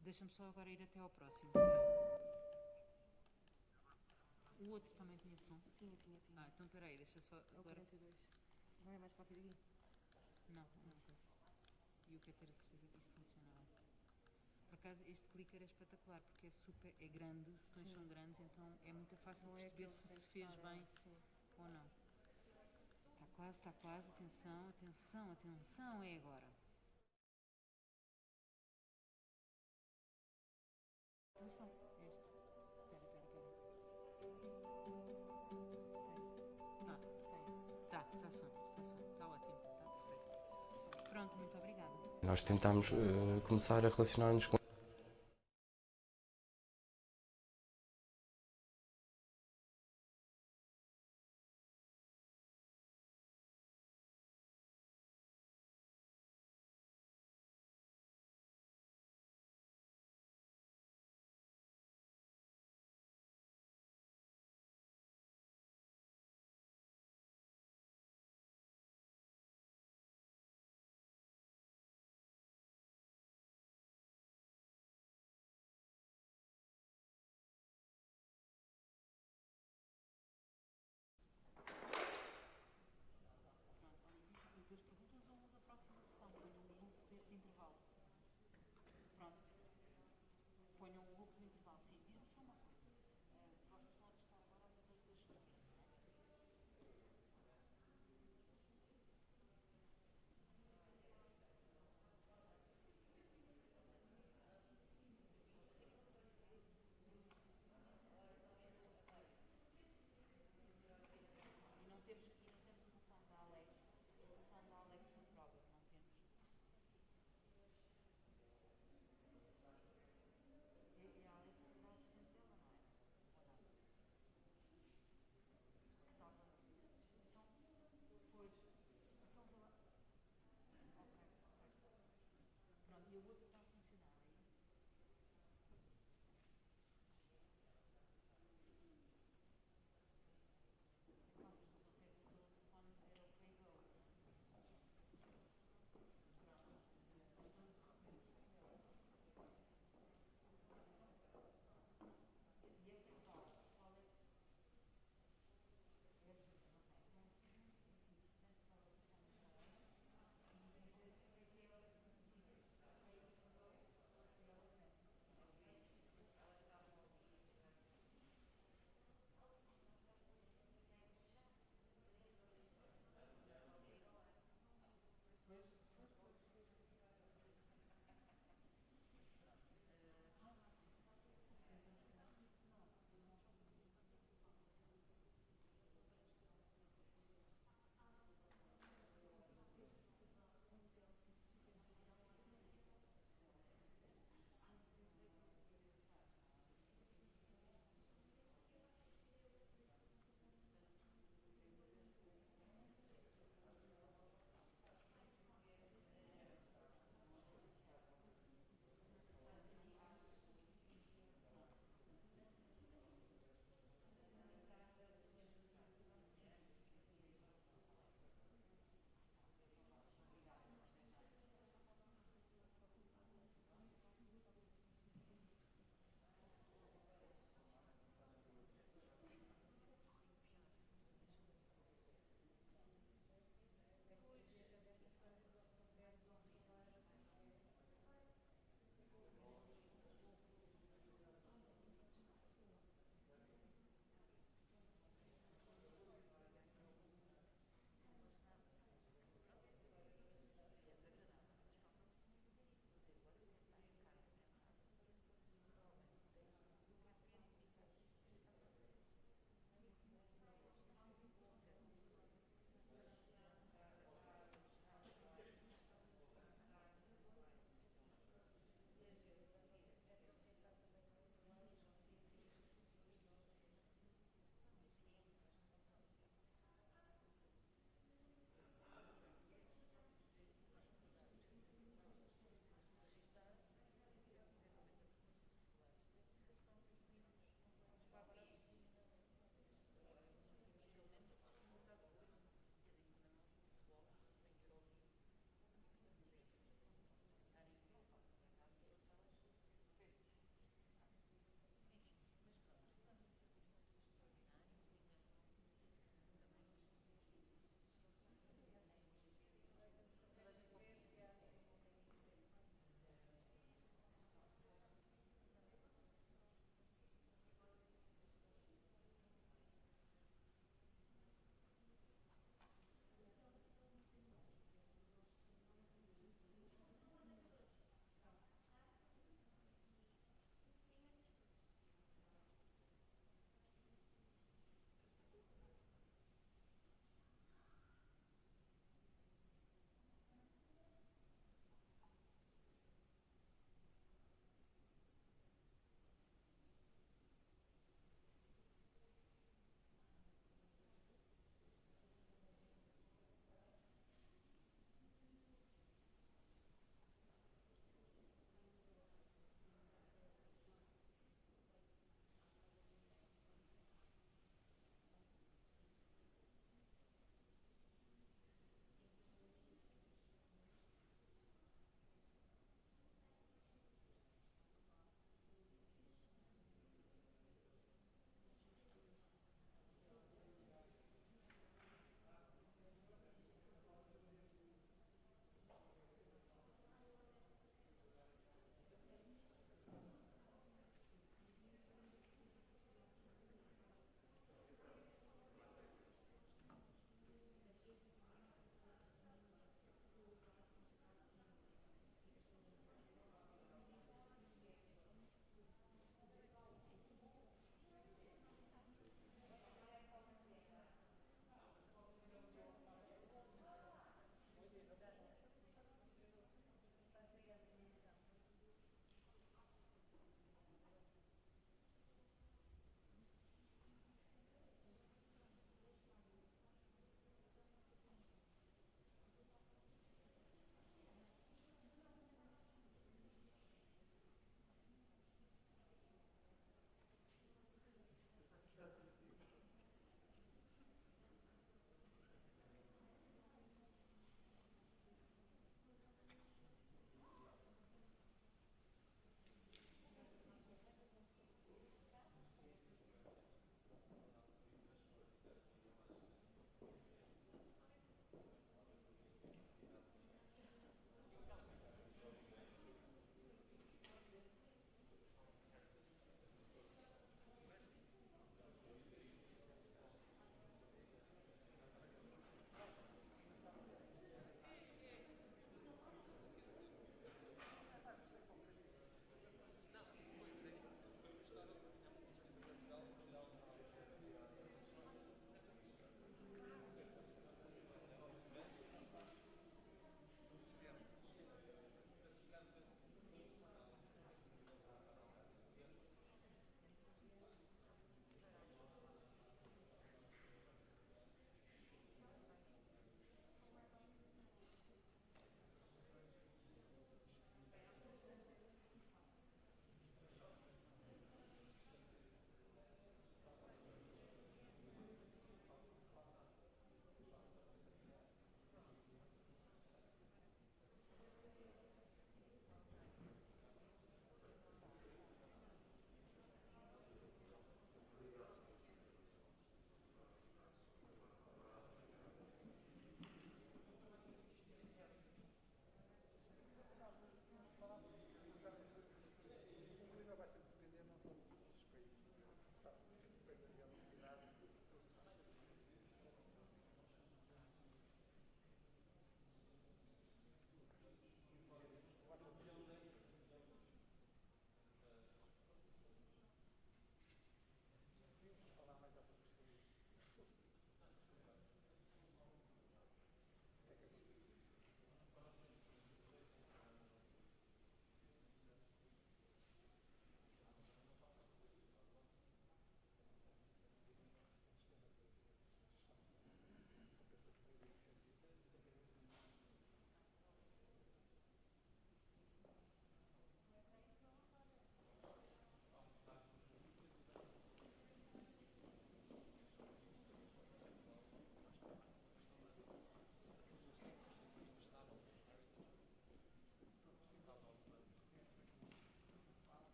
Deixa-me só agora ir até ao próximo. O outro também tinha som? Tinha. Ah, então espera aí, deixa só É o agora... 42. Não é mais rápido aqui? Não. E eu quero ter a certeza que isto funciona bem. Por acaso, este clicker é espetacular, porque é grande, os botões são grandes, então é muito fácil Não é perceber aquele que se tem fez que bem sim. ou não. Está quase, atenção, é agora. Atenção, é este. Espera. Está som, está ótimo, está perfeito. Pronto, muito obrigada. Nós tentámos começar a relacionar-nos com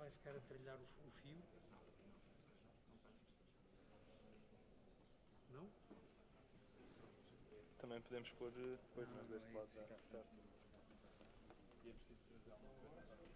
vai ficar a trilhar o fio? Não? Também podemos pôr coisas deste lado já, certo? E é preciso trazer alguma coisa agora.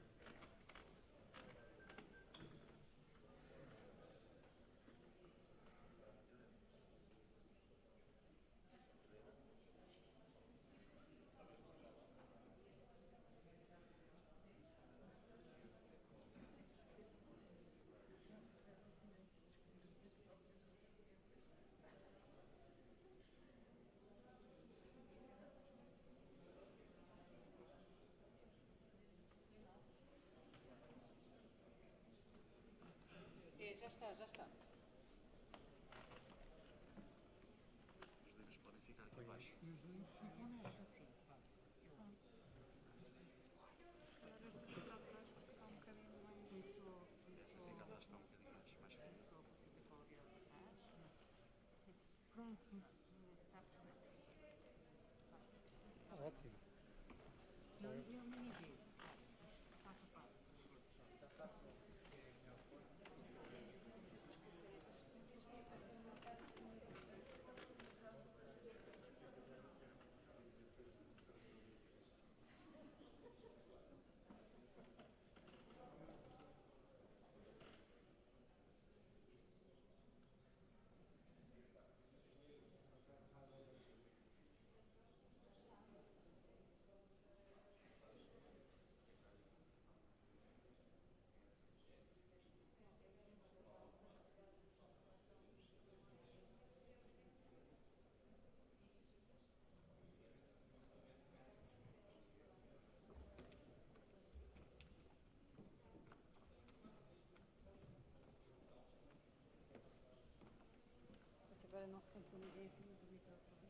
É, já está, já está. Os livros podem ficar aqui abaixo. E os livros ficam nesta, sim. Foi só. Fica lá, está um bocadinho mais Foi frio. só para ficar com alguém atrás. Pronto, está perfeito. Ótimo. Não enviou nem ninguém. Está tapado. Mas agora não se sentou ninguém em cima do microfone.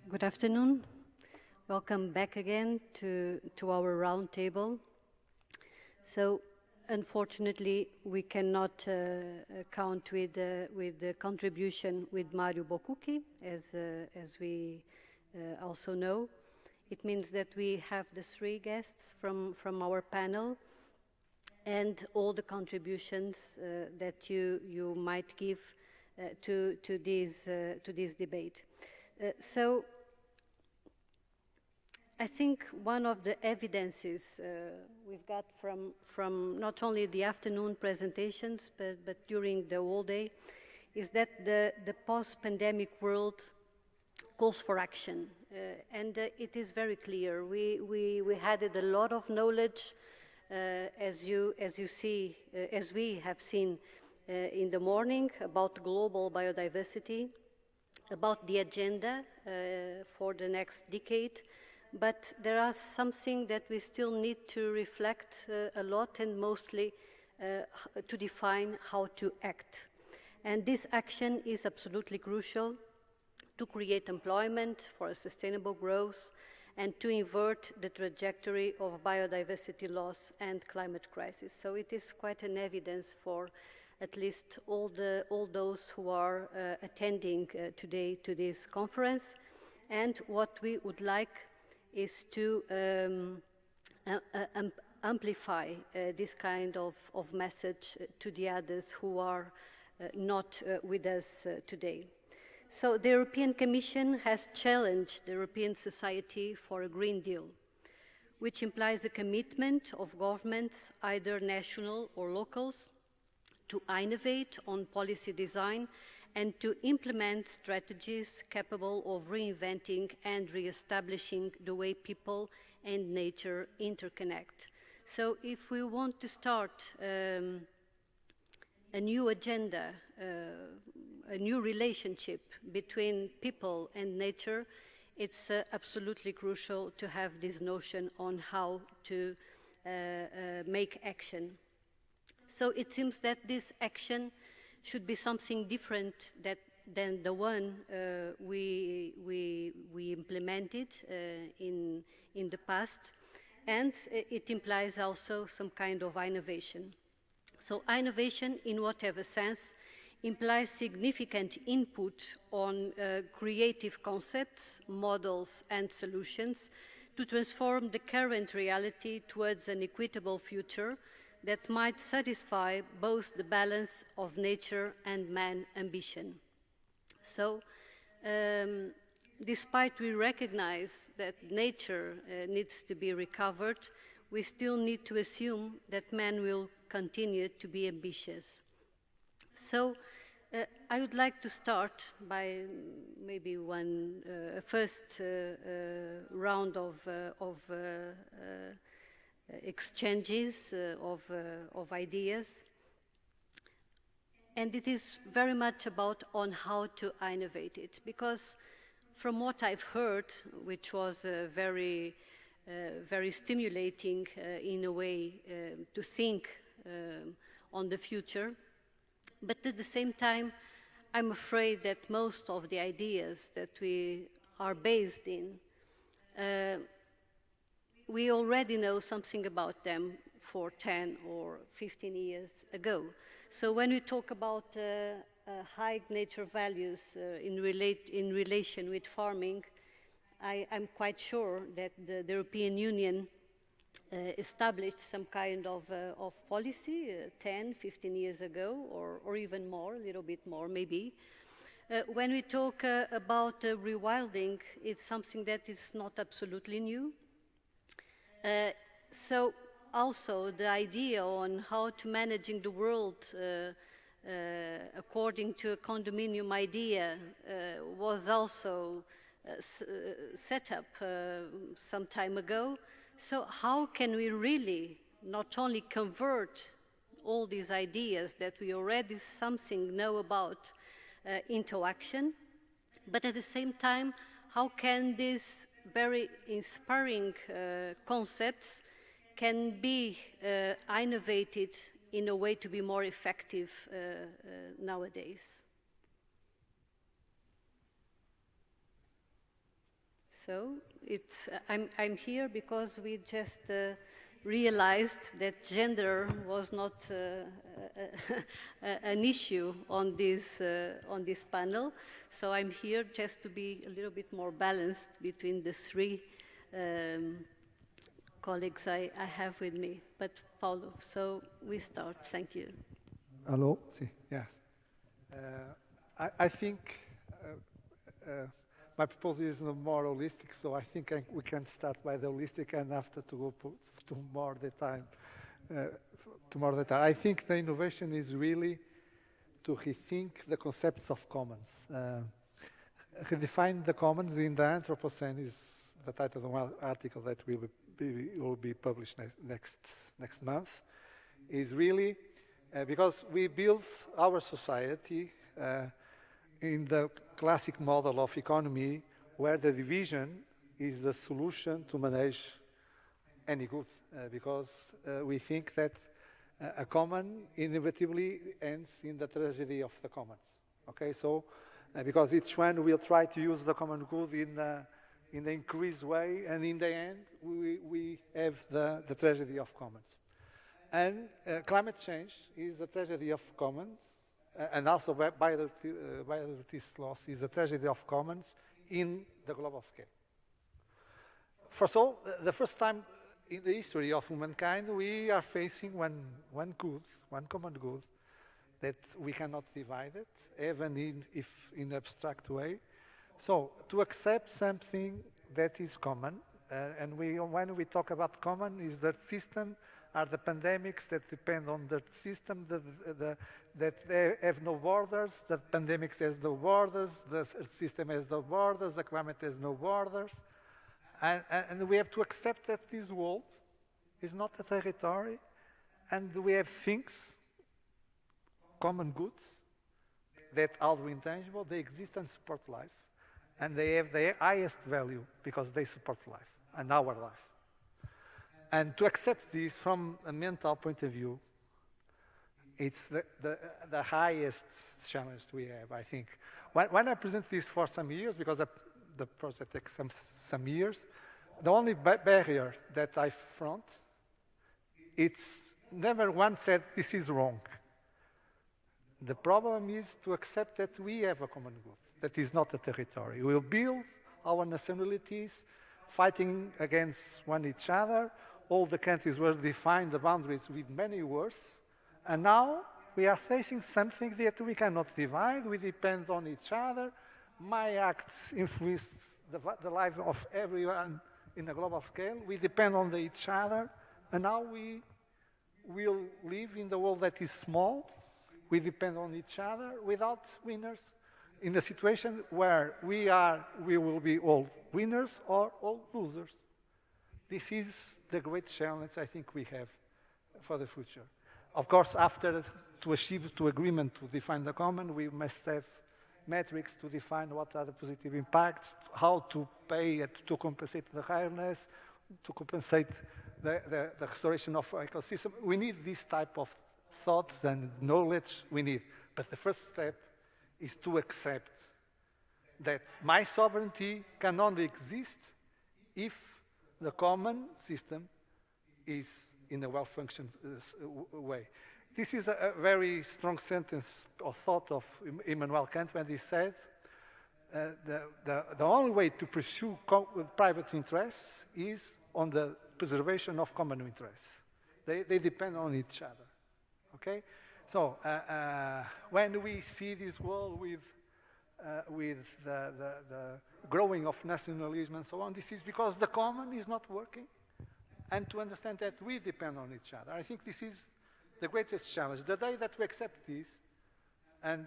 Good afternoon. Welcome back again to our roundtable. So, unfortunately, we cannot count with the contribution with Mario Bocucchi, as we also know. It means that we have the three guests from our panel and all the contributions that you might give to this debate. So I think one of the evidences we've got from not only the afternoon presentations, but during the whole day, is that the post-pandemic world calls for action. And it is very clear. We added a lot of knowledge, as we have seen in the morning, about global biodiversity, about the agenda for the next decade, but there are something that we still need to reflect a lot and mostly to define how to act. And this action is absolutely crucial to create employment for a sustainable growth and to invert the trajectory of biodiversity loss and climate crisis. So it is quite an evidence for at least all those who are attending today to this conference. And what we would like is to amplify this kind of message to the others who are not with us today. So the European Commission has challenged the European society for a Green Deal, which implies a commitment of governments, either national or locals, to innovate on policy design and to implement strategies capable of reinventing and re-establishing the way people and nature interconnect. So if we want to start a new agenda, a new relationship between people and nature, it's absolutely crucial to have this notion on how to make action. So it seems that this action should be something different than the one we implemented in the past, and it implies also some kind of innovation. So innovation, in whatever sense, implies significant input on creative concepts, models, and solutions to transform the current reality towards an equitable future that might satisfy both the balance of nature and man ambition. So, despite we recognize that nature needs to be recovered, we still need to assume that man will continue to be ambitious. So, I would like to start by maybe one first round of exchanges of ideas. And it is very much about on how to innovate it, because from what I've heard, which was very stimulating in a way to think on the future, but at the same time, I'm afraid that most of the ideas that we are based in, we already know something about them for 10 or 15 years ago. So when we talk about high nature values in relation with farming, I'm quite sure that the European Union established some kind of policy 10, 15 years ago, or even more, a little bit more maybe. When we talk about rewilding, it's something that is not absolutely new. So also the idea on how to managing the world according to a condominium idea was also set up some time ago. So how can we really not only convert all these ideas that we already something know about into action, but at the same time, how can these very inspiring concepts can be innovated in a way to be more effective nowadays? So I'm here because we just realized that gender was not an issue on this panel. So I'm here just to be a little bit more balanced between the three colleagues I have with me. But Paulo, so we start. Thank you. Hello. Yeah. I think my proposal is more holistic, so I think we can start by the holistic and after to go to more the time. I think the innovation is really to rethink the concepts of commons. Redefine the commons in the Anthropocene is the title of one article that will be published next month. Is really because we build our society in the classic model of economy where the division is the solution to manage any good, because we think that a common inevitably ends in the tragedy of the commons. Okay, so because each one will try to use the common good in an increased way, and in the end we have the tragedy of commons. And climate change is a tragedy of commons, and also biodiversity loss is a tragedy of commons in the global scale. the first time in the history of humankind, we are facing one common good, that we cannot divide it, even if in abstract way. So to accept something that is common, and when we talk about common, is the system, are the pandemics that depend on the system, that they have no borders, the pandemics has no borders, the system has no borders, the climate has no borders. And we have to accept that this world is not a territory, and we have things, common goods, that although intangible, they exist and support life. And they have their highest value because they support life and our life. And to accept this from a mental point of view, it's the highest challenge we have, I think. When I present this for some years, because the project takes some years, the only barrier that I front, it's never once said this is wrong. The problem is to accept that we have a common good, that is not a territory. We will build our nationalities fighting against one each other. All the countries were defined the boundaries with many words, and now we are facing something that we cannot divide. We depend on each other. My acts influence the life of everyone in a global scale. We depend on each other, and now we will live in the world that is small. We depend on each other without winners, in a situation where we will be all winners or all losers. This is the great challenge I think we have for the future. Of course, after to achieve agreement to define the common, we must have metrics to define what are the positive impacts, how to pay to compensate the highness, to compensate the restoration of ecosystem. We need this type of thoughts and knowledge we need. But the first step is to accept that my sovereignty can only exist if the common system is in a well-functioned way. This is a very strong sentence or thought of Immanuel Kant when he said, the only way to pursue private interests is on the preservation of common interests. They depend on each other. Okay, so when we see this world with the growing of nationalism and so on, this is because the common is not working, and to understand that we depend on each other. I think this is the greatest challenge. The day that we accept this, and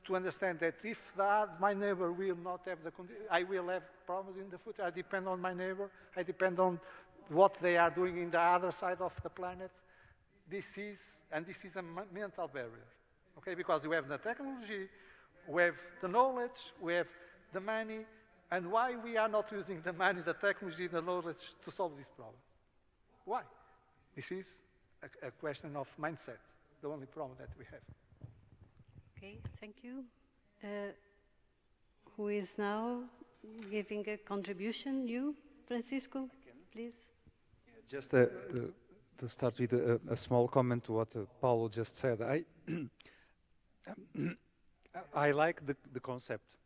to understand that if my neighbor will not have I will have problems in the future. I depend on my neighbor. I depend on what they are doing in the other side of the planet. This is a mental barrier, okay? Because we have the technology, we have the knowledge, we have the money, and why we are not using the money, the technology, the knowledge to solve this problem? Why? This is a question of mindset, the only problem that we have. Okay, thank you. Who is now giving a contribution? You, Francisco, please. Just to start with a small comment to what Paulo just said. I like the concept,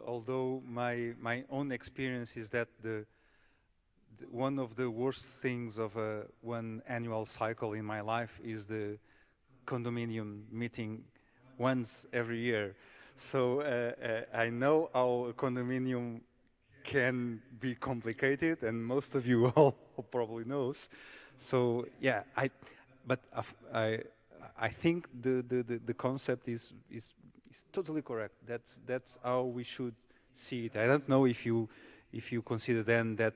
although my own experience is that one of the worst things of one annual cycle in my life is the condominium meeting once every year. So I know how a condominium can be complicated, and most of you all probably knows. So yeah, I think the concept is totally correct. That's how we should see it. I don't know if you consider then that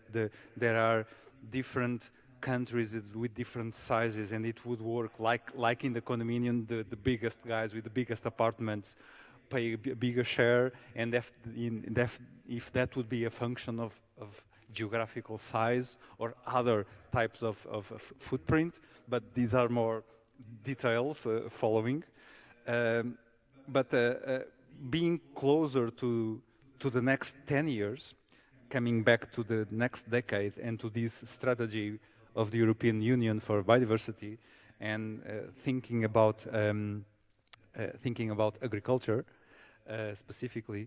there are different countries with different sizes, and it would work like in the condominium, the biggest guys with the biggest apartments pay a bigger share, and if that would be a function of geographical size or other types of footprint, but these are more details following. But being closer to the next 10 years, coming back to the next decade and to this strategy of the European Union for biodiversity, and thinking about agriculture specifically,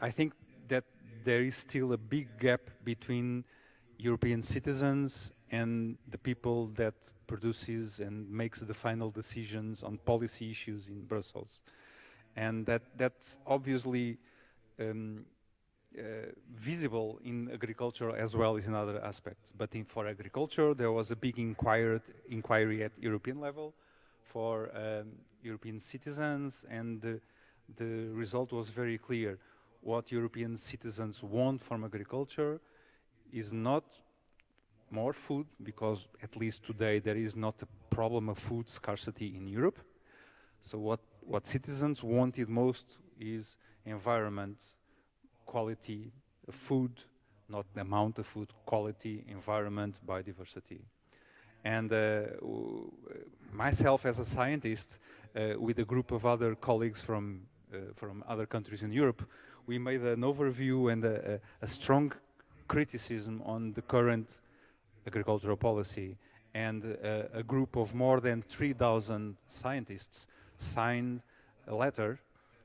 I think that there is still a big gap between European citizens and the people that produces and makes the final decisions on policy issues in Brussels. And that's obviously visible in agriculture as well as in other aspects. But for agriculture, there was a big inquiry at European level for European citizens, and the result was very clear. What European citizens want from agriculture is not more food, because at least today there is not a problem of food scarcity in Europe. So what citizens wanted most is environment, quality of food, not the amount of food, quality, environment, biodiversity. And myself as a scientist, with a group of other colleagues from other countries in Europe, we made an overview and a strong criticism on the current agricultural policy. And a group of more than 3,000 scientists signed a letter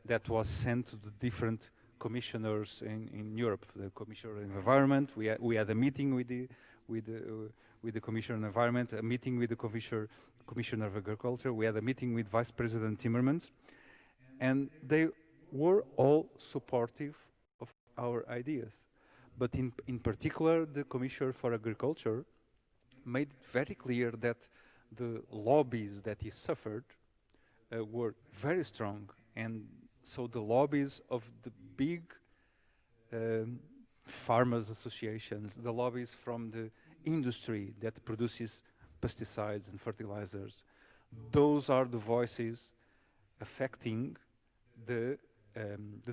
that was sent to the different commissioners in Europe. The Commissioner of Environment, we had a meeting with the Commissioner of Environment, a meeting with the Commissioner of Agriculture, we had a meeting with Vice President Timmermans, and they were all supportive of our ideas. But in particular, the Commissioner for Agriculture made it very clear that the lobbies that he suffered were very strong, and so the lobbies of the big farmers associations, the lobbies from the industry that produces pesticides and fertilizers, those are the voices affecting the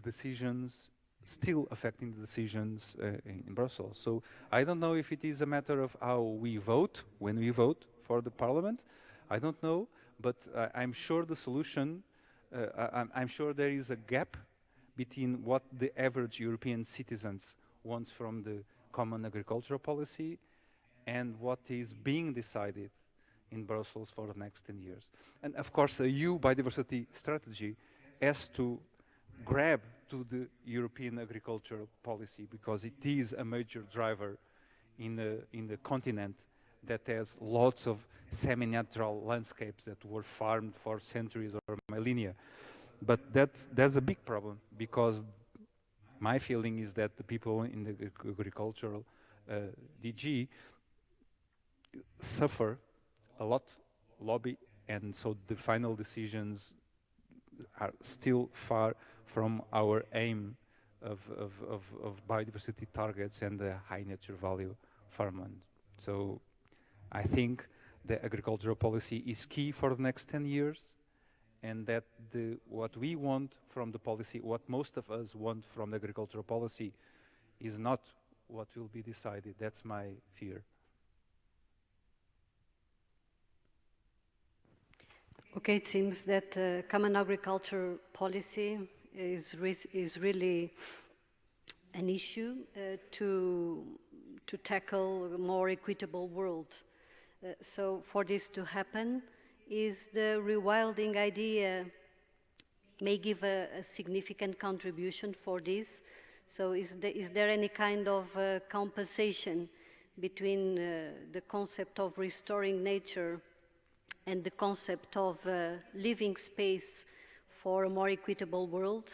decisions, still affecting the decisions in Brussels. So I don't know if it is a matter of how we vote, when we vote for the parliament, I don't know, but I'm sure the solution, I'm sure there is a gap between what the average European citizens wants from the common agricultural policy and what is being decided in Brussels for the next 10 years. And of course, a EU biodiversity strategy has to grab to the European agricultural policy, because it is a major driver in the continent that has lots of semi-natural landscapes that were farmed for centuries or millennia. But that's a big problem, because my feeling is that the people in the agricultural DG suffer a lot, lobby, and so the final decisions are still far from our aim of biodiversity targets and the high nature value farmland. So I think the agricultural policy is key for the next 10 years, and that what we want from the policy, what most of us want from the agricultural policy, is not what will be decided. That's my fear. Okay, it seems that common agriculture policy is really an issue to tackle a more equitable world. So for this to happen, is the rewilding idea may give a significant contribution for this? So is there any kind of compensation between the concept of restoring nature and the concept of living space for a more equitable world?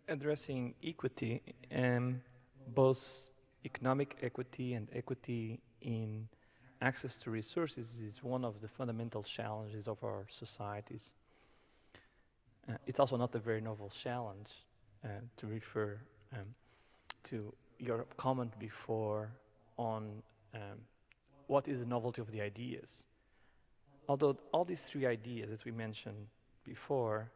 Addressing equity, both economic equity and equity in access to resources is one of the fundamental challenges of our societies. It's also not a very novel challenge, to refer to your comment before on what is the novelty of the ideas. Although all these three ideas that we mentioned before,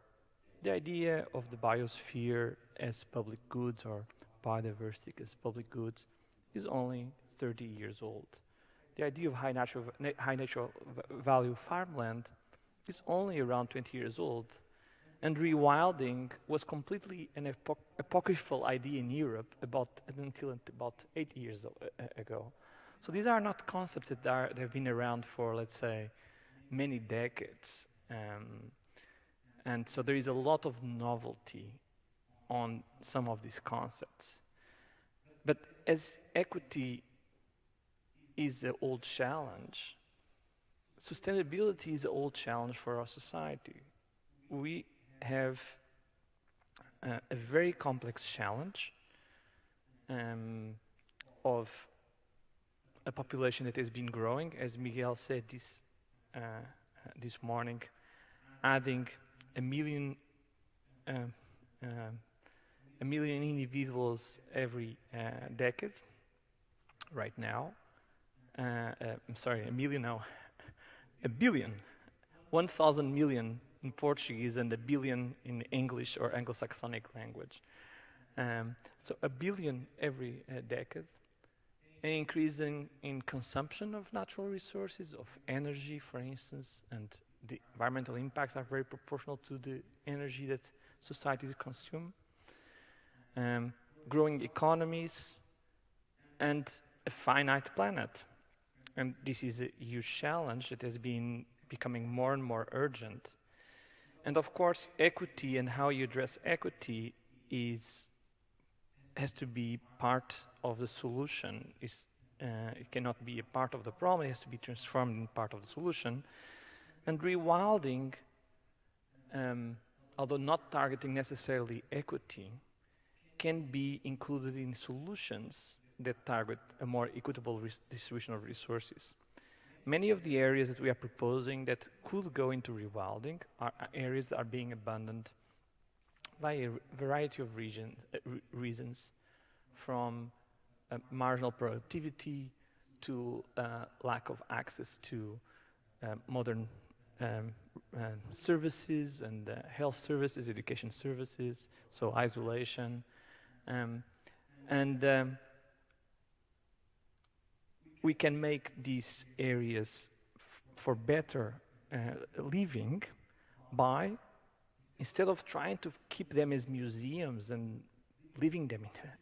the idea of the biosphere as public goods or biodiversity as public goods is only 30 years old. The idea of high natural value farmland is only around 20 years old, and rewilding was completely an apocryphal idea in Europe until about 8 years ago. So these are not concepts that have been around for, let's say, many decades. And so there is a lot of novelty on some of these concepts. But as equity is an old challenge, sustainability is an old challenge for our society. We have a very complex challenge of a population that has been growing, as Miguel said this morning, adding a million individuals every decade. Right now, I'm sorry, a billion, 1,000 million in Portuguese and a billion in English or Anglo-Saxonic language. So a billion every decade, an increase in consumption of natural resources, of energy, for instance, and the environmental impacts are very proportional to the energy that societies consume. Growing economies, and a finite planet. And this is a huge challenge that has been becoming more and more urgent. And of course, equity and how you address equity has to be part of the solution. It cannot be a part of the problem, it has to be transformed in part of the solution. And rewilding, although not targeting necessarily equity, can be included in solutions that target a more equitable distribution of resources. Many of the areas that we are proposing that could go into rewilding are areas that are being abandoned by a variety of reasons, from marginal productivity to lack of access to modern services and health services, education services, so isolation. We can make these areas for better living by, instead of trying to keep them as museums and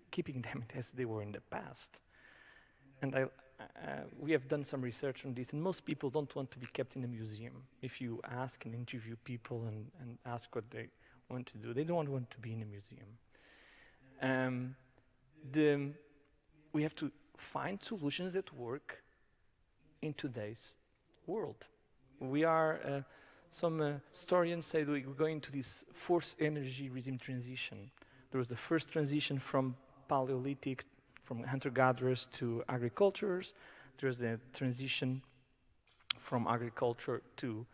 keeping them as they were in the past. And we have done some research on this, and most people don't want to be kept in a museum. If you ask and interview people and ask what they want to do, they don't want to be in a museum. We have to find solutions that work in today's world. We are, some historians say that we're going to this forced energy regime transition. There was the first transition from Paleolithic, from hunter-gatherers to agricultures. There's the transition from agriculture to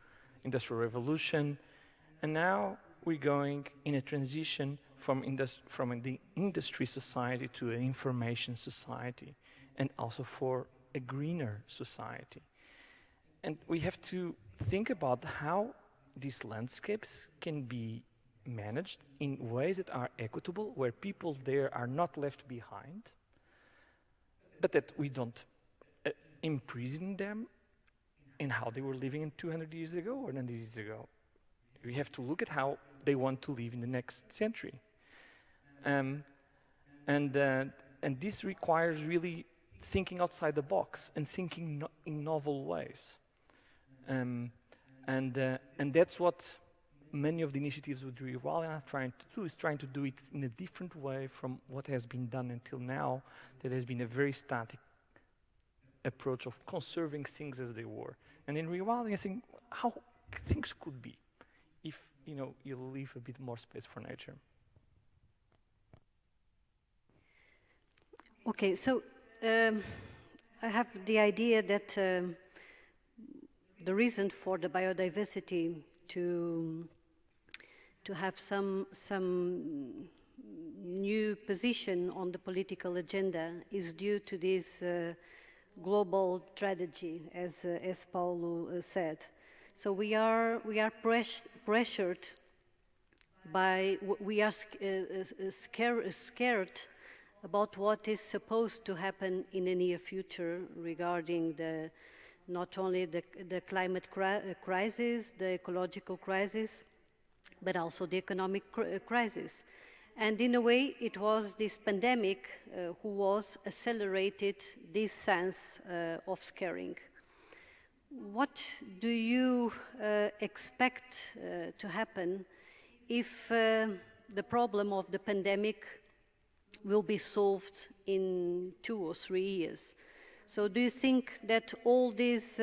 industrial revolution. And now we're going in a transition from the industry society to an information society, and also for a greener society. And we have to think about how these landscapes can be managed in ways that are equitable, where people there are not left behind, but that we don't imprison them in how they were living 200 years ago or 100 years ago. We have to look at how they want to live in the next century. And this requires really thinking outside the box and thinking in novel ways. And that's what many of the initiatives with Rewilding are trying to do, is trying to do it in a different way from what has been done until now, that has been a very static approach of conserving things as they were. And in Rewilding, I think how things could be if you leave a bit more space for nature. Okay, so I have the idea that the reason for the biodiversity to have some new position on the political agenda is due to this global tragedy, as Paulo said. So we are pressured by, we are scared about what is supposed to happen in the near future regarding not only the climate crisis, the ecological crisis, but also the economic crisis. And in a way, it was this pandemic who was accelerated this sense of scaring. What do you expect to happen if the problem of the pandemic will be solved in 2 or 3 years. So do you think that all these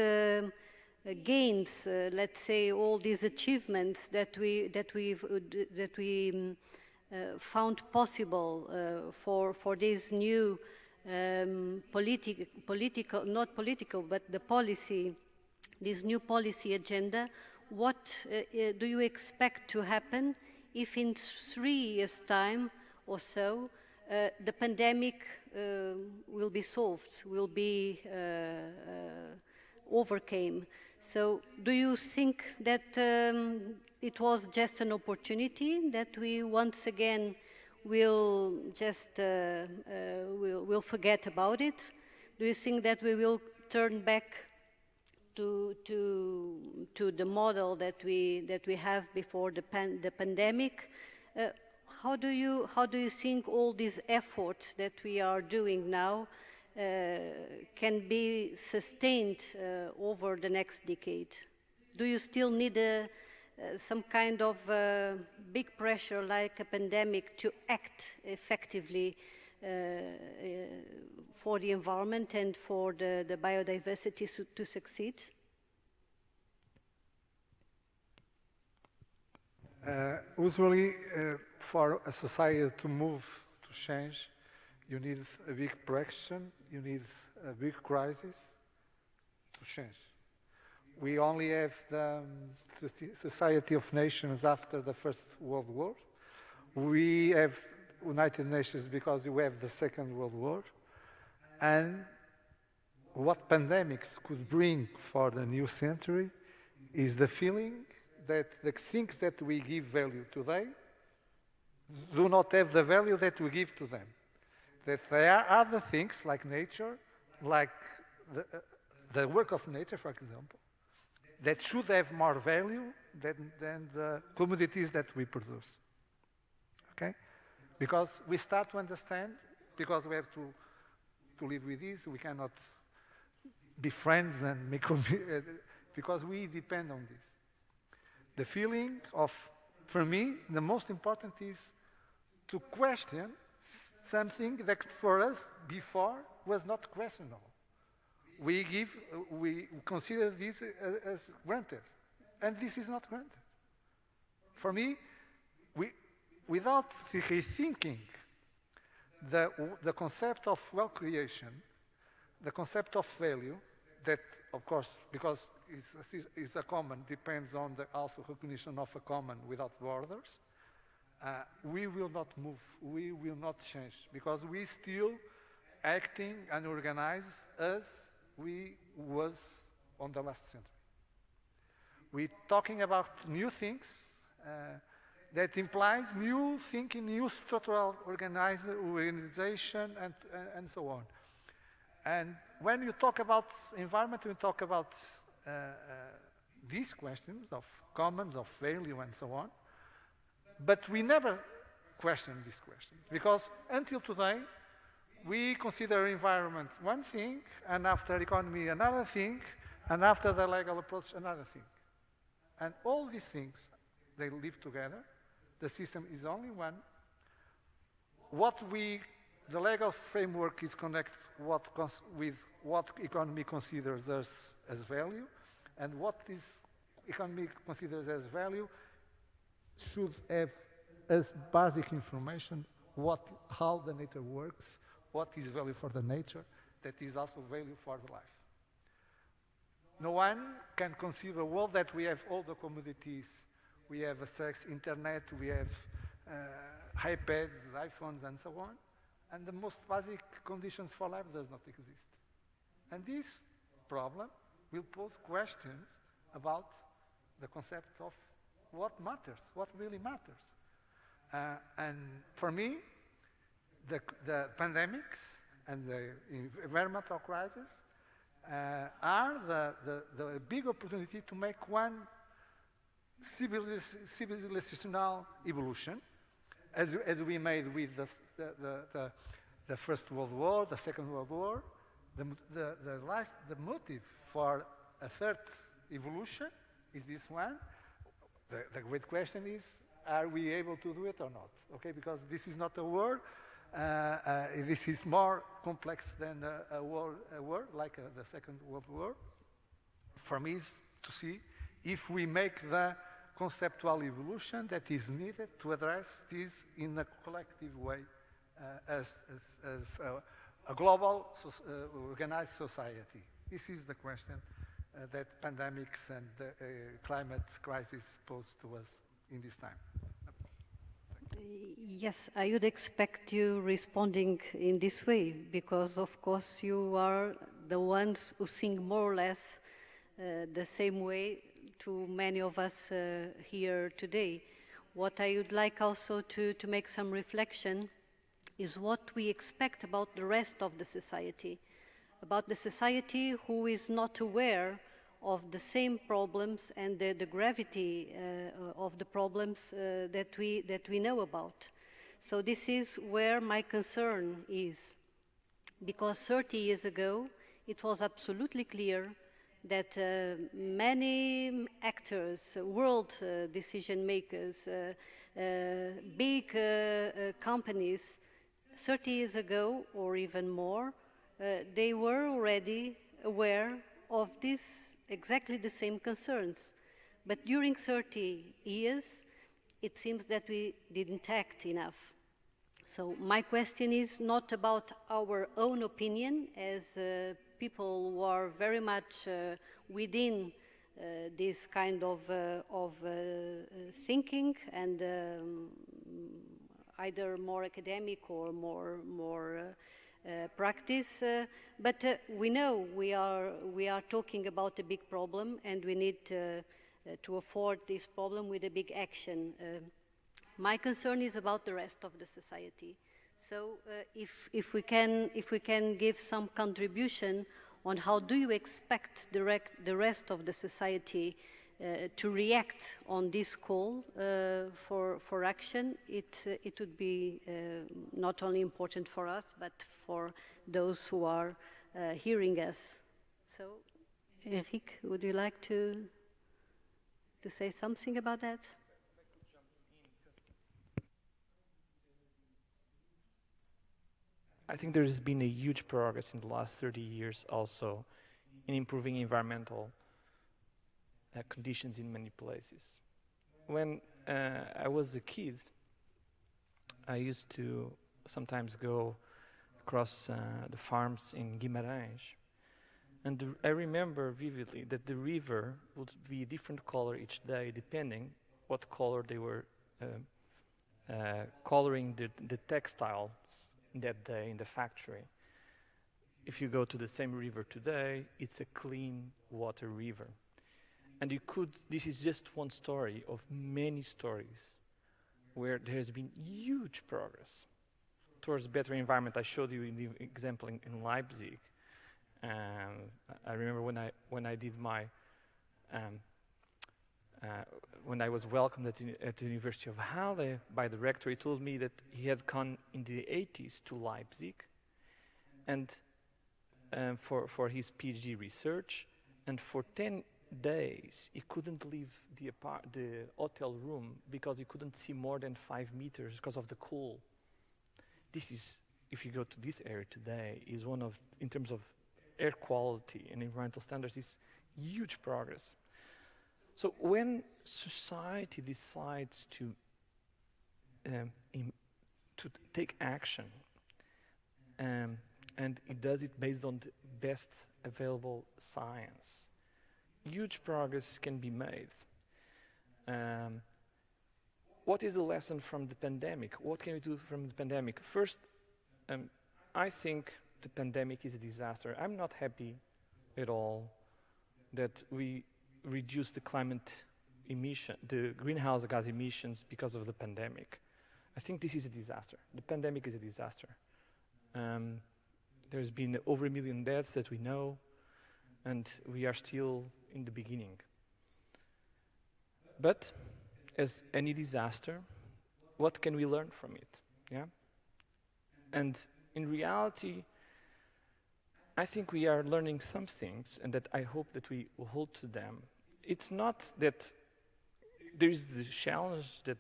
gains, let's say, all these achievements that we found possible for this new political, not political, but the policy, this new policy agenda, what do you expect to happen if in 3 years' time or so the pandemic will be solved, will be overcame? So do you think that it was just an opportunity, that we once again will just will forget about it? Do you think that we will turn back to the model that we have before the pandemic? How do you think all this effort that we are doing now can be sustained over the next decade? Do you still need some kind of big pressure like a pandemic to act effectively for the environment and for the biodiversity to succeed? Usually, for a society to move, to change, you need a big pressure, you need a big crisis to change. We only have the Society of Nations after the First World War. We have United Nations because we have the Second World War. And what pandemics could bring for the new century is the feeling that the things that we give value today do not have the value that we give to them. That there are other things like nature, like the work of nature, for example, that should have more value than the commodities that we produce. Okay? Because we start to understand, because we have to live with this, we cannot be friends and make because we depend on this. The feeling of, for me, the most important is to question something that for us before was not questionable. We consider this as granted, and this is not granted. For me, without rethinking the concept of wealth creation, the concept of value, that of course, because it's a common, depends on the also recognition of a common without borders, we will not move, we will not change, because we still acting and organized as we was on the last century. We're talking about new things that implies new thinking, new structural organization, and so on. And when you talk about environment, we talk about these questions of commons, of value, and so on. But we never question these questions, because until today, we consider environment one thing, and after economy another thing, and after the legal approach another thing. And all these things, they live together. The system is only one. The legal framework is connected with what economy considers as value, and what this economy considers as value should have as basic information how the nature works, what is value for the nature, that is also value for the life. No one can conceive a world that we have all the commodities, we have internet, we have iPads, iPhones, and so on, and the most basic conditions for life does not exist. And this problem will pose questions about the concept of what matters, what really matters. And for me, the pandemics and the environmental crisis are the big opportunity to make one civilizational evolution, as we made with the First World War, the Second World War. The motive for a third evolution is this one. The great question is, are we able to do it or not? Okay, because this is not a war. This is more complex than a war like the Second World War. For me, is to see if we make the conceptual evolution that is needed to address this in a collective way as a global organized society. This is the question that pandemics and climate crisis pose to us in this time. Yes, I would expect you responding in this way, because of course you are the ones who think more or less the same way to many of us here today. What I would like also to make some reflection is what we expect about the rest of the society, about the society who is not aware of the same problems and the gravity of the problems that we know about. So this is where my concern is, because 30 years ago it was absolutely clear that many actors, world decision makers, big companies, 30 years ago or even more, they were already aware of these exactly the same concerns. But during 30 years, it seems that we didn't act enough. So my question is not about our own opinion as people who are very much within this kind of thinking and either more academic or more practice, but we know we are talking about a big problem, and we need to afford this problem with a big action. My concern is about the rest of the society. So if we can give some contribution on how do you expect the rest of the society to react on this call for action, it would be not only important for us, but for those who are hearing us. So, Enrique, would you like to say something about that? I think there has been a huge progress in the last 30 years also in improving environmental conditions in many places. When I was a kid, I used to sometimes go across the farms in Guimarães, and I remember vividly that the river would be a different color each day depending what color they were coloring the textiles that day in the factory. If you go to the same river today, it's a clean water river. And this is just one story of many stories where there has been huge progress towards better environment. I showed you in the example in Leipzig. I remember when I did my, when I was welcomed at the University of Halle by the rector, he told me that he had gone in the 80s to Leipzig and for his PhD research, and for 10 days he couldn't leave the hotel room because he couldn't see more than 5 meters because of the cold. This is, if you go to this area today, is one of, in terms of air quality and environmental standards, is huge progress. So when society decides to take action, and it does it based on the best available science, huge progress can be made. What is the lesson from the pandemic? What can we do from the pandemic? First, I think the pandemic is a disaster. I'm not happy at all that we reduce the climate emission, the greenhouse gas emissions because of the pandemic. I think this is a disaster. The pandemic is a disaster. There's been over 1 million deaths that we know, and we are still in the beginning. But as any disaster, what can we learn from it? Yeah? And in reality, I think we are learning some things, and that I hope that we will hold to them. It's not that there is the challenge that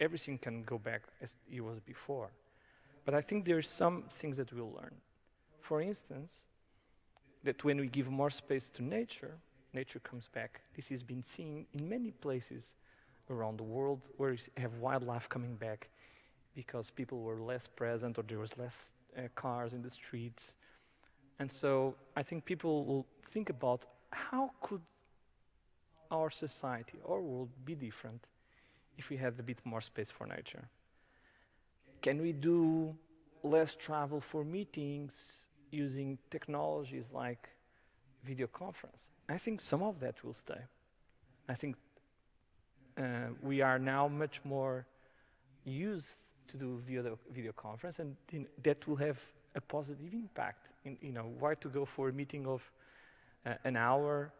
everything can go back as it was before, But I think there are some things that we'll learn. For instance, that when we give more space to nature, nature comes back. This has been seen in many places around the world where you have wildlife coming back because people were less present or there was less cars in the streets. And so I think people will think about how could our society, our world be different if we had a bit more space for nature? Can we do less travel for meetings using technologies like video conference? I think some of that will stay. I think we are now much more used to do video conference, and that will have a positive impact. Why to go for a meeting of an hour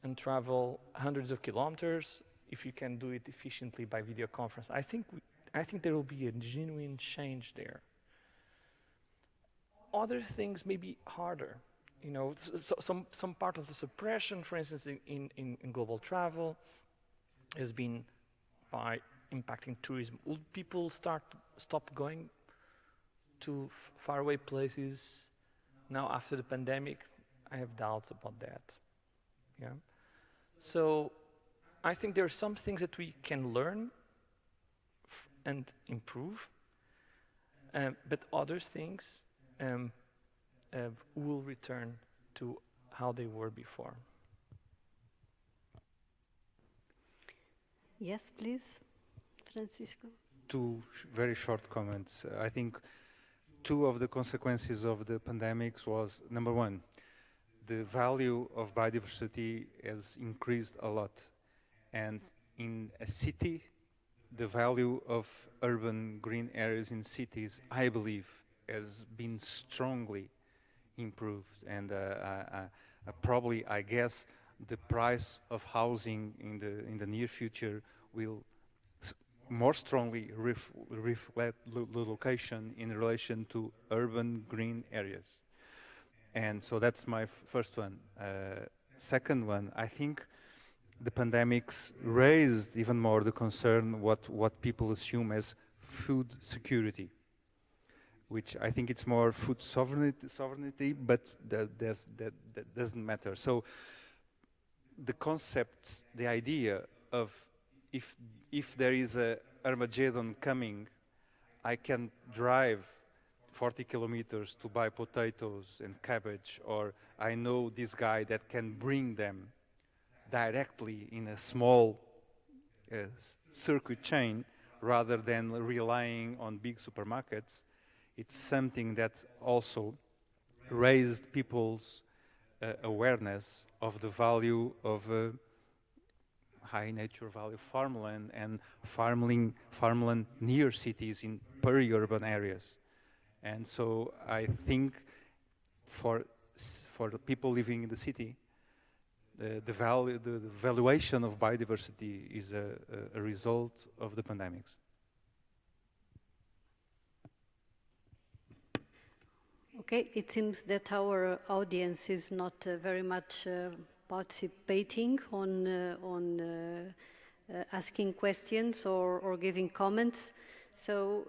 and travel hundreds of kilometers if you can do it efficiently by video conference? I think there will be a genuine change there. Other things may be harder. Some part of the suppression, for instance, in global travel, has been by impacting tourism. Will people stop going to faraway places now after the pandemic? I have doubts about that. Yeah. So I think there are some things that we can learn and improve, but other things will return to how they were before. Yes, please, Francisco. Two very short comments. I think two of the consequences of the pandemics was, number one, the value of biodiversity has increased a lot. And in a city, the value of urban green areas in cities, I believe, has been strongly improved. And probably, I guess, the price of housing in the near future will more strongly reflect the location in relation to urban green areas. And so that's my first one. Second one, I think the pandemics raised even more the concern what people assume as food security, which I think it's more food sovereignty, but that doesn't matter. So the concept, the idea of if there is a Armageddon coming, I can drive 40 kilometers to buy potatoes and cabbage, or I know this guy that can bring them directly in a small circuit chain rather than relying on big supermarkets. It's something that also raised people's awareness of the value of high nature value farmland and farmland near cities in peri-urban areas. And so I think for the people living in the city, the valuation of biodiversity is a result of the pandemics. Okay, it seems that our audience is not very much participating on asking questions or giving comments. So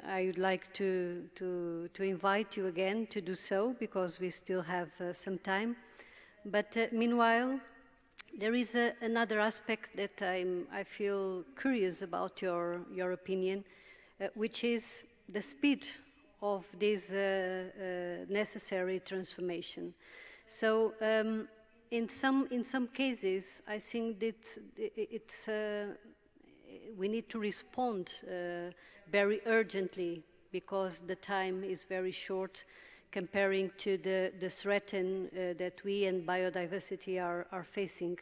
I would like to invite you again to do so, because we still have some time. But meanwhile, there is another aspect that I feel curious about your opinion, which is the speed of this necessary transformation. So in some cases, I think that we need to respond very urgently, because the time is very short comparing to the threat that we and biodiversity are facing.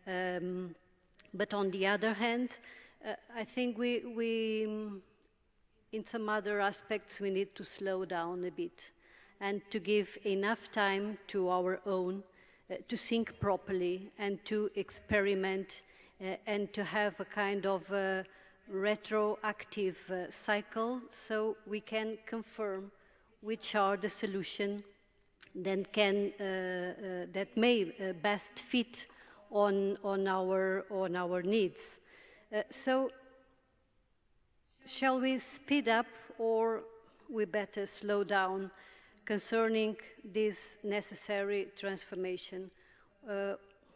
But on the other hand, I think we in some other aspects, we need to slow down a bit and to give enough time to our own to think properly and to experiment and to have a kind of retroactive cycle, so we can confirm which are the solutions that may best fit on our needs. So shall we speed up, or we better slow down concerning this necessary transformation.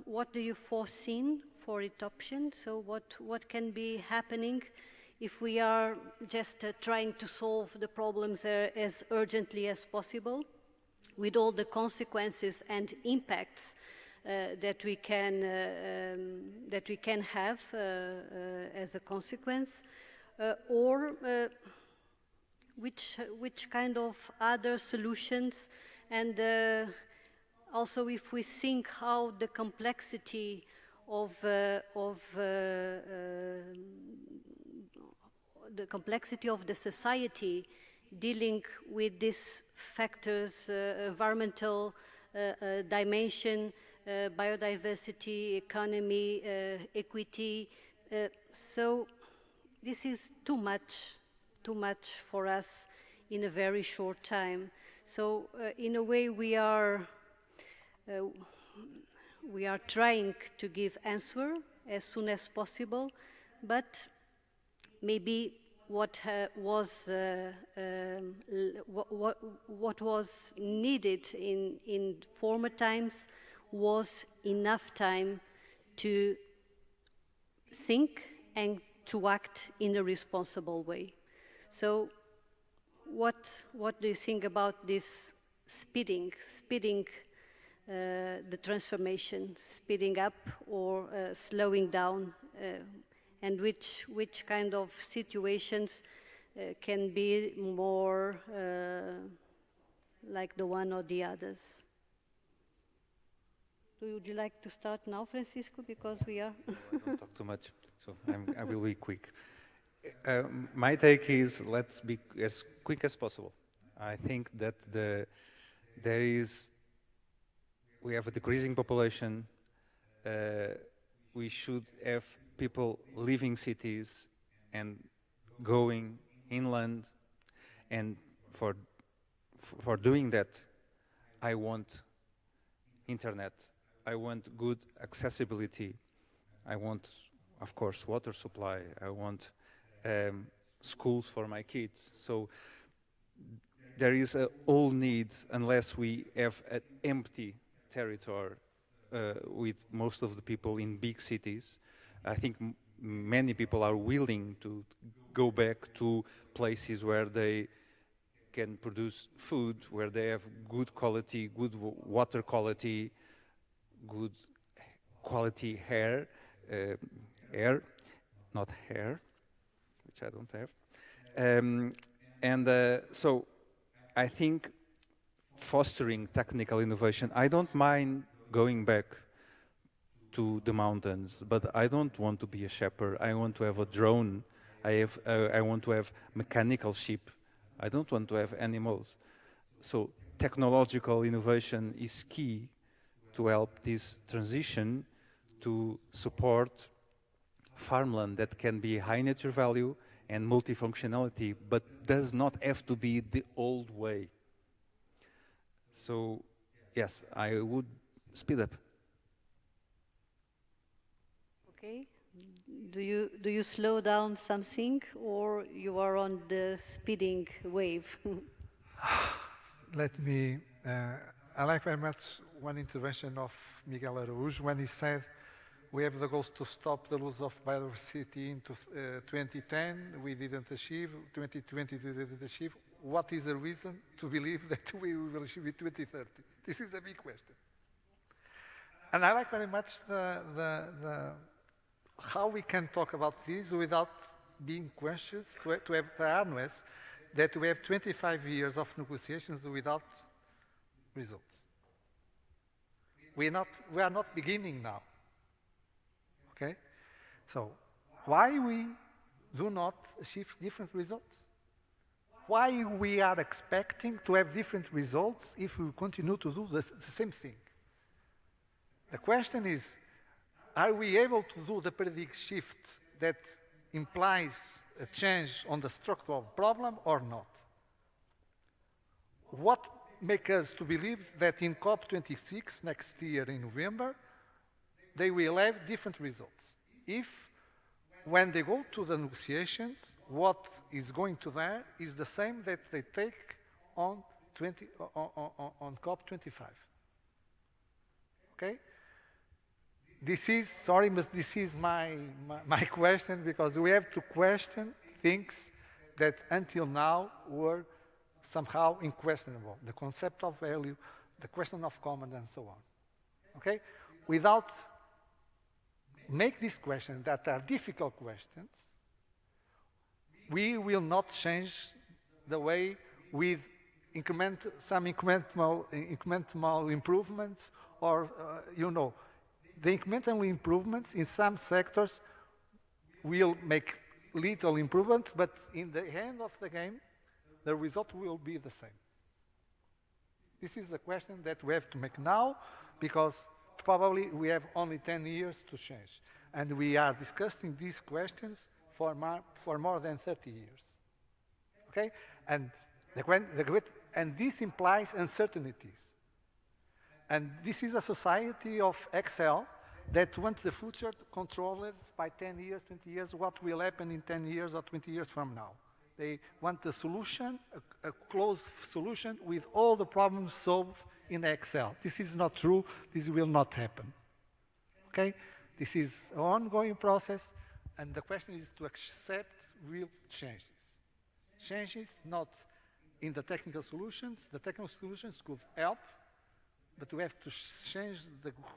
What do you foresee for its option? So what can be happening if we are just trying to solve the problems as urgently as possible, with all the consequences and impacts that we can have as a consequence, or which kind of other solutions, and also if we think how the complexity of the society dealing with these factors, environmental dimension, biodiversity, economy, equity. So this is too much for us in a very short time. So in a way we are trying to give answer as soon as possible, but maybe what was needed in former times was enough time to think and to act in a responsible way. So what do you think about this speeding the transformation, speeding up or slowing down, and which kind of situations can be more like the one or the others? Would you like to start now, Francisco, because we are... I don't talk too much, so I will be quick. My take is, let's be as quick as possible. I think that we have a decreasing population. We should have people leaving cities and going inland, and for doing that, I want internet. I want good accessibility. I want, of course, water supply. I want schools for my kids. So there is a whole need, unless we have an empty territory with most of the people in big cities. I think many people are willing to go back to places where they can produce food, where they have good quality, good water quality, good quality air, not hair, which I don't have. So I think fostering technical innovation, I don't mind going back to the mountains, but I don't want to be a shepherd. I want to have a drone. I want to have mechanical sheep. I don't want to have animals. So technological innovation is key to help this transition, to support farmland that can be high nature value and multifunctionality, but does not have to be the old way. So yes, I would speed up. Okay. Do you slow down something, or you are on the speeding wave? Let me, I like very much one intervention of Miguel Araújo when he said, we have the goals to stop the loss of biodiversity in 2010, we didn't achieve, 2020 we didn't achieve. What is the reason to believe that we will achieve in 2030? This is a big question. And I like very much how we can talk about this without being conscious, to have the awareness that we have 25 years of negotiations without results. We are not beginning now. Okay? So, why we do not achieve different results? Why we are expecting to have different results if we continue to do the same thing? The question is, are we able to do the paradigm shift that implies a change on the structural problem or not? What makes us to believe that in COP26 next year in November, they will have different results? If when they go to the negotiations, what is going to there is the same that they take on COP25. Okay? This is, sorry, but this is my question, because we have to question things that until now were somehow unquestionable. The concept of value, the question of common, and so on. Okay? Without make these questions that are difficult questions, we will not change the way with some incremental improvements, or you know, the incremental improvements in some sectors will make little improvements, but in the end of the game, the result will be the same. This is the question that we have to make now, because probably we have only 10 years to change. And we are discussing these questions for more than 30 years. Okay? And this implies uncertainties. And this is a society of Excel that wants the future controlled by 10 years, 20 years, what will happen in 10 years or 20 years from now. They want the solution, a closed solution with all the problems solved in Excel. This is not true. This will not happen. Okay? This is an ongoing process, and the question is to accept real changes. Changes not in the technical solutions. The technical solutions could help, but we have to change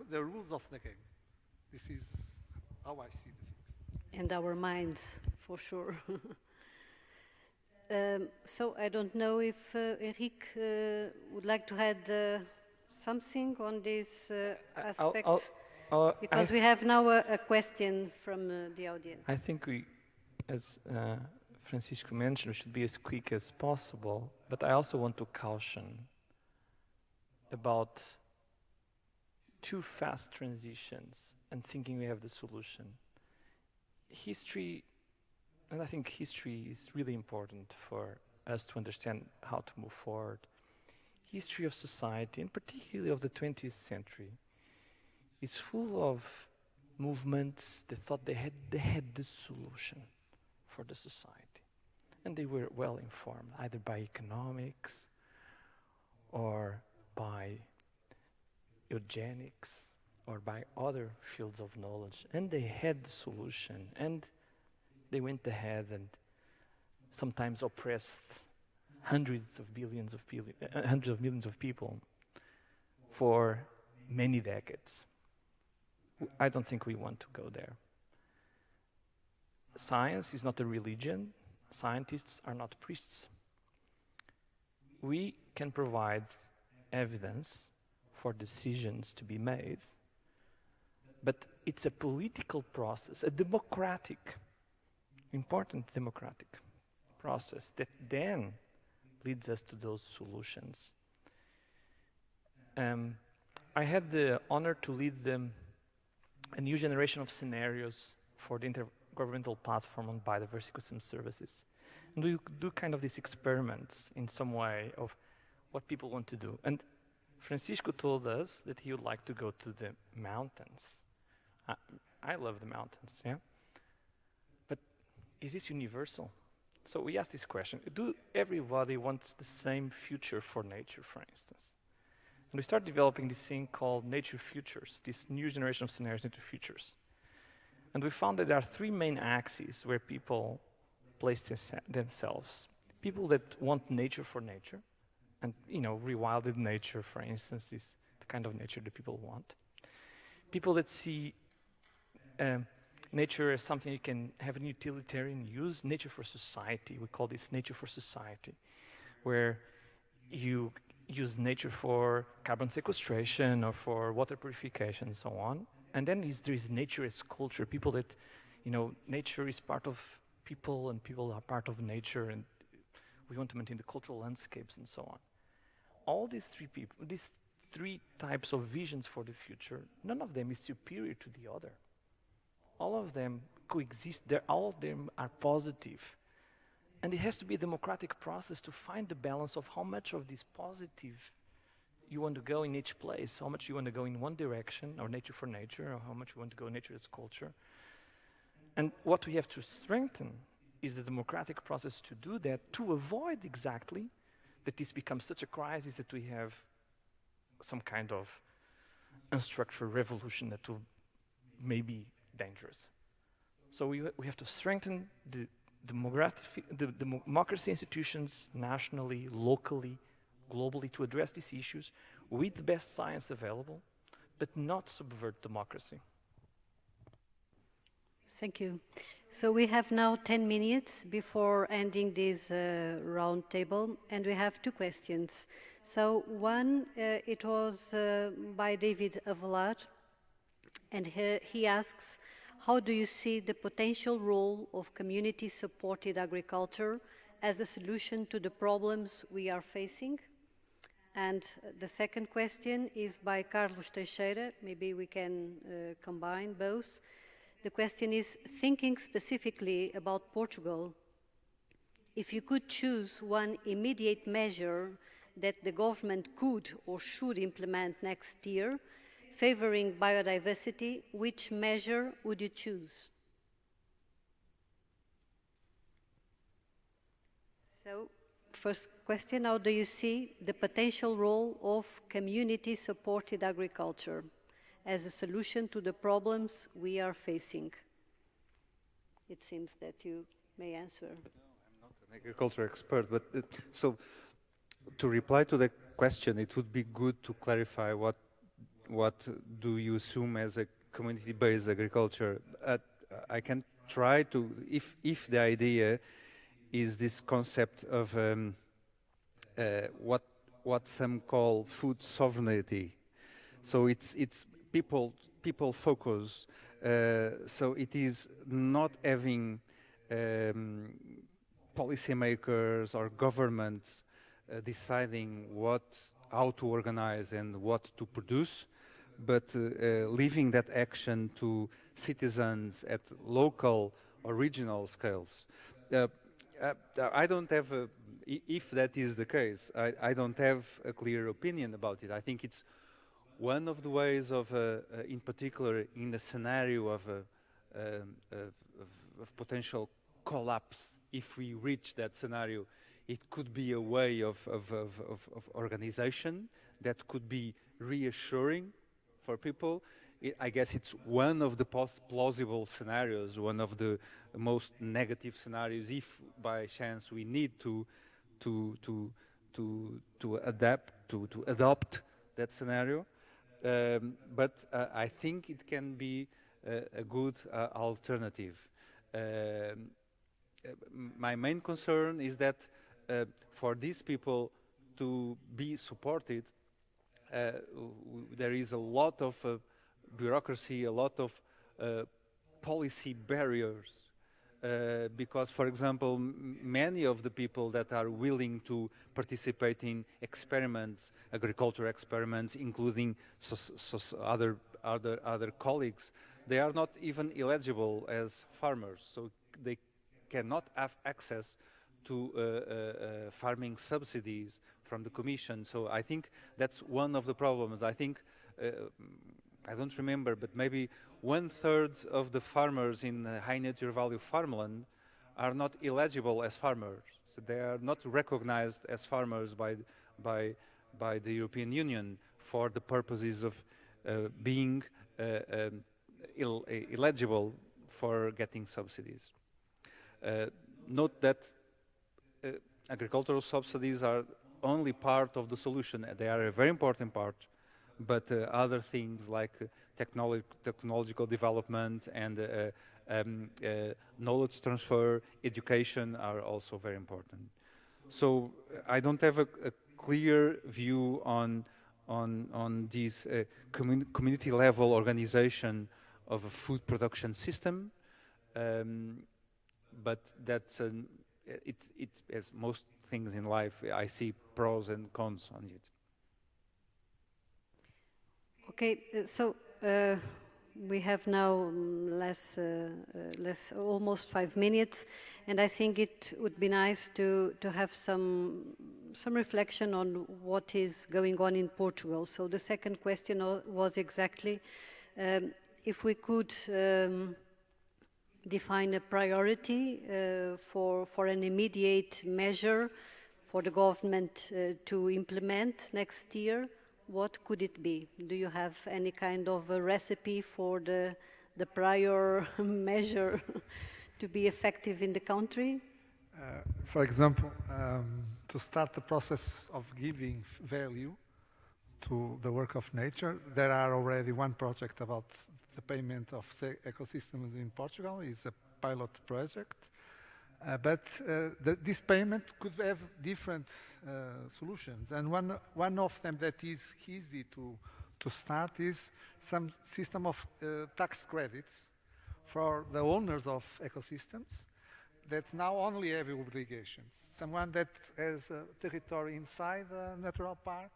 the rules of the game. This is how I see the things. And our minds, for sure. So I don't know if Eric would like to add something on this aspect, because we have now a question from the audience. I think we, as Francisco mentioned, we should be as quick as possible, but I also want to caution about too fast transitions and thinking we have the solution. History, and I think history is really important for us to understand how to move forward. History of society, and particularly of the 20th century, is full of movements that thought they had the solution for the society. And they were well informed, either by economics or by eugenics or by other fields of knowledge. And they had the solution, and they went ahead and sometimes oppressed hundreds of millions of people for many decades. I don't think we want to go there. Science is not a religion. Scientists are not priests. We can provide evidence for decisions to be made, but it's a political process, a democratic, important democratic process that then leads us to those solutions. I had the honor to lead a new generation of scenarios for the intergovernmental platform on biodiversity ecosystem services. And we do kind of these experiments in some way of what people want to do. And Francisco told us that he would like to go to the mountains. I love the mountains, yeah? But is this universal? So we asked this question, do everybody wants the same future for nature, for instance? And we started developing this thing called nature futures, this new generation of scenarios into futures. And we found that there are three main axes where people place themselves. People that want nature for nature, and rewilded nature, for instance, is the kind of nature that people want. People that see nature as something you can have an utilitarian use, nature for society. We call this nature for society, where you use nature for carbon sequestration or for water purification and so on. And then there is nature as culture, people that, nature is part of people and people are part of nature, and we want to maintain the cultural landscapes and so on. All these three types of visions for the future, none of them is superior to the other. All of them coexist, all of them are positive. And it has to be a democratic process to find the balance of how much of this positive you want to go in each place, how much you want to go in one direction, or nature for nature, or how much you want to go nature as culture. And what we have to strengthen is the democratic process to do that, to avoid exactly that this becomes such a crisis that we have some kind of unstructured revolution that will may be dangerous. So we have to strengthen the democracy institutions nationally, locally, globally to address these issues with the best science available, but not subvert democracy. Thank you. So we have now 10 minutes before ending this round table, and we have two questions. So one, it was by David Avelar, and he asks, how do you see the potential role of community-supported agriculture as a solution to the problems we are facing? And the second question is by Carlos Teixeira. Maybe we can combine both. The question is, thinking specifically about Portugal, if you could choose one immediate measure that the government could or should implement next year, favoring biodiversity, which measure would you choose? So, first question, how do you see the potential role of community-supported agriculture as a solution to the problems we are facing? It seems that you may answer. No, I'm not an agriculture expert, but so to reply to the question, it would be good to clarify what do you assume as a community-based agriculture. I can try to, if the idea is this concept of what some call food sovereignty. So it's people focus. So it is not having policymakers or governments deciding how to organize and what to produce, but leaving that action to citizens at local or regional scales. I don't have, if that is the case, I don't have a clear opinion about it. I think it's one of the ways of, in particular, in the scenario of potential collapse, if we reach that scenario, it could be a way of organization that could be reassuring for people. I guess it's one of the plausible scenarios, one of the most negative scenarios, if by chance we need to adopt that scenario. But I think it can be a good alternative. My main concern is that for these people to be supported, there is a lot of bureaucracy, a lot of policy barriers, because, for example, many of the people that are willing to participate in experiments, agricultural experiments, including other colleagues, they are not even eligible as farmers, so they cannot have access to farming subsidies from the Commission. So I think that's one of the problems. I think, I don't remember, but maybe 1/3 of the farmers in high nature value farmland are not eligible as farmers. So they are not recognized as farmers by the European Union for the purposes of being eligible for getting subsidies. Note that agricultural subsidies are only part of the solution. They are a very important part, but other things like technological development and knowledge transfer, education are also very important. So I don't have a clear view on this community level organization of a food production system, but that's it's as most things in life. I see pros and cons on it. Okay, so we have now almost 5 minutes, and I think it would be nice to have some reflection on what is going on in Portugal. So the second question was exactly if we could define a priority for an immediate measure for the government to implement next year, what could it be? Do you have any kind of a recipe for the prior measure to be effective in the country? For example, to start the process of giving value to the work of nature, there are already one project about the payment of ecosystems in Portugal. It's a pilot project. This payment could have different solutions. And one of them that is easy to start is some system of tax credits for the owners of ecosystems that now only have obligations. Someone that has a territory inside a natural park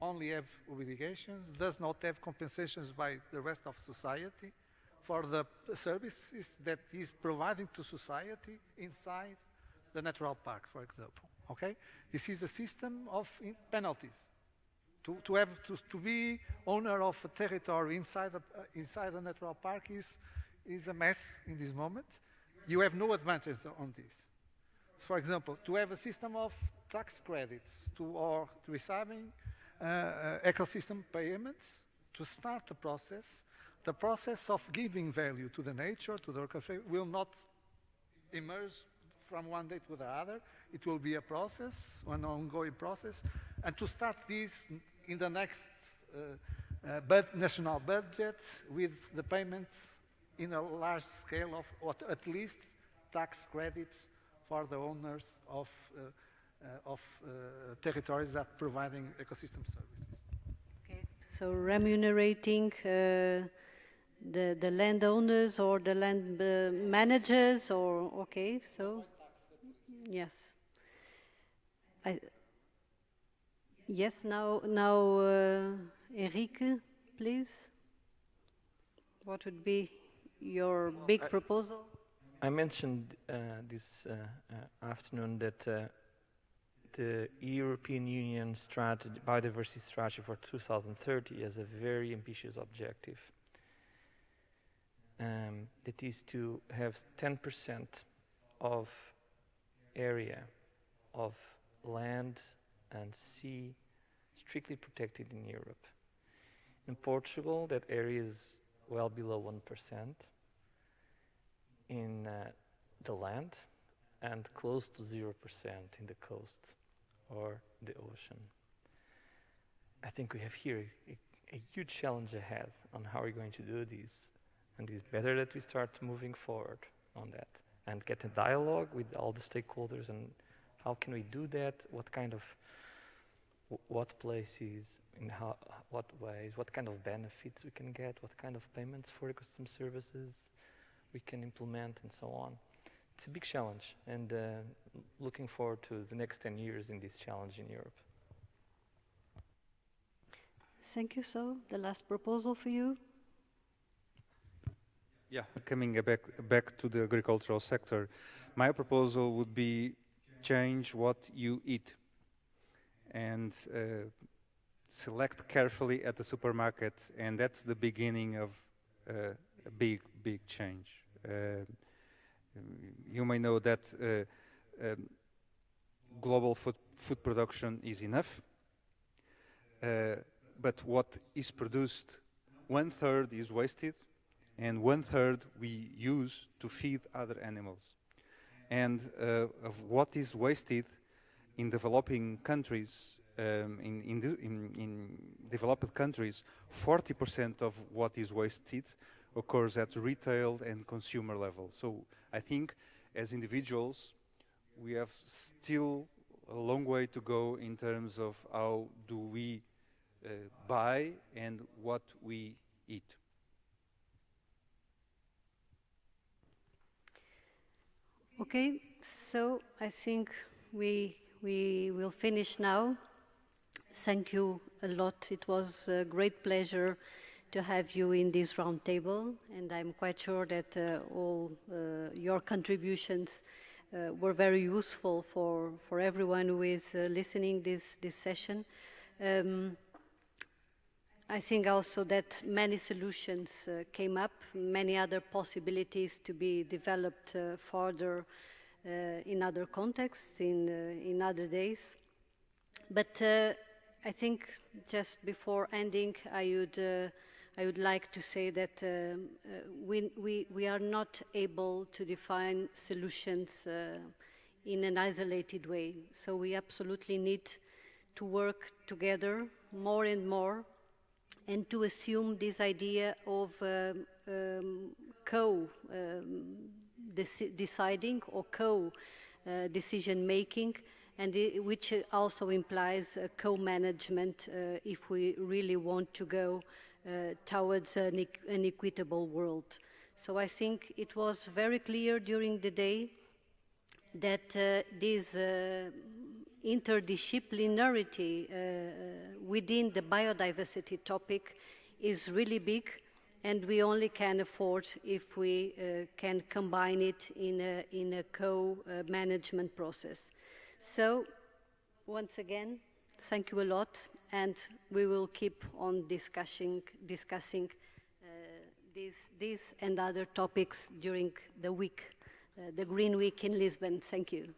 only have obligations, does not have compensations by the rest of society for the services that is providing to society inside the natural park, for example. Okay, this is a system of penalties. To be owner of a territory inside a natural park is a mess in this moment. You have no advantage on this. For example, to have a system of tax credits or receiving ecosystem payments to start the process of giving value to the nature, to the ecosystem, will not emerge from one day to the other. It will be a process, an ongoing process. And to start this in the next national budget with the payment in a large scale of at least tax credits for the owners of territories that are providing ecosystem services. Okay, so remunerating the landowners or the land managers, or okay, so yes. Yes, now Enrique, please. What would be your big proposal? I mentioned this afternoon that the European Union strategy, biodiversity strategy for 2030 has a very ambitious objective. That is to have 10% of area of land and sea strictly protected in Europe. In Portugal, that area is well below 1% in the land and close to 0% in the coast or the ocean. I think we have here a huge challenge ahead on how we're going to do this, and it's better that we start moving forward on that and get a dialogue with all the stakeholders. And how can we do that? What kind of what places, in what ways, what kind of benefits we can get, what kind of payments for ecosystem services we can implement, and so on. It's a big challenge, and looking forward to the next 10 years in this challenge in Europe. Thank you. So, the last proposal for you. Yeah, coming back to the agricultural sector, my proposal would be change what you eat and select carefully at the supermarket, and that's the beginning of a big change. You may know that global food production is enough, but what is produced, 1/3 is wasted, and 1/3 we use to feed other animals. And of what is wasted in developing countries, in developed countries, 40% of what is wasted occurs at retail and consumer level. So I think as individuals, we have still a long way to go in terms of how do we buy and what we eat. Okay, so I think we will finish now. Thank you a lot. It was a great pleasure to have you in this round table, and I'm quite sure that all your contributions were very useful for everyone who is listening this session. I think also that many solutions came up, many other possibilities to be developed further in other contexts, in other days. But I think just before ending, I would like to say that we are not able to define solutions in an isolated way. So we absolutely need to work together more and more, and to assume this idea of deciding or decision making, and which also implies co-management if we really want to go towards an equitable world. So I think it was very clear during the day that this interdisciplinarity within the biodiversity topic is really big, and we only can afford if we can combine it in a co-management process. So, once again, thank you a lot, and we will keep on discussing these and other topics during the week, the Green Week in Lisbon. Thank you.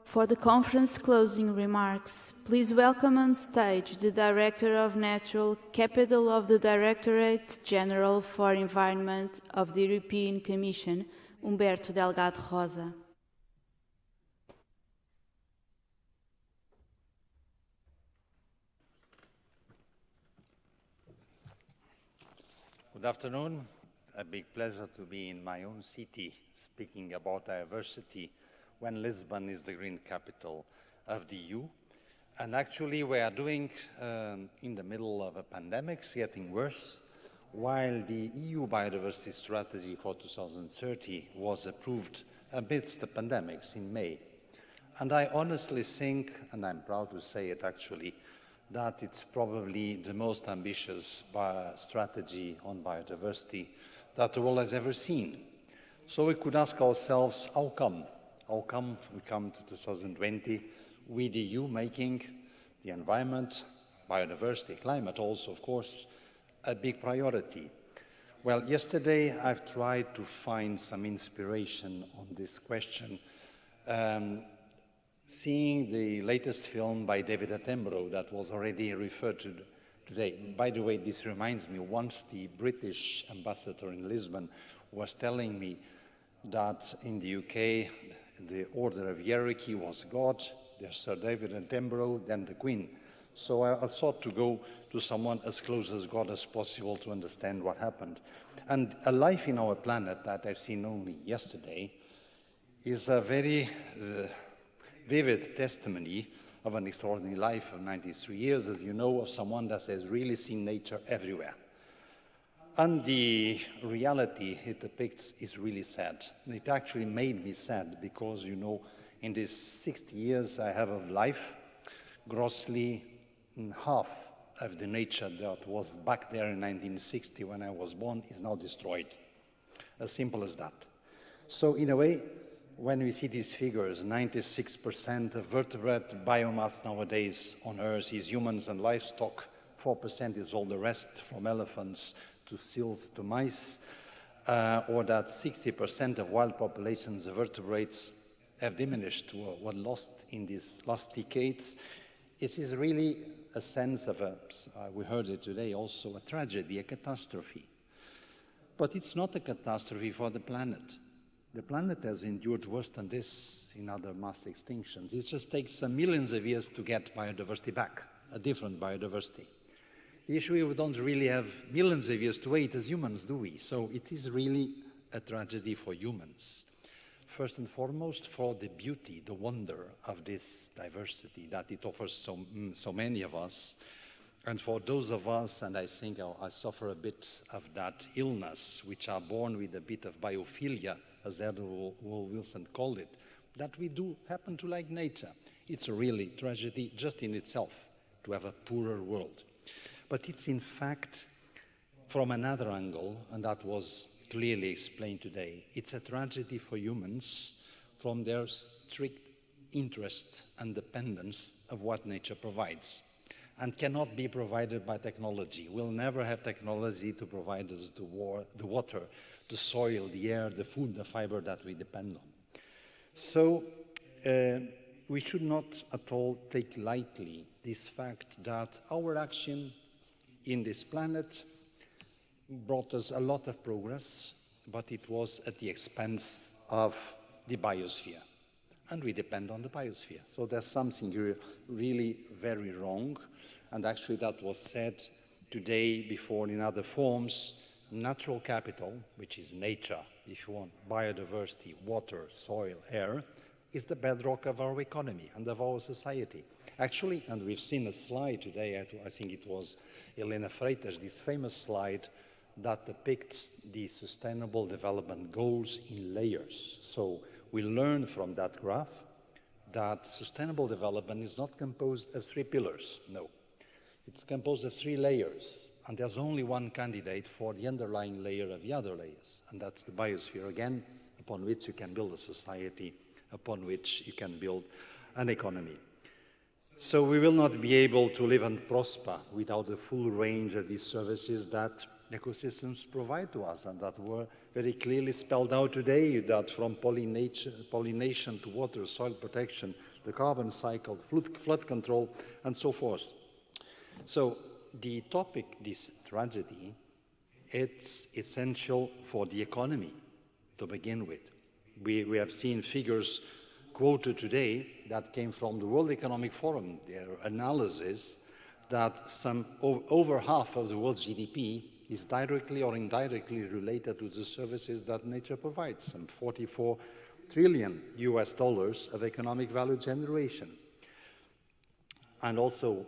For the conference closing remarks, please welcome on stage the Director of Natural Capital of the Directorate General for Environment of the European Commission, Humberto Delgado Rosa. Good afternoon. A big pleasure to be in my own city speaking about diversity when Lisbon is the green capital of the EU. And actually we are doing in the middle of a pandemic, it's getting worse, while the EU biodiversity strategy for 2030 was approved amidst the pandemics in May. And I honestly think, and I'm proud to say it actually, that it's probably the most ambitious strategy on biodiversity that the world has ever seen. So we could ask ourselves, how come? How come we come to 2020 with the EU making the environment, biodiversity, climate also, of course, a big priority? Well, yesterday I've tried to find some inspiration on this question, seeing the latest film by David Attenborough that was already referred to today. By the way, this reminds me, once the British ambassador in Lisbon was telling me that in the UK, the order of hierarchy was God, there's Sir David Attenborough, then the Queen. So I thought to go to someone as close as God as possible to understand what happened. And a life in our planet that I've seen only yesterday is a very vivid testimony of an extraordinary life of 93 years, as you know, of someone that has really seen nature everywhere. And the reality it depicts is really sad. And it actually made me sad because, you know, in these 60 years I have of life, grossly half of the nature that was back there in 1960 when I was born is now destroyed. As simple as that. So in a way, when we see these figures, 96% of vertebrate biomass nowadays on Earth is humans and livestock, 4% is all the rest, from elephants to seals to mice, or that 60% of wild populations of vertebrates have diminished or were lost in these last decades. It is really a sense of we heard it today also, a tragedy, a catastrophe. But it's not a catastrophe for the planet. The planet has endured worse than this in other mass extinctions. It just takes some millions of years to get biodiversity back, a different biodiversity. The issue is we don't really have millions of years to wait as humans, do we? So it is really a tragedy for humans. First and foremost, for the beauty, the wonder of this diversity that it offers so many of us. And for those of us, and I think I suffer a bit of that illness, which are born with a bit of biophilia, as Edward Wilson called it, that we do happen to like nature. It's a really tragedy just in itself to have a poorer world. But it's in fact, from another angle, and that was clearly explained today, it's a tragedy for humans from their strict interest and dependence of what nature provides, and cannot be provided by technology. We'll never have technology to provide us the water, the soil, the air, the food, the fiber that we depend on. So we should not at all take lightly this fact that our action in this planet brought us a lot of progress, but it was at the expense of the biosphere. And we depend on the biosphere. So there's something here really very wrong. And actually that was said today before in other forms. Natural capital, which is nature, if you want, biodiversity, water, soil, air, is the bedrock of our economy and of our society. Actually, and we've seen a slide today, I think it was Helena Freitas, this famous slide that depicts the Sustainable Development Goals in layers. So we learn from that graph that sustainable development is not composed of 3 pillars, no. It's composed of 3 layers, and there's only one candidate for the underlying layer of the other layers, and that's the biosphere, again, upon which you can build a society, upon which you can build an economy. So we will not be able to live and prosper without the full range of these services that ecosystems provide to us, and that were very clearly spelled out today, that from pollination to water, soil protection, the carbon cycle, flood control, and so forth. So the topic, this tragedy, it's essential for the economy to begin with. We have seen figures quoted today that came from the World Economic Forum, their analysis that over half of the world's GDP is directly or indirectly related to the services that nature provides, some $44 trillion of economic value generation. And also,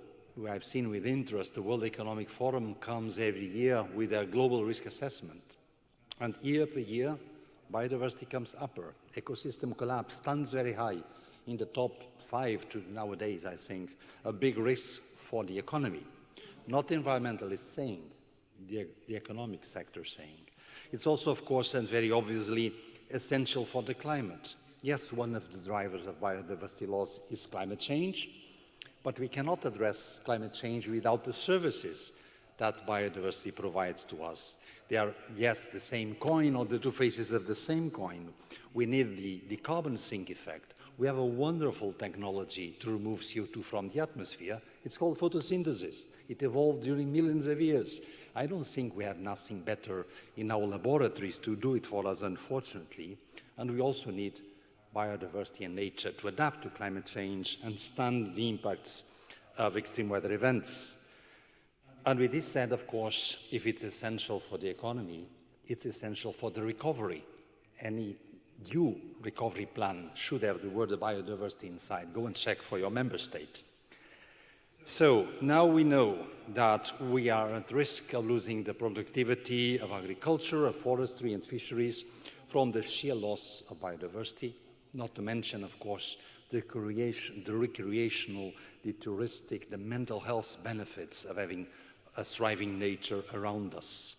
I've seen with interest, the World Economic Forum comes every year with a global risk assessment. And year per year, biodiversity comes upper. Ecosystem collapse stands very high in the top 5 to nowadays, I think, a big risk for the economy. Not environmentalists saying, the economic sector saying. It's also, of course, and very obviously, essential for the climate. Yes, one of the drivers of biodiversity loss is climate change, but we cannot address climate change without the services that biodiversity provides to us. They are, yes, the same coin, or the 2 faces of the same coin. We need the carbon sink effect. We have a wonderful technology to remove CO2 from the atmosphere. It's called photosynthesis. It evolved during millions of years. I don't think we have nothing better in our laboratories to do it for us, unfortunately. And we also need biodiversity and nature to adapt to climate change and stand the impacts of extreme weather events. And with this said, of course, if it's essential for the economy, it's essential for the recovery. Any due recovery plan should have the word biodiversity inside. Go and check for your member state. So now we know that we are at risk of losing the productivity of agriculture, of forestry and fisheries from the sheer loss of biodiversity, not to mention, of course, the recreational, the touristic, the mental health benefits of having a thriving nature around us.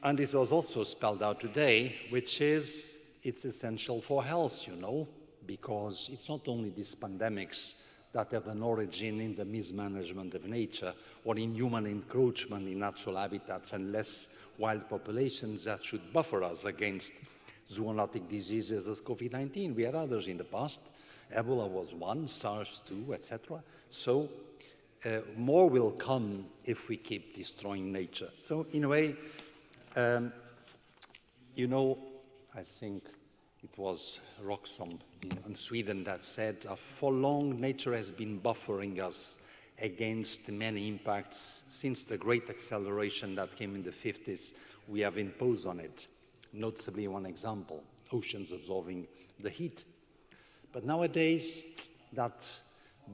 And this was also spelled out today, which is it's essential for health, you know, because it's not only these pandemics that have an origin in the mismanagement of nature or in human encroachment in natural habitats and less wild populations that should buffer us against zoonotic diseases as COVID-19. We had others in the past. Ebola was one, SARS 2, etc. So more will come if we keep destroying nature. So in a way, you know, I think it was Roxholm in Sweden that said, for long, nature has been buffering us against many impacts. Since the great acceleration that came in the 50s, we have imposed on it. noticeably one example, oceans absorbing the heat. But nowadays, that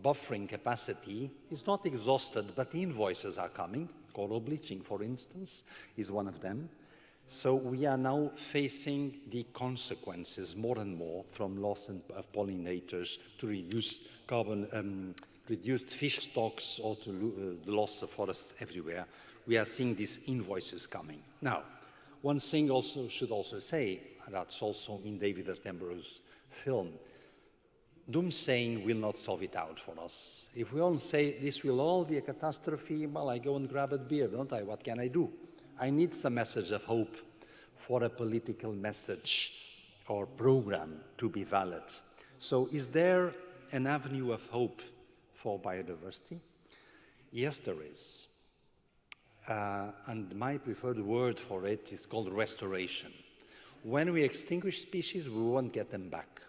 buffering capacity is not exhausted, but invoices are coming. Coral bleaching, for instance, is one of them. So we are now facing the consequences more and more from loss of pollinators to reduced carbon, reduced fish stocks, or to the loss of forests everywhere. We are seeing these invoices coming. Now, one thing also should also say, that's also in David Attenborough's film, doomsaying will not solve it out for us. If we all say this will all be a catastrophe, well, I go and grab a beer, don't I? What can I do? I need some message of hope for a political message or program to be valid. So is there an avenue of hope for biodiversity? Yes, there is. And my preferred word for it is called restoration. When we extinguish species, we won't get them back.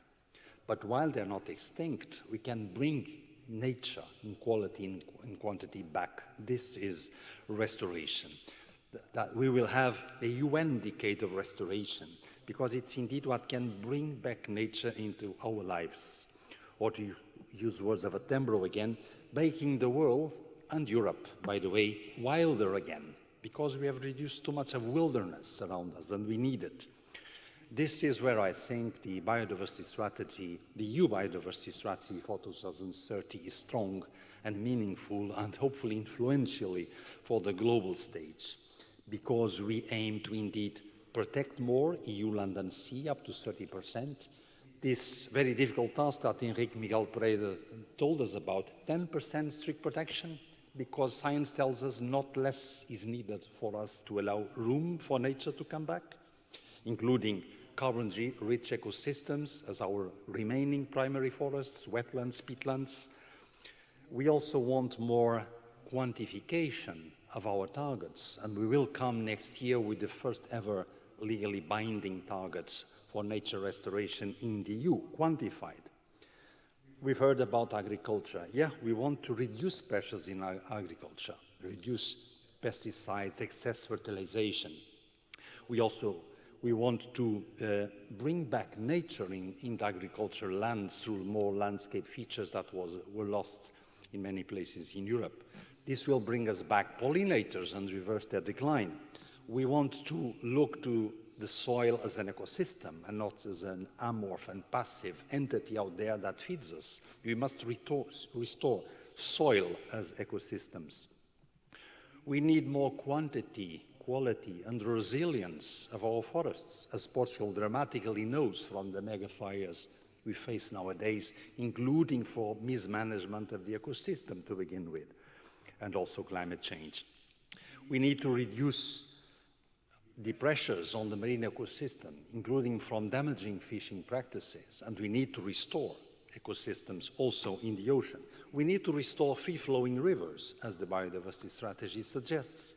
But while they're not extinct, we can bring nature in quality and quantity back. This is restoration. That we will have a UN decade of restoration, because it's indeed what can bring back nature into our lives. Or to use words of Attenborough again, making the world, and Europe, by the way, wilder again, because we have reduced too much of wilderness around us, and we need it. This is where I think the biodiversity strategy, the EU biodiversity strategy for 2030 is strong and meaningful and hopefully influentially for the global stage, because we aim to indeed protect more EU land and sea, up to 30%. This very difficult task that Enrique Miguel Pereira told us about, 10% strict protection, because science tells us not less is needed for us to allow room for nature to come back, including carbon-rich ecosystems as our remaining primary forests, wetlands, peatlands. We also want more quantification of our targets, and we will come next year with the first ever legally binding targets for nature restoration in the EU, quantified. We've heard about agriculture. Yeah, we want to reduce pressures in agriculture, reduce pesticides, excess fertilization. We want to bring back nature in the agricultural lands through more landscape features that were lost in many places in Europe. This will bring us back pollinators and reverse their decline. We want to look to the soil as an ecosystem and not as an amorph and passive entity out there that feeds us. We must restore soil as ecosystems. We need more quantity, quality, and resilience of our forests, as Portugal dramatically knows from the mega fires we face nowadays, including for mismanagement of the ecosystem to begin with, and also climate change. We need to reduce the pressures on the marine ecosystem, including from damaging fishing practices, and we need to restore ecosystems also in the ocean. We need to restore free-flowing rivers, as the biodiversity strategy suggests,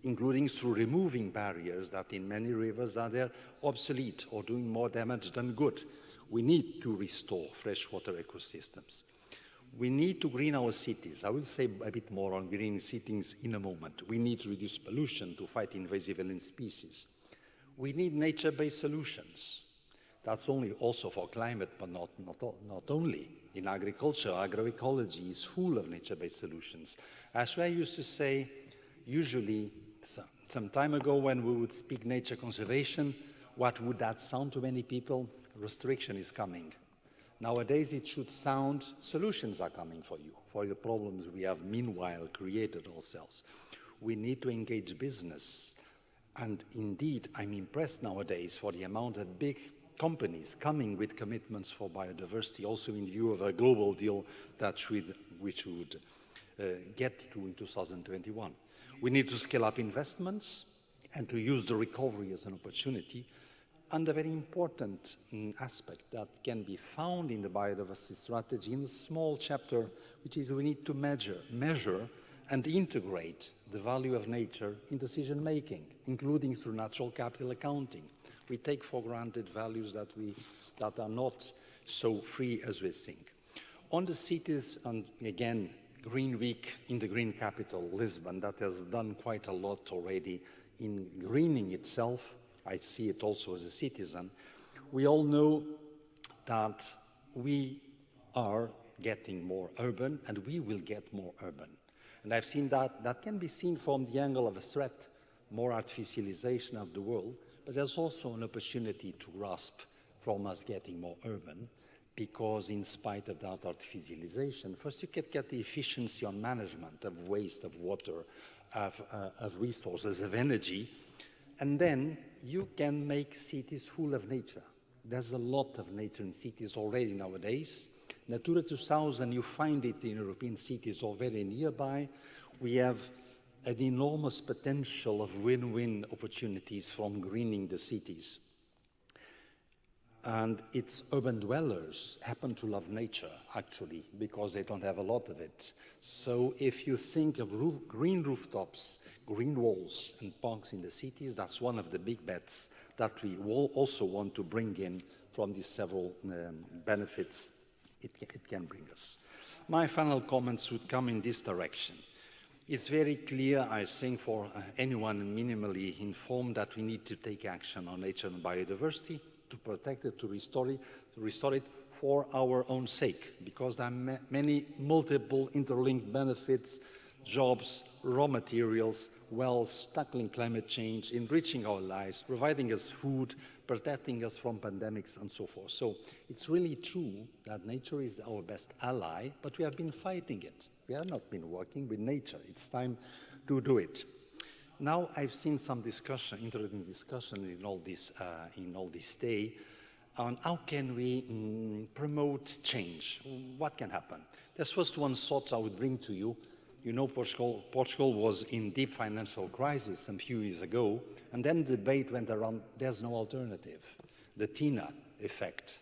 including through removing barriers that in many rivers are there obsolete or doing more damage than good. We need to restore freshwater ecosystems. We need to green our cities. I will say a bit more on green cities in a moment. We need to reduce pollution to fight invasive alien species. We need nature-based solutions. That's only also for climate, but not only. In agriculture, agroecology is full of nature-based solutions. As I used to say, usually, some time ago when we would speak nature conservation, what would that sound to many people? Restriction is coming. Nowadays, it should sound solutions are coming for you, for the problems we have meanwhile created ourselves. We need to engage business. And indeed, I'm impressed nowadays for the amount of big companies coming with commitments for biodiversity, also in view of a global deal that which we would get to in 2021. We need to scale up investments and to use the recovery as an opportunity. And a very important aspect that can be found in the biodiversity strategy in a small chapter, which is we need to measure and integrate the value of nature in decision-making, including through natural capital accounting. We take for granted values that are not so free as we think. On the cities, and again, Green Week in the green capital, Lisbon, that has done quite a lot already in greening itself. I see it also as a citizen. We all know that we are getting more urban and we will get more urban. And I've seen that can be seen from the angle of a threat, more artificialization of the world, but there's also an opportunity to grasp from us getting more urban, because in spite of that artificialization, first you can get the efficiency on management of waste, of water, of resources, of energy, and then you can make cities full of nature. There's a lot of nature in cities already nowadays. Natura 2000, you find it in European cities already nearby. We have an enormous potential of win-win opportunities from greening the cities. And its urban dwellers happen to love nature, actually, because they don't have a lot of it. So if you think of green rooftops, green walls and parks in the cities, that's one of the big bets that we will also want to bring in from these several benefits it can bring us. My final comments would come in this direction. It's very clear, I think, for anyone minimally informed that we need to take action on nature and biodiversity, to protect it, to restore it for our own sake, because there are many multiple interlinked benefits, jobs, raw materials, wealth, tackling climate change, enriching our lives, providing us food, protecting us from pandemics and so forth. So it's really true that nature is our best ally, but we have been fighting it. We have not been working with nature. It's time to do it. Now I've seen some discussion, interesting discussion in all this day on how can we promote change? What can happen? There's first one thought I would bring to you. You know, Portugal was in deep financial crisis a few years ago, and then the debate went around, there's no alternative, the TINA effect.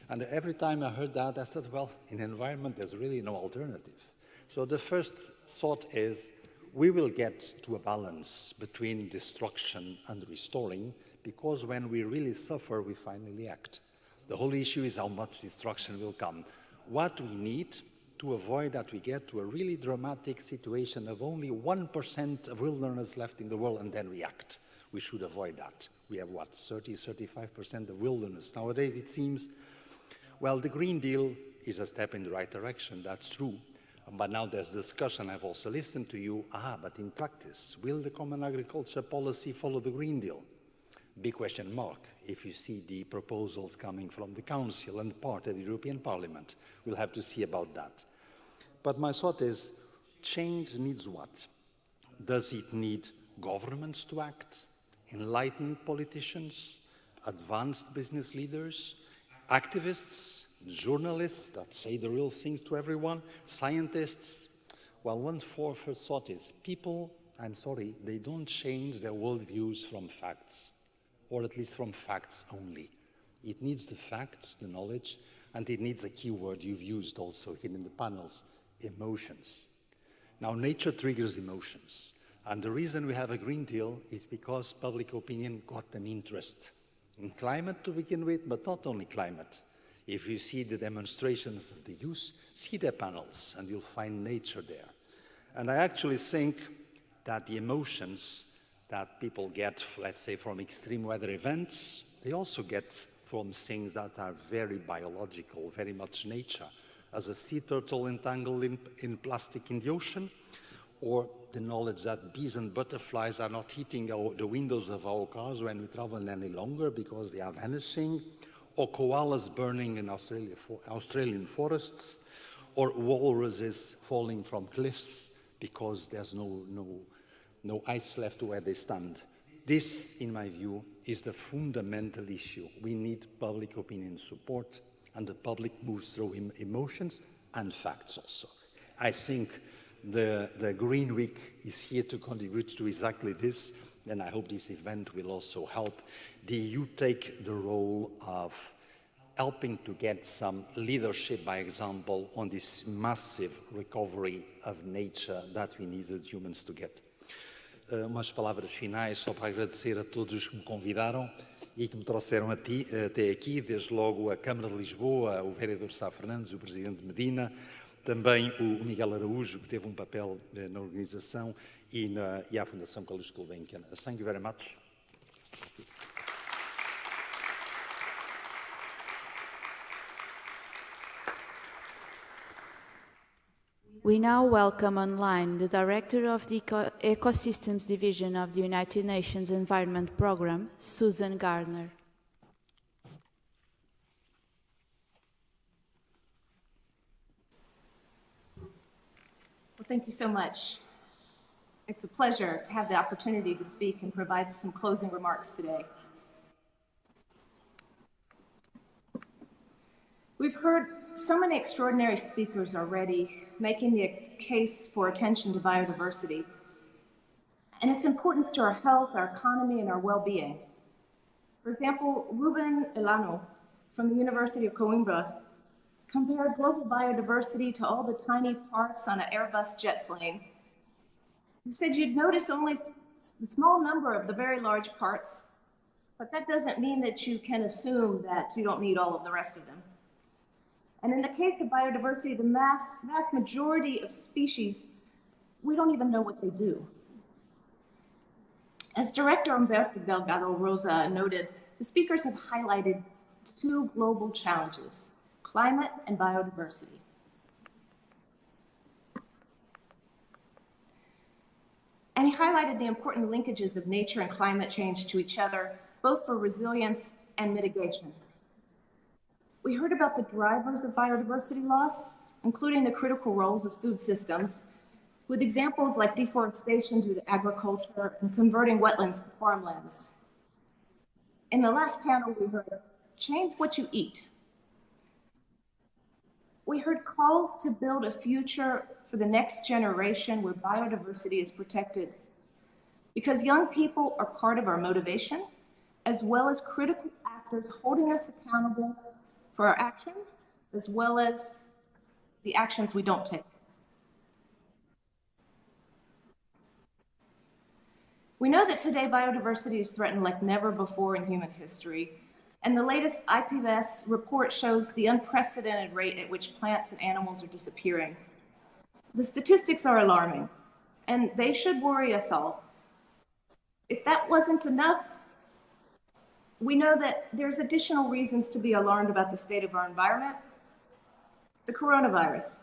And every time I heard that, I said, well, in environment, there's really no alternative. So the first thought is, we will get to a balance between destruction and restoring, because when we really suffer, we finally act. The whole issue is how much destruction will come. What we need to avoid that we get to a really dramatic situation of only 1% of wilderness left in the world and then we act. We should avoid that. We have, what, 30-35% of wilderness. Nowadays, it seems, well, the Green Deal is a step in the right direction, that's true. But now there's discussion, I've also listened to you, but in practice, will the Common Agriculture Policy follow the Green Deal? Big question mark, if you see the proposals coming from the Council and part of the European Parliament. We'll have to see about that. But my thought is, change needs what? Does it need governments to act, enlightened politicians, advanced business leaders, activists, journalists that say the real things to everyone, scientists? Well, one first thought is, people, I'm sorry, they don't change their worldviews from facts, or at least from facts only. It needs the facts, the knowledge, and it needs a keyword you've used also here in the panels, emotions. Now, nature triggers emotions. And the reason we have a Green Deal is because public opinion got an interest in climate to begin with, but not only climate. If you see the demonstrations of the youth, see their panels, and you'll find nature there. And I actually think that the emotions that people get, let's say, from extreme weather events, they also get from things that are very biological, very much nature, as a sea turtle entangled in plastic in the ocean, or the knowledge that bees and butterflies are not hitting the windows of our cars when we travel any longer because they are vanishing, or koalas burning in Australian forests, or walruses falling from cliffs because there's no ice left where they stand. This, in my view, is the fundamental issue. We need public opinion support, and the public moves through emotions and facts also. I think the Green Week is here to contribute to exactly this, and I hope this event will also help the EU take the role of helping to get some leadership by example on this massive recovery of nature that we need as humans to get. Umas palavras finais só para agradecer a todos os que me convidaram e que me trouxeram até aqui, desde logo a Câmara de Lisboa, o vereador Sá Fernandes, o presidente Medina, também o Miguel Araújo, que teve um papel na organização, e a Fundação Carlos Gulbenkian. Thank you very much. We now welcome online the Director of the Ecosystems Division of the United Nations Environment Programme, Susan Gardner. Well, thank you so much. It's a pleasure to have the opportunity to speak and provide some closing remarks today. We've heard so many extraordinary speakers already making the case for attention to biodiversity and its importance to our health, our economy, and our well-being. For example, Ruben Elano from the University of Coimbra compared global biodiversity to all the tiny parts on an Airbus jet plane. He said you'd notice only a small number of the very large parts, but that doesn't mean that you can assume that you don't need all of the rest of them. And in the case of biodiversity, the vast majority of species, we don't even know what they do. As Director Humberto Delgado Rosa noted, the speakers have highlighted two global challenges: climate and biodiversity. And he highlighted the important linkages of nature and climate change to each other, both for resilience and mitigation. We heard about the drivers of biodiversity loss, including the critical roles of food systems, with examples like deforestation due to agriculture and converting wetlands to farmlands. In the last panel, we heard, change what you eat. We heard calls to build a future for the next generation where biodiversity is protected, because young people are part of our motivation, as well as critical actors holding us accountable for our actions, as well as the actions we don't take. We know that today biodiversity is threatened like never before in human history, and the latest IPBES report shows the unprecedented rate at which plants and animals are disappearing. The statistics are alarming, and they should worry us all. If that wasn't enough, we know that there's additional reasons to be alarmed about the state of our environment. The coronavirus.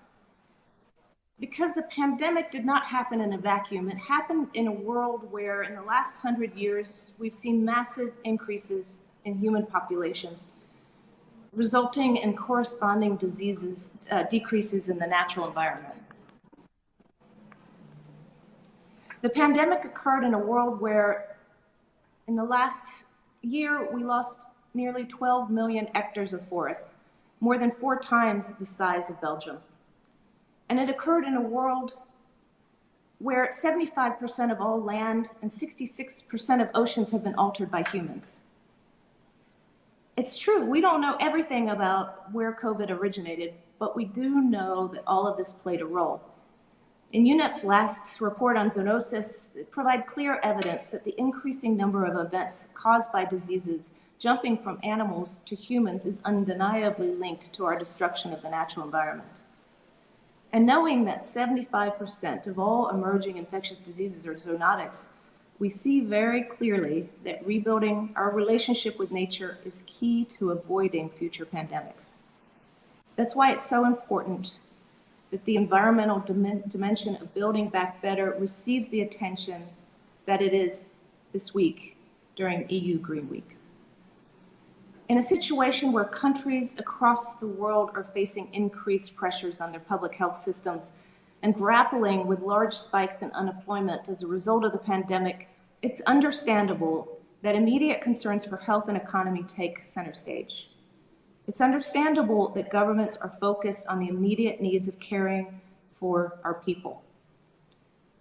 Because the pandemic did not happen in a vacuum, it happened in a world where in the last 100 years, we've seen massive increases in human populations, resulting in corresponding diseases, decreases in the natural environment. The pandemic occurred in a world where in the last year, we lost nearly 12 million hectares of forest, more than 4 times the size of Belgium. And it occurred in a world where 75% of all land and 66% of oceans have been altered by humans. It's true, we don't know everything about where COVID originated, but we do know that all of this played a role. In UNEP's last report on zoonosis, it provided clear evidence that the increasing number of events caused by diseases jumping from animals to humans is undeniably linked to our destruction of the natural environment. And knowing that 75% of all emerging infectious diseases are zoonotics, we see very clearly that rebuilding our relationship with nature is key to avoiding future pandemics. That's why it's so important that the environmental dimension of building back better receives the attention that it is this week during EU Green Week. In a situation where countries across the world are facing increased pressures on their public health systems and grappling with large spikes in unemployment as a result of the pandemic, it's understandable that immediate concerns for health and economy take center stage. It's understandable that governments are focused on the immediate needs of caring for our people.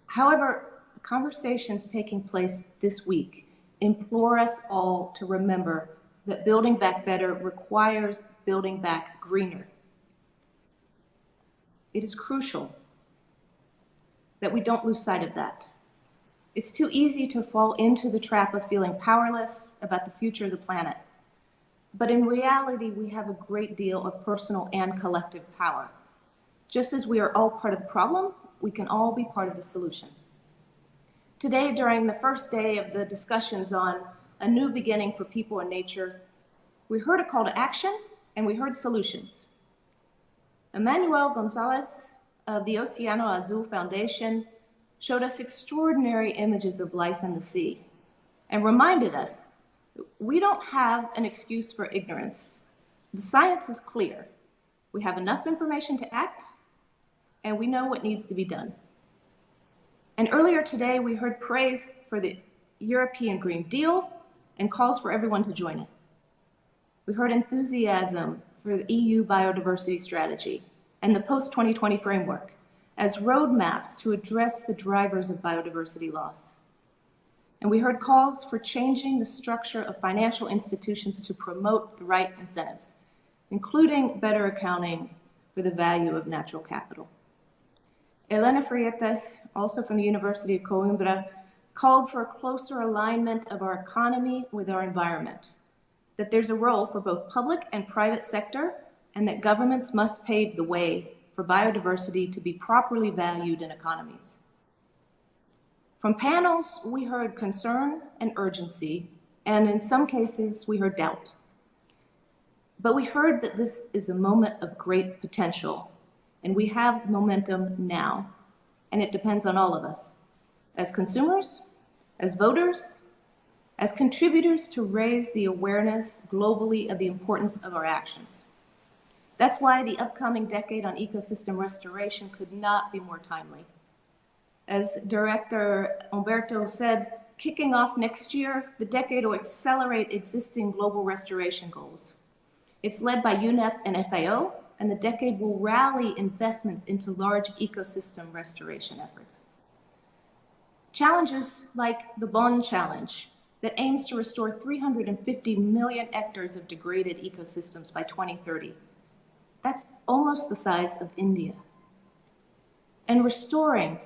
However, the conversations taking place this week implore us all to remember that building back better requires building back greener. It is crucial that we don't lose sight of that. It's too easy to fall into the trap of feeling powerless about the future of the planet. But in reality, we have a great deal of personal and collective power. Just as we are all part of the problem, we can all be part of the solution. Today, during the first day of the discussions on a new beginning for people and nature, we heard a call to action and we heard solutions. Emmanuel Gonzalez of the Oceano Azul Foundation showed us extraordinary images of life in the sea and reminded us that we don't have an excuse for ignorance. The science is clear. We have enough information to act, and we know what needs to be done. And earlier today, we heard praise for the European Green Deal and calls for everyone to join it. We heard enthusiasm for the EU biodiversity strategy and the post-2020 framework as roadmaps to address the drivers of biodiversity loss. And we heard calls for changing the structure of financial institutions to promote the right incentives, including better accounting for the value of natural capital. Elena Freitas, also from the University of Coimbra, called for a closer alignment of our economy with our environment, that there's a role for both public and private sector, and that governments must pave the way for biodiversity to be properly valued in economies. From panels, we heard concern and urgency, and in some cases, we heard doubt. But we heard that this is a moment of great potential, and we have momentum now, and it depends on all of us, as consumers, as voters, as contributors to raise the awareness globally of the importance of our actions. That's why the upcoming decade on ecosystem restoration could not be more timely. As Director Umberto said, kicking off next year, the decade will accelerate existing global restoration goals. It's led by UNEP and FAO, and the decade will rally investments into large ecosystem restoration efforts. Challenges like the Bonn Challenge, that aims to restore 350 million hectares of degraded ecosystems by 2030. That's almost the size of India. And restoring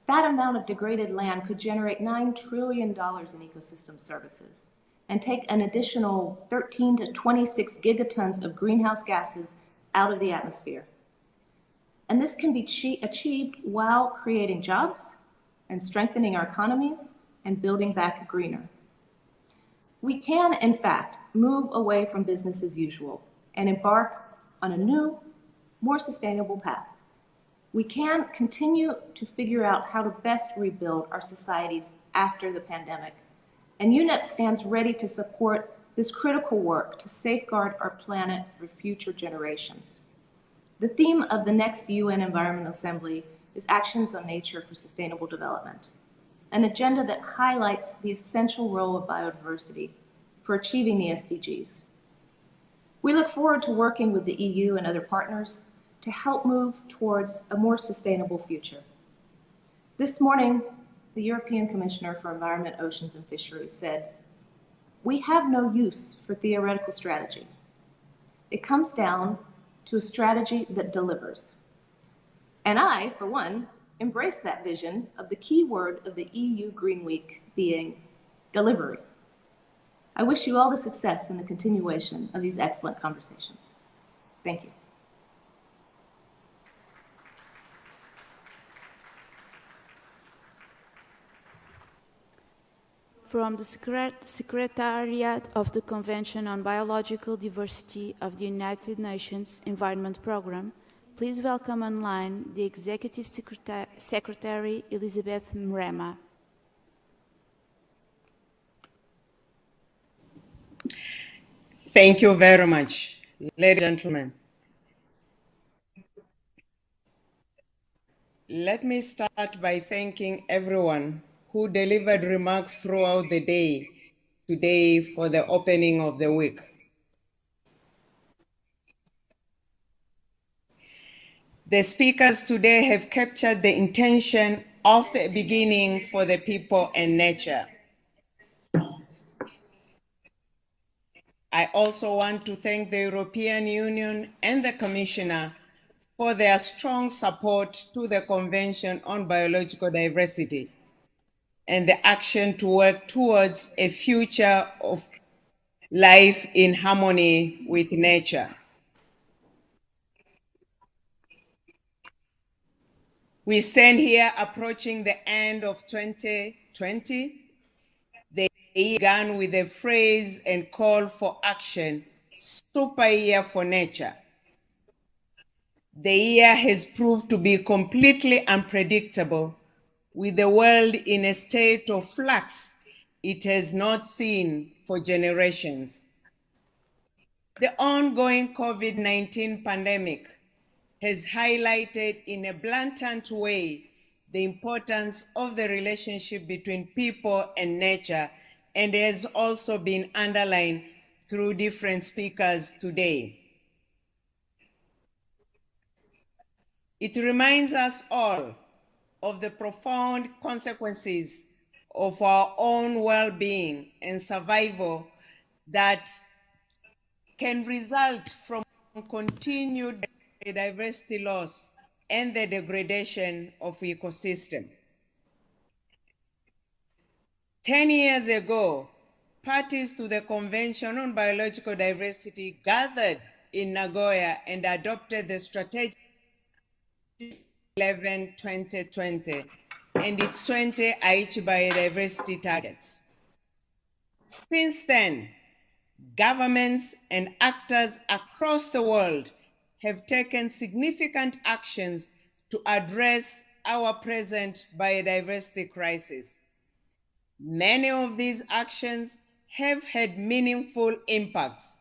that amount of degraded land could generate $9 trillion in ecosystem services and take an additional 13 to 26 gigatons of greenhouse gases out of the atmosphere. And this can be achieved while creating jobs and strengthening our economies and building back greener. We can, in fact, move away from business as usual and embark on a new, more sustainable path. We can continue to figure out how to best rebuild our societies after the pandemic. And UNEP stands ready to support this critical work to safeguard our planet for future generations. The theme of the next UN Environment Assembly is Actions on Nature for Sustainable Development, an agenda that highlights the essential role of biodiversity for achieving the SDGs. We look forward to working with the EU and other partners to help move towards a more sustainable future. This morning, the European Commissioner for Environment, Oceans and Fisheries said, "We have no use for theoretical strategy. It comes down to a strategy that delivers." And I, for one, embrace that vision of the key word of the EU Green Week being delivery. I wish you all the success in the continuation of these excellent conversations. Thank you. From the Secretariat of the Convention on Biological Diversity of the United Nations Environment Programme, please welcome online the Executive Secretary, Elizabeth Mrema. Thank you very much, ladies and gentlemen. Let me start by thanking everyone who delivered remarks throughout the day today for the opening of the week. The speakers today have captured the intention of the beginning for the people and nature. I also want to thank the European Union and the Commissioner for their strong support to the Convention on Biological Diversity and the action to work towards a future of life in harmony with nature. We stand here approaching the end of 2020. The year began with a phrase and call for action, super year for nature. The year has proved to be completely unpredictable, with the world in a state of flux it has not seen for generations. The ongoing COVID-19 pandemic has highlighted in a blatant way the importance of the relationship between people and nature, and has also been underlined through different speakers today. It reminds us all of the profound consequences of our own well-being and survival that can result from continued biodiversity loss and the degradation of ecosystem. 10 years ago, parties to the Convention on Biological Diversity gathered in Nagoya and adopted the strategic 11-2020 and its 20 Aichi biodiversity targets. Since then, governments and actors across the world have taken significant actions to address our present biodiversity crisis. Many of these actions have had meaningful impacts,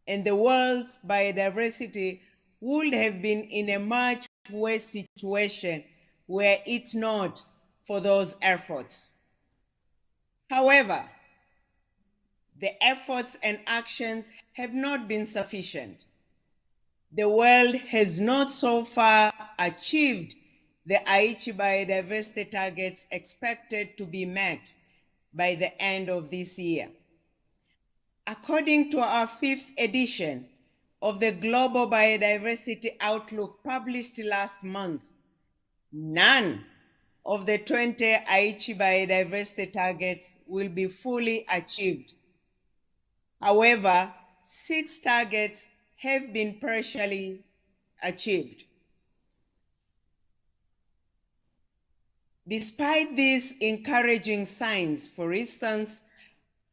and the world's biodiversity would have been in a much worse situation were it not for those efforts. However, the efforts and actions have not been sufficient. The world has not so far achieved the Aichi biodiversity targets expected to be met by the end of this year. According to our 5th edition of the Global Biodiversity Outlook published last month, none of the 20 Aichi biodiversity targets will be fully achieved. However, 6 targets have been partially achieved. Despite these encouraging signs, for instance,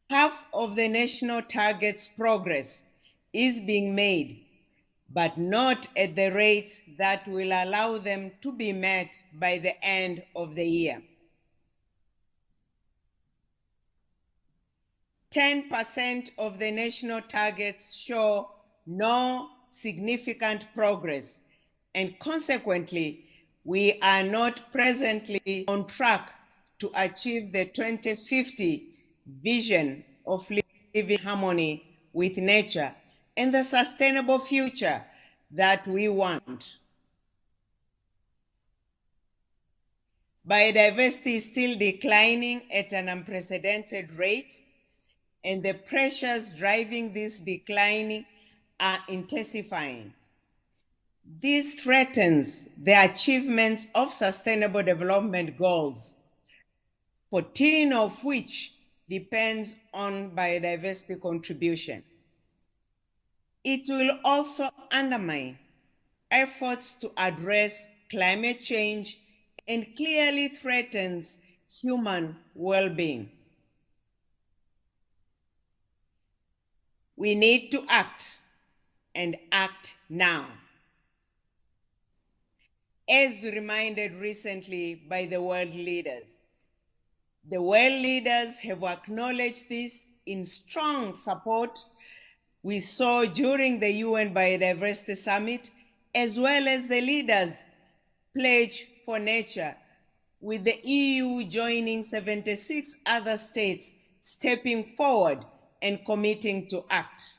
half of the national targets progress is being made, but not at the rate that will allow them to be met by the end of the year. 10% of the national targets show no significant progress, and consequently, we are not presently on track to achieve the 2050 vision of living in harmony with nature and the sustainable future that we want. Biodiversity is still declining at an unprecedented rate, and the pressures driving this decline are intensifying. This threatens the achievement of Sustainable Development Goals, 14 of which depends on biodiversity contribution. It will also undermine efforts to address climate change and clearly threatens human well-being. We need to act, and act now. As reminded recently by the world leaders, the world leaders have acknowledged this in strong support we saw during the UN Biodiversity Summit, as well as the leaders' pledge for nature, with the EU joining 76 other states stepping forward and committing to act.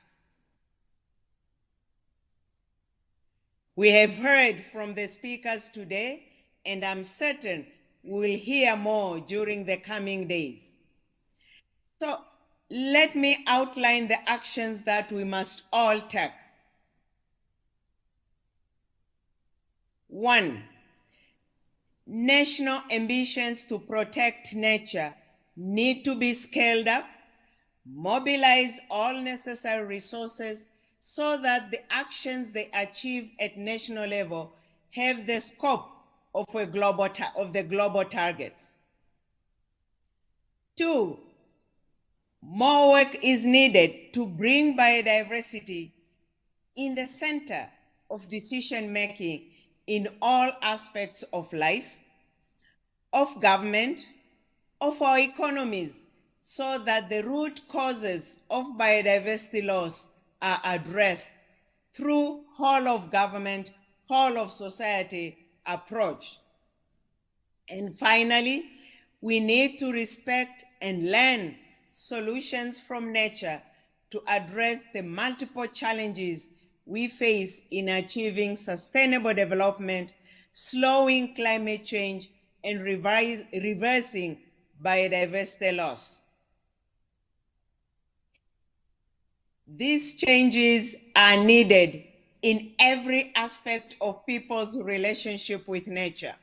We have heard from the speakers today, and I'm certain we'll hear more during the coming days. So let me outline the actions that we must all take. 1. National ambitions to protect nature need to be scaled up, mobilize all necessary resources so that the actions they achieve at national level have the scope of the global targets. 2. More work is needed to bring biodiversity in the center of decision making in all aspects of life, of government, of our economies, so that the root causes of biodiversity loss are addressed through whole of government, whole of society approach. And finally, we need to respect and learn solutions from nature to address the multiple challenges we face in achieving sustainable development, slowing climate change, and reversing biodiversity loss. These changes are needed in every aspect of people's relationship with nature.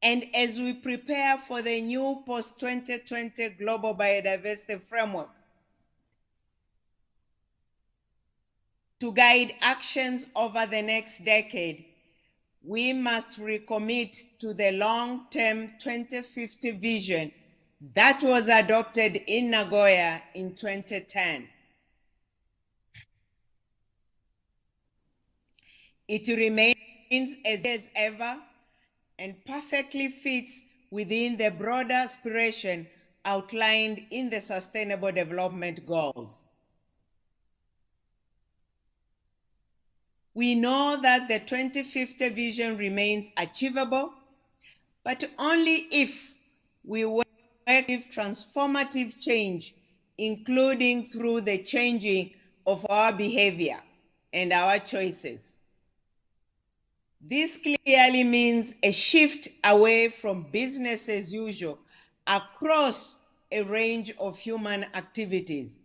And as we prepare for the new post-2020 Global Biodiversity Framework to guide actions over the next decade, we must recommit to the long-term 2050 vision that was adopted in Nagoya in 2010. It remains as ever and perfectly fits within the broader aspiration outlined in the Sustainable Development Goals. We know that the 2050 vision remains achievable, but only if we work with transformative change, including through the changing of our behavior and our choices. This clearly means a shift away from business as usual across a range of human activities.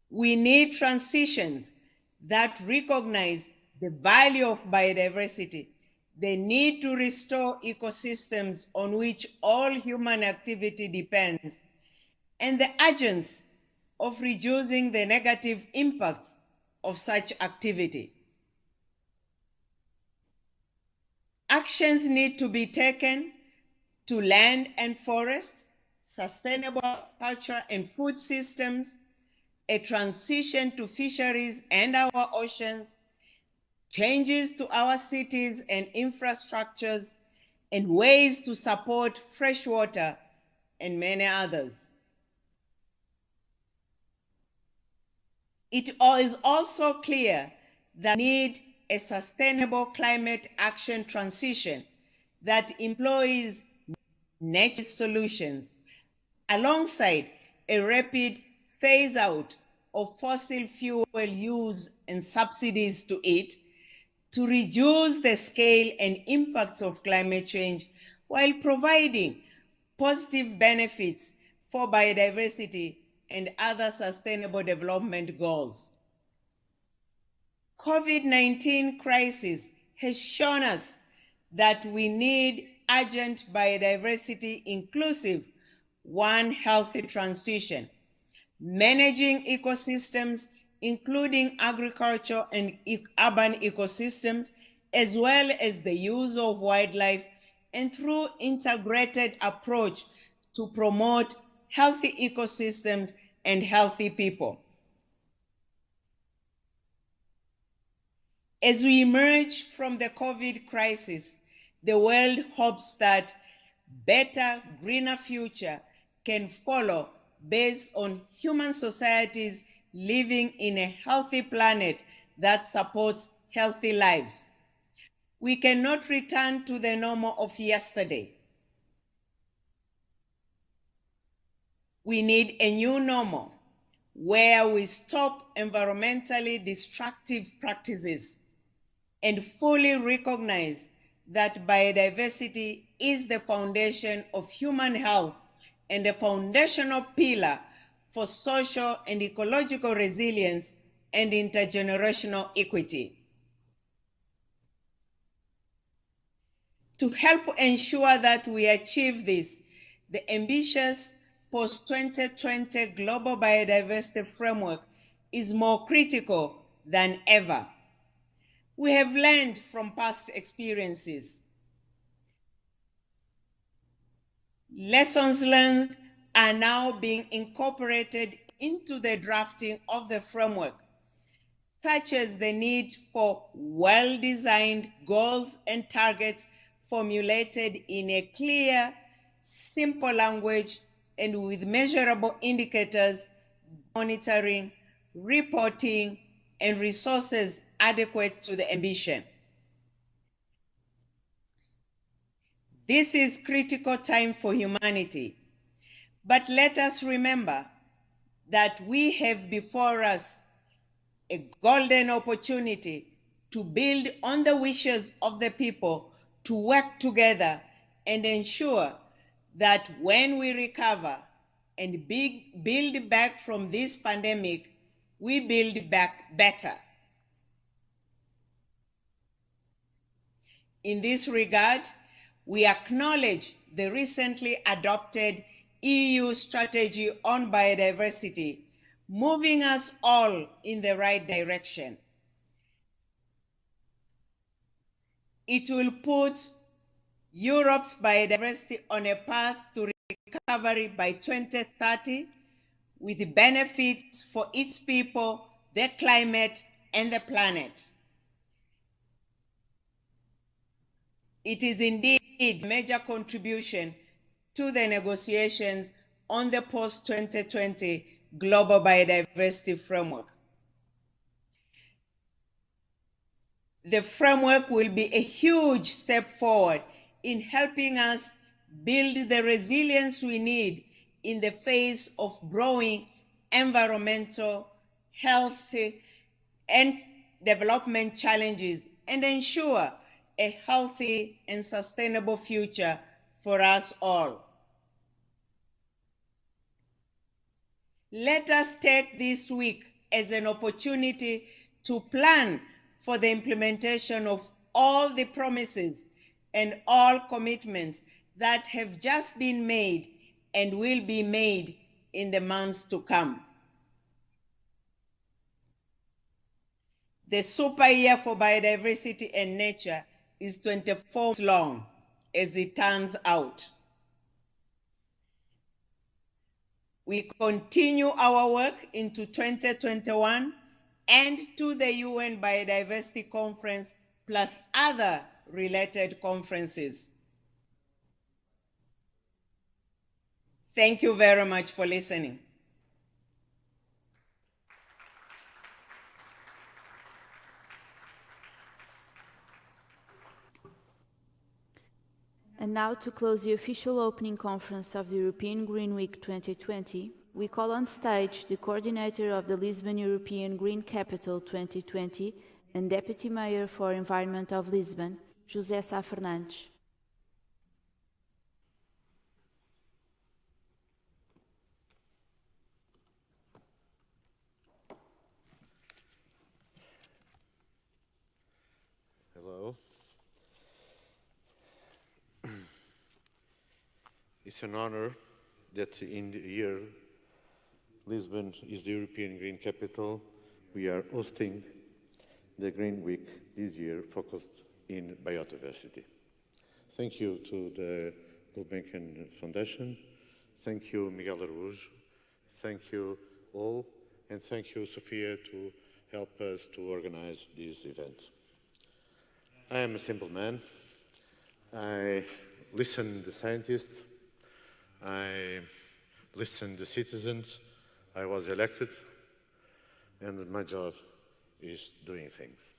We need transitions that recognize the value of biodiversity, the need to restore ecosystems on which all human activity depends, and the urgency of reducing the negative impacts of such activity. Actions need to be taken to land and forest, sustainable culture and food systems, a transition to fisheries and our oceans, changes to our cities and infrastructures, and ways to support freshwater, and many others. It is also clear that we need a sustainable climate action transition that employs nature solutions alongside a rapid phase out of fossil fuel use and subsidies to it to reduce the scale and impacts of climate change while providing positive benefits for biodiversity and other sustainable development goals. COVID-19 crisis has shown us that we need urgent biodiversity inclusive, one healthy transition, managing ecosystems, including agriculture and urban ecosystems, as well as the use of wildlife, and through integrated approach to promote healthy ecosystems and healthy people. As we emerge from the COVID crisis, the world hopes that better, greener future can follow based on human societies living in a healthy planet that supports healthy lives. We cannot return to the normal of yesterday. We need a new normal where we stop environmentally destructive practices and fully recognize that biodiversity is the foundation of human health and a foundational pillar for social and ecological resilience and intergenerational equity. To help ensure that we achieve this, the ambitious post-2020 Global Biodiversity Framework is more critical than ever. We have learned from past experiences. Lessons learned are now being incorporated into the drafting of the framework, such as the need for well-designed goals and targets formulated in a clear, simple language and with measurable indicators, monitoring, reporting, and resources adequate to the ambition. This is critical time for humanity. But let us remember that we have before us a golden opportunity to build on the wishes of the people to work together and ensure that when we recover and build back from this pandemic, we build back better. In this regard, we acknowledge the recently adopted EU strategy on biodiversity, moving us all in the right direction. It will put Europe's biodiversity on a path to recovery by 2030, with benefits for its people, the climate, and the planet. It is indeed a major contribution to the negotiations on the post-2020 Global Biodiversity Framework. The framework will be a huge step forward in helping us build the resilience we need in the face of growing environmental, health, and development challenges and ensure a healthy and sustainable future for us all. Let us take this week as an opportunity to plan for the implementation of all the promises and all commitments that have just been made and will be made in the months to come. The super year for biodiversity and nature is 24 months long, as it turns out. We continue our work into 2021 and to the UN Biodiversity Conference, plus other related conferences. Thank you very much for listening. And now, to close the official opening conference of the European Green Week 2020, we call on stage the coordinator of the Lisbon European Green Capital 2020 and Deputy Mayor for Environment of Lisbon, José Sá Fernandes. Hello. It's an honor that in the year Lisbon is the European Green Capital, we are hosting the Green Week this year focused in biodiversity. Thank you to the Gulbenkian Foundation. Thank you, Miguel Araújo. Thank you all. And thank you, Sofia, to help us to organize this event. I am a simple man. I listen to the scientists. I listen to citizens. I was elected, and my job is doing things.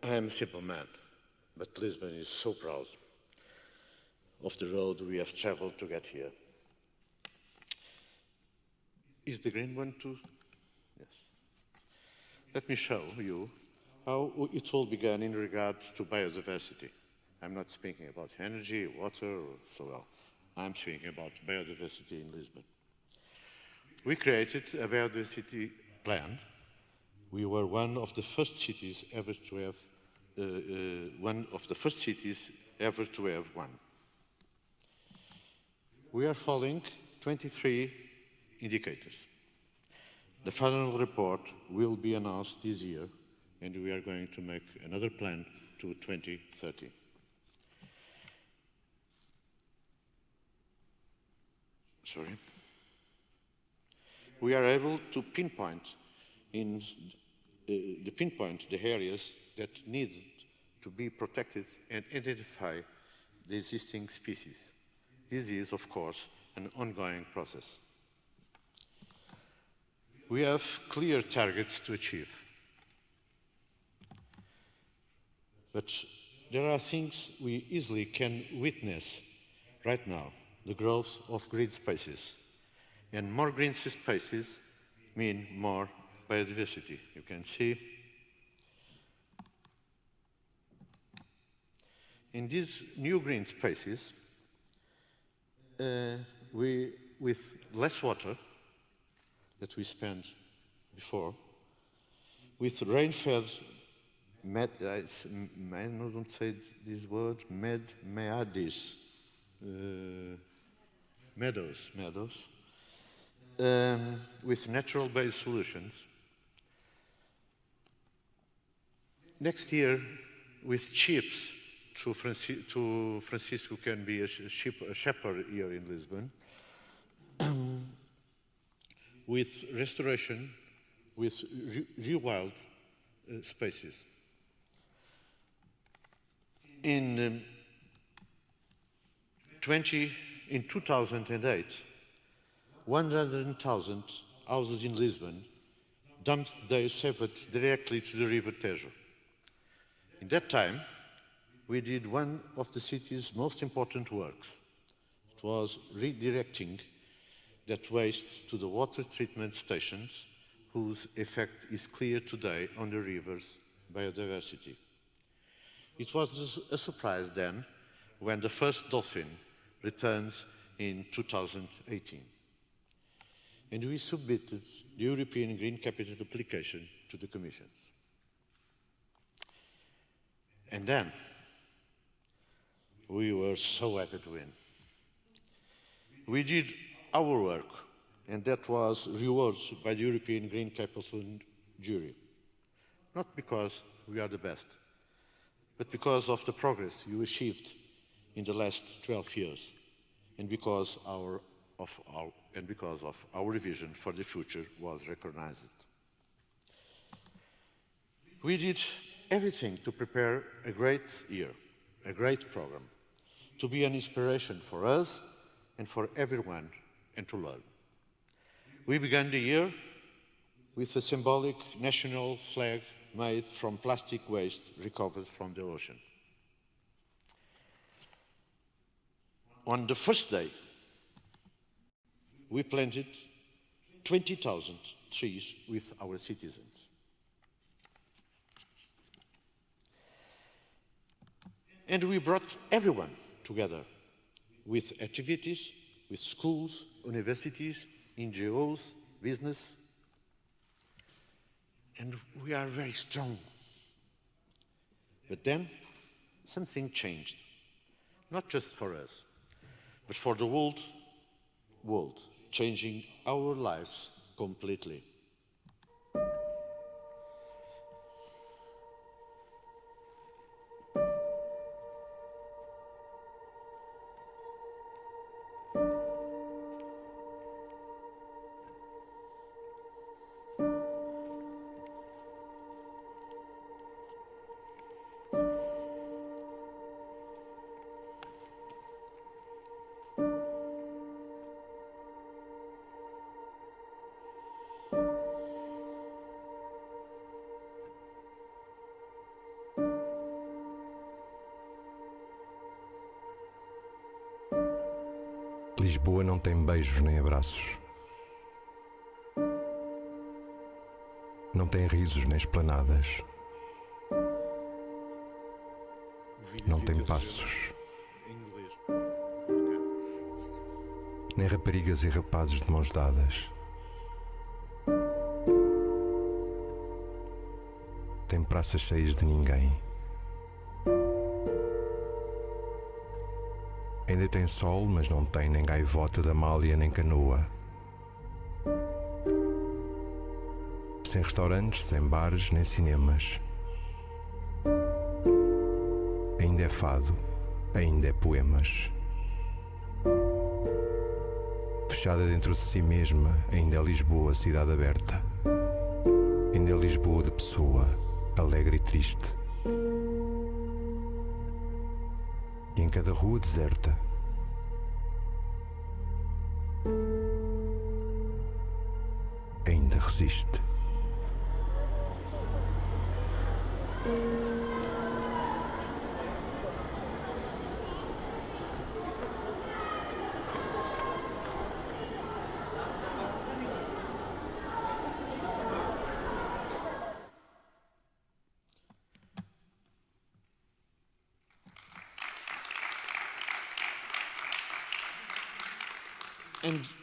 I am a simple man, but Lisbon is so proud of the road we have traveled to get here. Is the green one too? Yes. Let me show you how it all began in regard to biodiversity. I'm not speaking about energy, water, or so on. I'm speaking about biodiversity in Lisbon. We created a biodiversity plan. We were one of the first cities ever to have one. We are following 23 indicators. The final report will be announced this year, and we are going to make another plan to 2030. Sorry. We are able to pinpoint in the pinpoint the areas that need to be protected and identify the existing species. This is, of course, an ongoing process. We have clear targets to achieve. But there are things we easily can witness right now, the growth of green spaces. And more green spaces mean more biodiversity. You can see in these new green spaces, with less water that we spent before, with rain-fed I don't say this word, meadows, with natural-based solutions. Next year, with chips, Francisco can be a shepherd here in Lisbon, with restoration, with rewild spaces. In 2008, 100,000 houses in Lisbon dumped their sewage directly to the River Tejo. In that time, we did one of the city's most important works. It was redirecting that waste to the water treatment stations, whose effect is clear today on the river's biodiversity. It was a surprise then when the first dolphin returns in 2018. And we submitted the European Green Capital application to the Commission. And then, we were so happy to win. We did our work, and that was rewarded by the European Green Capital jury. Not because we are the best, but because of the progress you achieved in the last 12 years, and because of our vision for the future was recognized. We did everything to prepare a great year, a great program, to be an inspiration for us and for everyone, and to learn. We began the year with a symbolic national flag made from plastic waste recovered from the ocean. On the first day, we planted 20,000 trees with our citizens. And we brought everyone together with activities, with schools, universities, NGOs, business. And we are very strong. But then something changed, not just for us, but for the whole world, changing our lives completely. Lisboa não tem beijos nem abraços. Não tem risos nem esplanadas. Não tem passos. Nem raparigas e rapazes de mãos dadas. Tem praças cheias de ninguém. Ainda tem sol, mas não tem nem gaivota da malha nem canoa. Sem restaurantes, sem bares, nem cinemas. Ainda é fado, ainda é poemas. Fechada dentro de si mesma, ainda é Lisboa, cidade aberta. define a Lisboa de pessoa, alegre e triste. E em cada rua deserta, ainda resiste.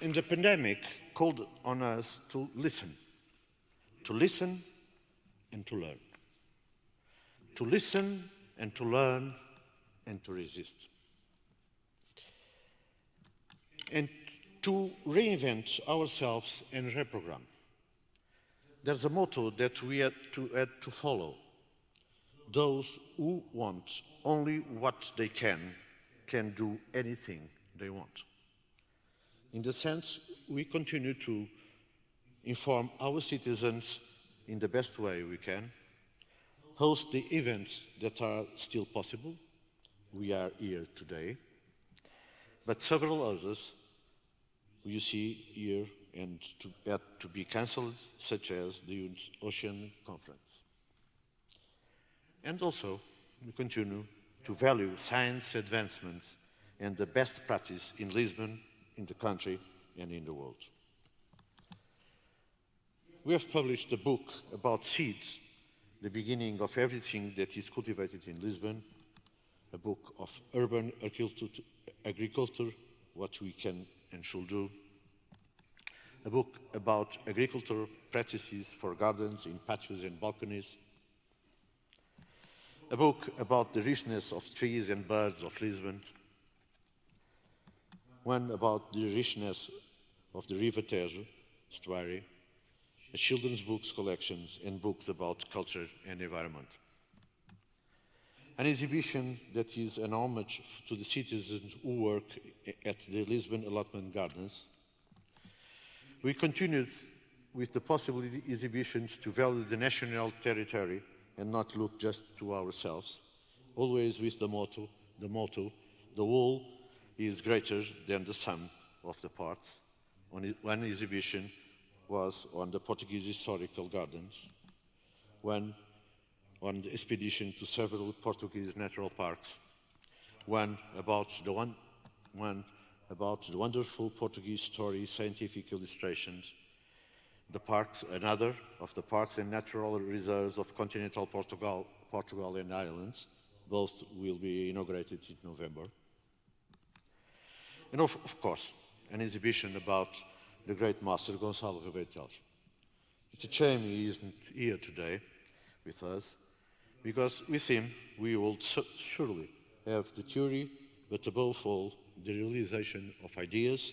And the pandemic called on us to listen and to learn. To listen and to learn and to resist. And to reinvent ourselves and reprogram. There's a motto that we had to follow. Those who want only what they can do anything they want. In the sense, we continue to inform our citizens in the best way we can, host the events that are still possible. We are here today, but several others you see here and had to be cancelled, such as the Ocean Conference. And also, we continue to value science advancements and the best practice in Lisbon, in the country and in the world. We have published a book about seeds, the beginning of everything that is cultivated in Lisbon, a book of urban agriculture, what we can and should do, a book about agricultural practices for gardens in patios and balconies, a book about the richness of trees and birds of Lisbon, one about the richness of the River Tejo estuary, a children's books collections and books about culture and environment. An exhibition that is an homage to the citizens who work at the Lisbon Allotment Gardens. We continued with the possible exhibitions to value the national territory and not look just to ourselves, always with the motto, the whole is greater than the sum of the parts. One exhibition was on the Portuguese historical gardens, one on the expedition to several Portuguese natural parks, one about the wonderful Portuguese story scientific illustrations, another of the parks and natural reserves of continental Portugal and Islands. Both will be inaugurated in November. And of course, an exhibition about the great master Gonçalo Rebelo de Alves. It's a shame he isn't here today with us, because with him we will surely have the theory, but above all, the realization of ideas,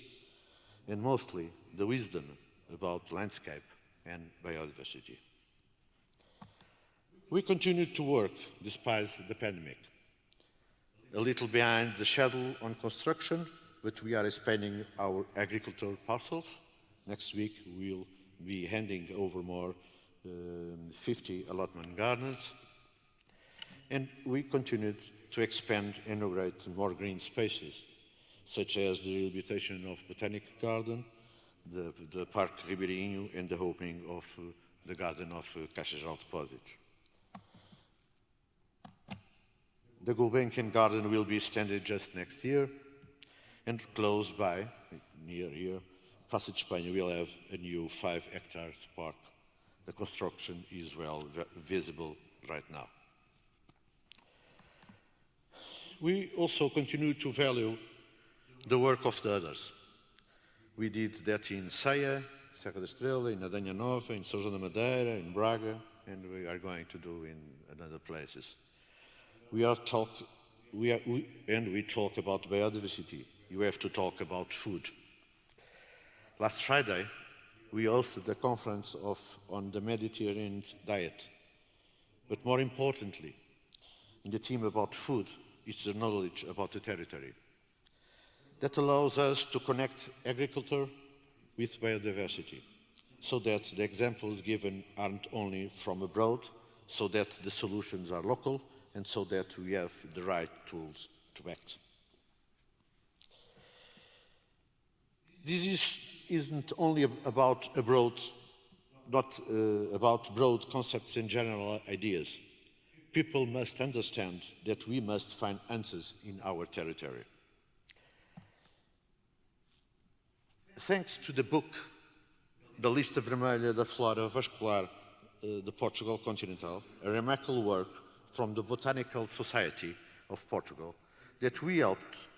and mostly the wisdom about landscape and biodiversity. We continue to work despite the pandemic. A little behind the schedule on construction, but we are expanding our agricultural parcels. Next week we'll be handing over more 50 allotment gardens. And we continued to expand and inaugurate more green spaces, such as the rehabilitation of Botanic Garden, the Park Ribeirinho, and the opening of the Garden of Caixajal Deposit. The Gulbenkian Garden will be extended just next year, and close by, near here, Praça de Espanha will have a new 5 hectares park. The construction is well visible right now. We also continue to value the work of the others. We did that in Ceia, Serra da Estrela, in Adanha Nova, in São João da Madeira, in Braga, and we are going to do in other places. We talk about biodiversity. You have to talk about food. Last Friday, we hosted a conference on the Mediterranean diet. But more importantly, in the theme about food, it's the knowledge about the territory. That allows us to connect agriculture with biodiversity, so that the examples given aren't only from abroad, so that the solutions are local, and so that we have the right tools to act. This isn't only about about broad concepts and general ideas. People must understand that we must find answers in our territory. Thanks to the book, The Lista Vermelha da Flora Vascular de Portugal Continental, a remarkable work from the Botanical Society of Portugal that we helped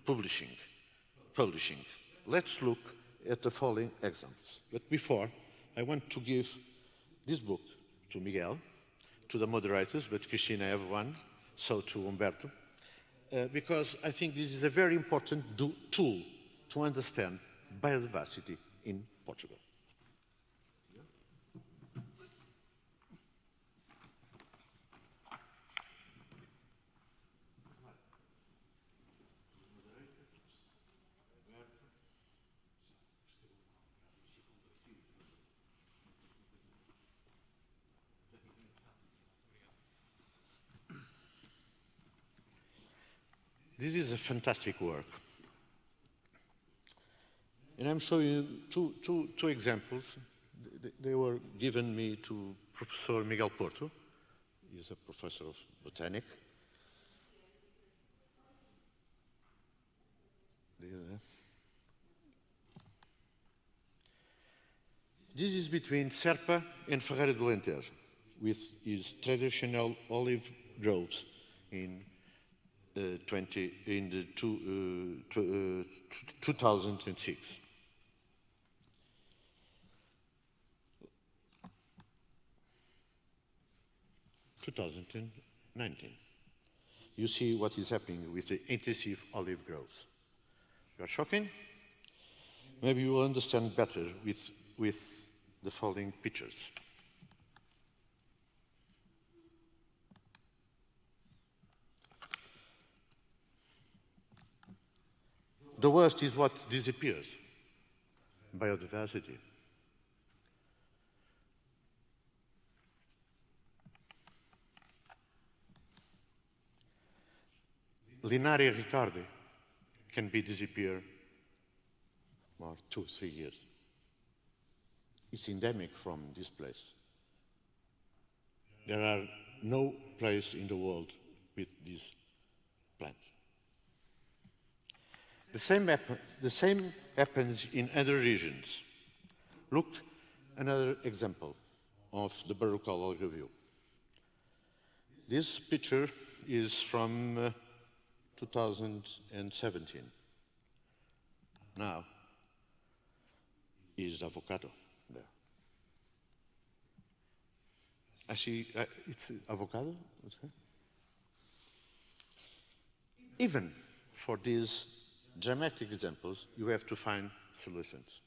publishing. Let's look at the following examples. But before, I want to give this book to Miguel, to the moderators, but Cristina have one, so to Humberto, because I think this is a very important tool to understand biodiversity in Portugal. This is a fantastic work. And I'm showing you two examples. They were given me to Professor Miguel Porto. He's a professor of botanic. This is between Serpa and Ferreira do Alentejo, with his traditional olive groves in 2006. You see what is happening with the intensive olive growth. You are shocking? Maybe you will understand better with the following pictures. The worst is what disappears, biodiversity. Linaria ricardi can be disappear for 2-3 years. It's endemic from this place. There are no place in the world with this plant. The same happens in other regions. Look, another example of the Barrocal algae. This picture is from 2017. Now is avocado there. Actually, it's avocado. Even for these dramatic examples, you have to find solutions.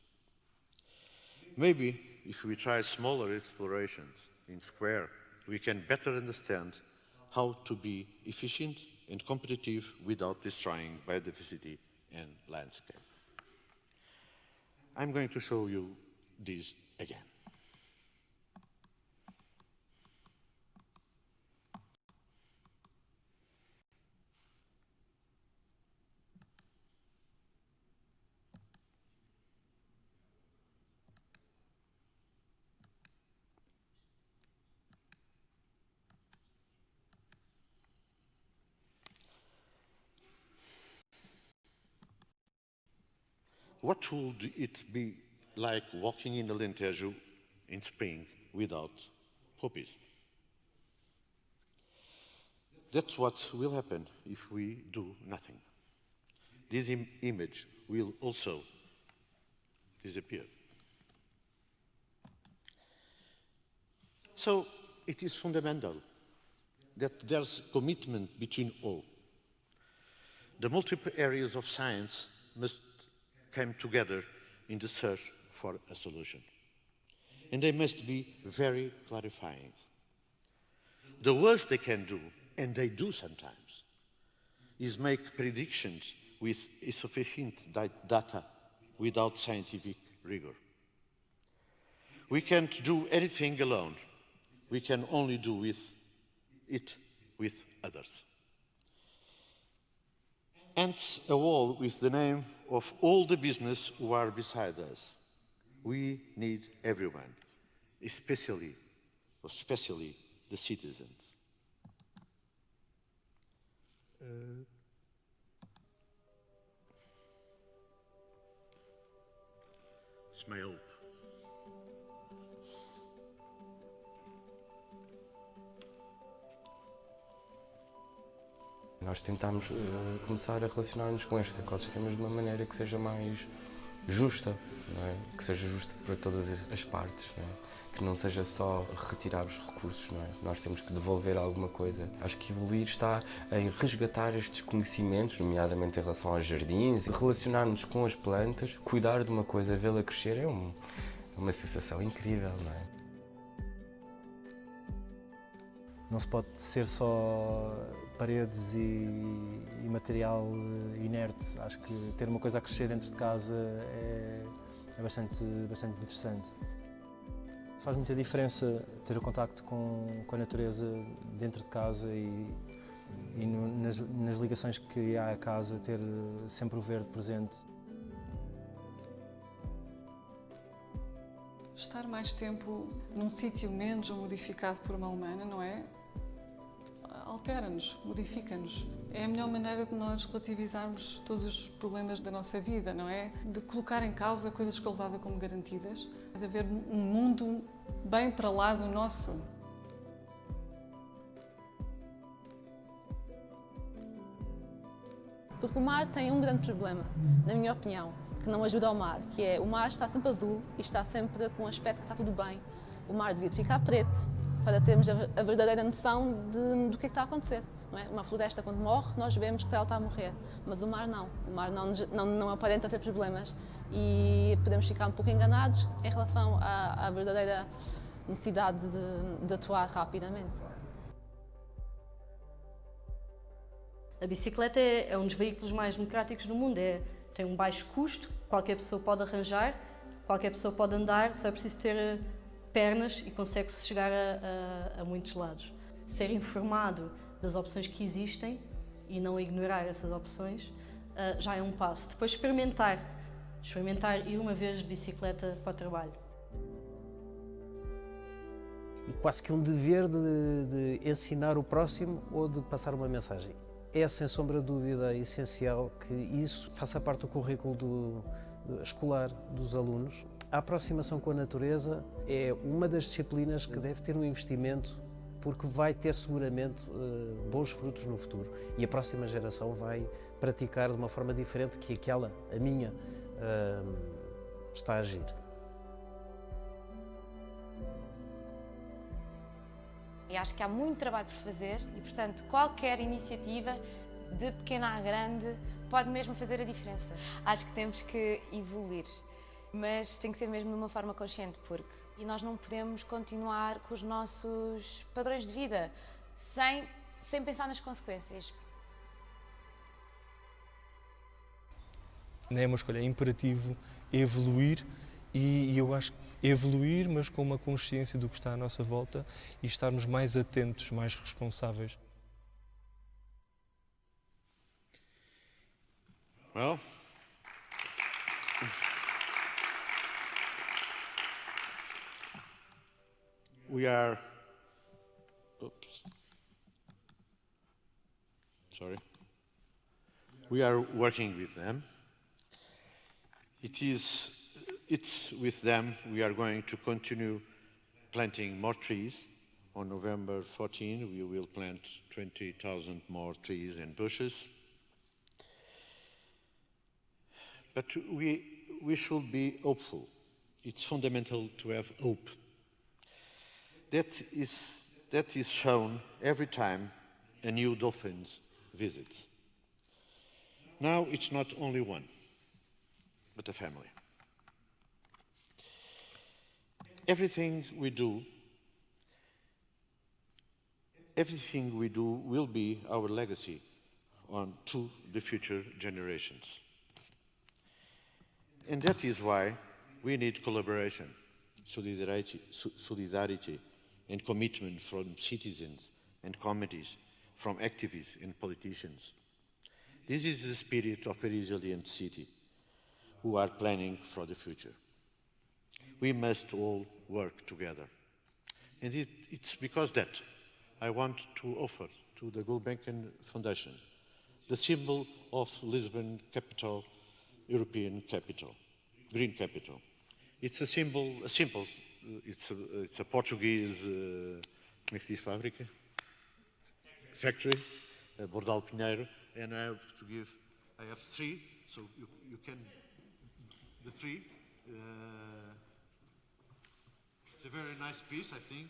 Maybe if we try smaller explorations in square, we can better understand how to be efficient and competitive without destroying biodiversity and landscape. I'm going to show you this again. What would it be like walking in Alentejo in spring without poppies? That's what will happen if we do nothing. This image will also disappear. So it is fundamental that there's commitment between all. The multiple areas of science must come together in the search for a solution. And they must be very clarifying. The worst they can do, and they do sometimes, is make predictions with insufficient data without scientific rigor. We can't do anything alone. We can only do it with others. And a wall with the name of all the business who are beside us. We need everyone, especially the citizens. It's my hope. Nós tentamos começar a relacionar-nos com estes ecossistemas de uma maneira que seja mais justa, não é? Que seja justa para todas as partes, não é? Que não seja só retirar os recursos, não é? Nós temos que devolver alguma coisa. Acho que evoluir está em resgatar estes conhecimentos, nomeadamente em relação aos jardins, relacionar-nos com as plantas, cuidar de uma coisa, vê-la crescer, é uma sensação incrível, não é? Não se pode ser só paredes e material inerte. Acho que ter uma coisa a crescer dentro de casa é bastante interessante. Faz muita diferença ter o contacto com a natureza dentro de casa e nas ligações que há à casa, ter sempre o verde presente. Estar mais tempo num sítio menos ou modificado por uma humana, não é? Altera-nos, modifica-nos. É a melhor maneira de nós relativizarmos todos os problemas da nossa vida, não é? De colocar em causa coisas que eu levava como garantidas, de haver um mundo bem para lá do nosso. Porque o mar tem um grande problema, na minha opinião, que não ajuda ao mar, que é o mar está sempre azul e está sempre com um aspecto que está tudo bem. O mar devia ficar preto para termos a verdadeira noção do que está a acontecer. Não é? Uma floresta, quando morre, nós vemos que ela está a morrer, mas o mar não. O mar não aparenta ter problemas e podemos ficar um pouco enganados em relação à verdadeira necessidade de atuar rapidamente. A bicicleta é um dos veículos mais democráticos do mundo. Tem um baixo custo, qualquer pessoa pode arranjar, qualquer pessoa pode andar, só é preciso ter pernas e consegue-se chegar a muitos lados. Ser informado das opções que existem e não ignorar essas opções já é um passo. Depois experimentar ir uma vez de bicicleta para o trabalho. E quase que um dever de ensinar o próximo ou de passar uma mensagem. É, sem sombra de dúvida, essencial que isso faça parte do currículo escolar dos alunos. A aproximação com a natureza é uma das disciplinas que deve ter um investimento porque vai ter seguramente bons frutos no futuro e a próxima geração vai praticar de uma forma diferente que aquela, a minha, está a agir. E acho que há muito trabalho por fazer e, portanto, qualquer iniciativa, de pequena a grande, pode mesmo fazer a diferença. Acho que temos que evoluir, mas tem que ser mesmo de uma forma consciente, e nós não podemos continuar com os nossos padrões de vida sem pensar nas consequências. Não é uma escolha, é imperativo evoluir e eu acho que evoluir, mas com uma consciência do que está à nossa volta e estarmos mais atentos, mais responsáveis. Well, we are working with them. It's with them we are going to continue planting more trees. On November 14, we will plant 20,000 more trees and bushes. But we should be hopeful. It's fundamental to have hope. That is shown every time a new dolphin visits. Now it's not only one, but a family. Everything we do will be our legacy to the future generations. And that is why we need collaboration. solidarity and commitment from citizens and communities, from activists and politicians. This is the spirit of a resilient city who are planning for the future. We must all work together. And it's because that I want to offer to the Gulbenkian Foundation the symbol of Lisbon capital, European capital, green capital. It's a symbol, it's a Portuguese, como é que se diz fábrica? Factory, Bordal Pinheiro, and I have three, so you can, the three. It's a very nice piece, I think.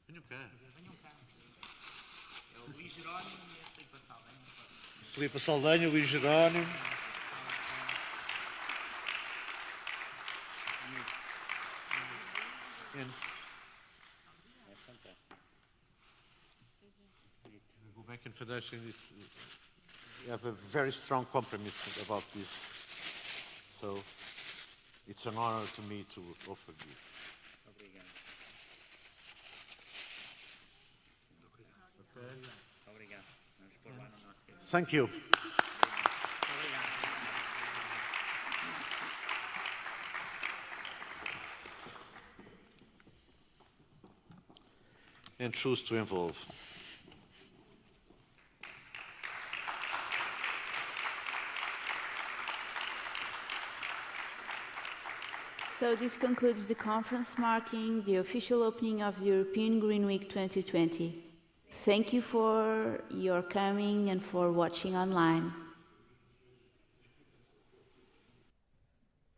Venham cá. É o Luís Jerónimo e a Filipe Saldanha. Filipe Saldanha, Luís Jerónimo. É fantástico. The Gulbenkian Foundation have a very strong compromise about this. So it's an honor to me to offer this. Obrigado. Obrigado. Vamos pôr lá no nosso caminho. Thank you. Obrigado. And choose to involve. So this concludes the conference marking the official opening of the European Green Week 2020. Thank you for your coming and for watching online.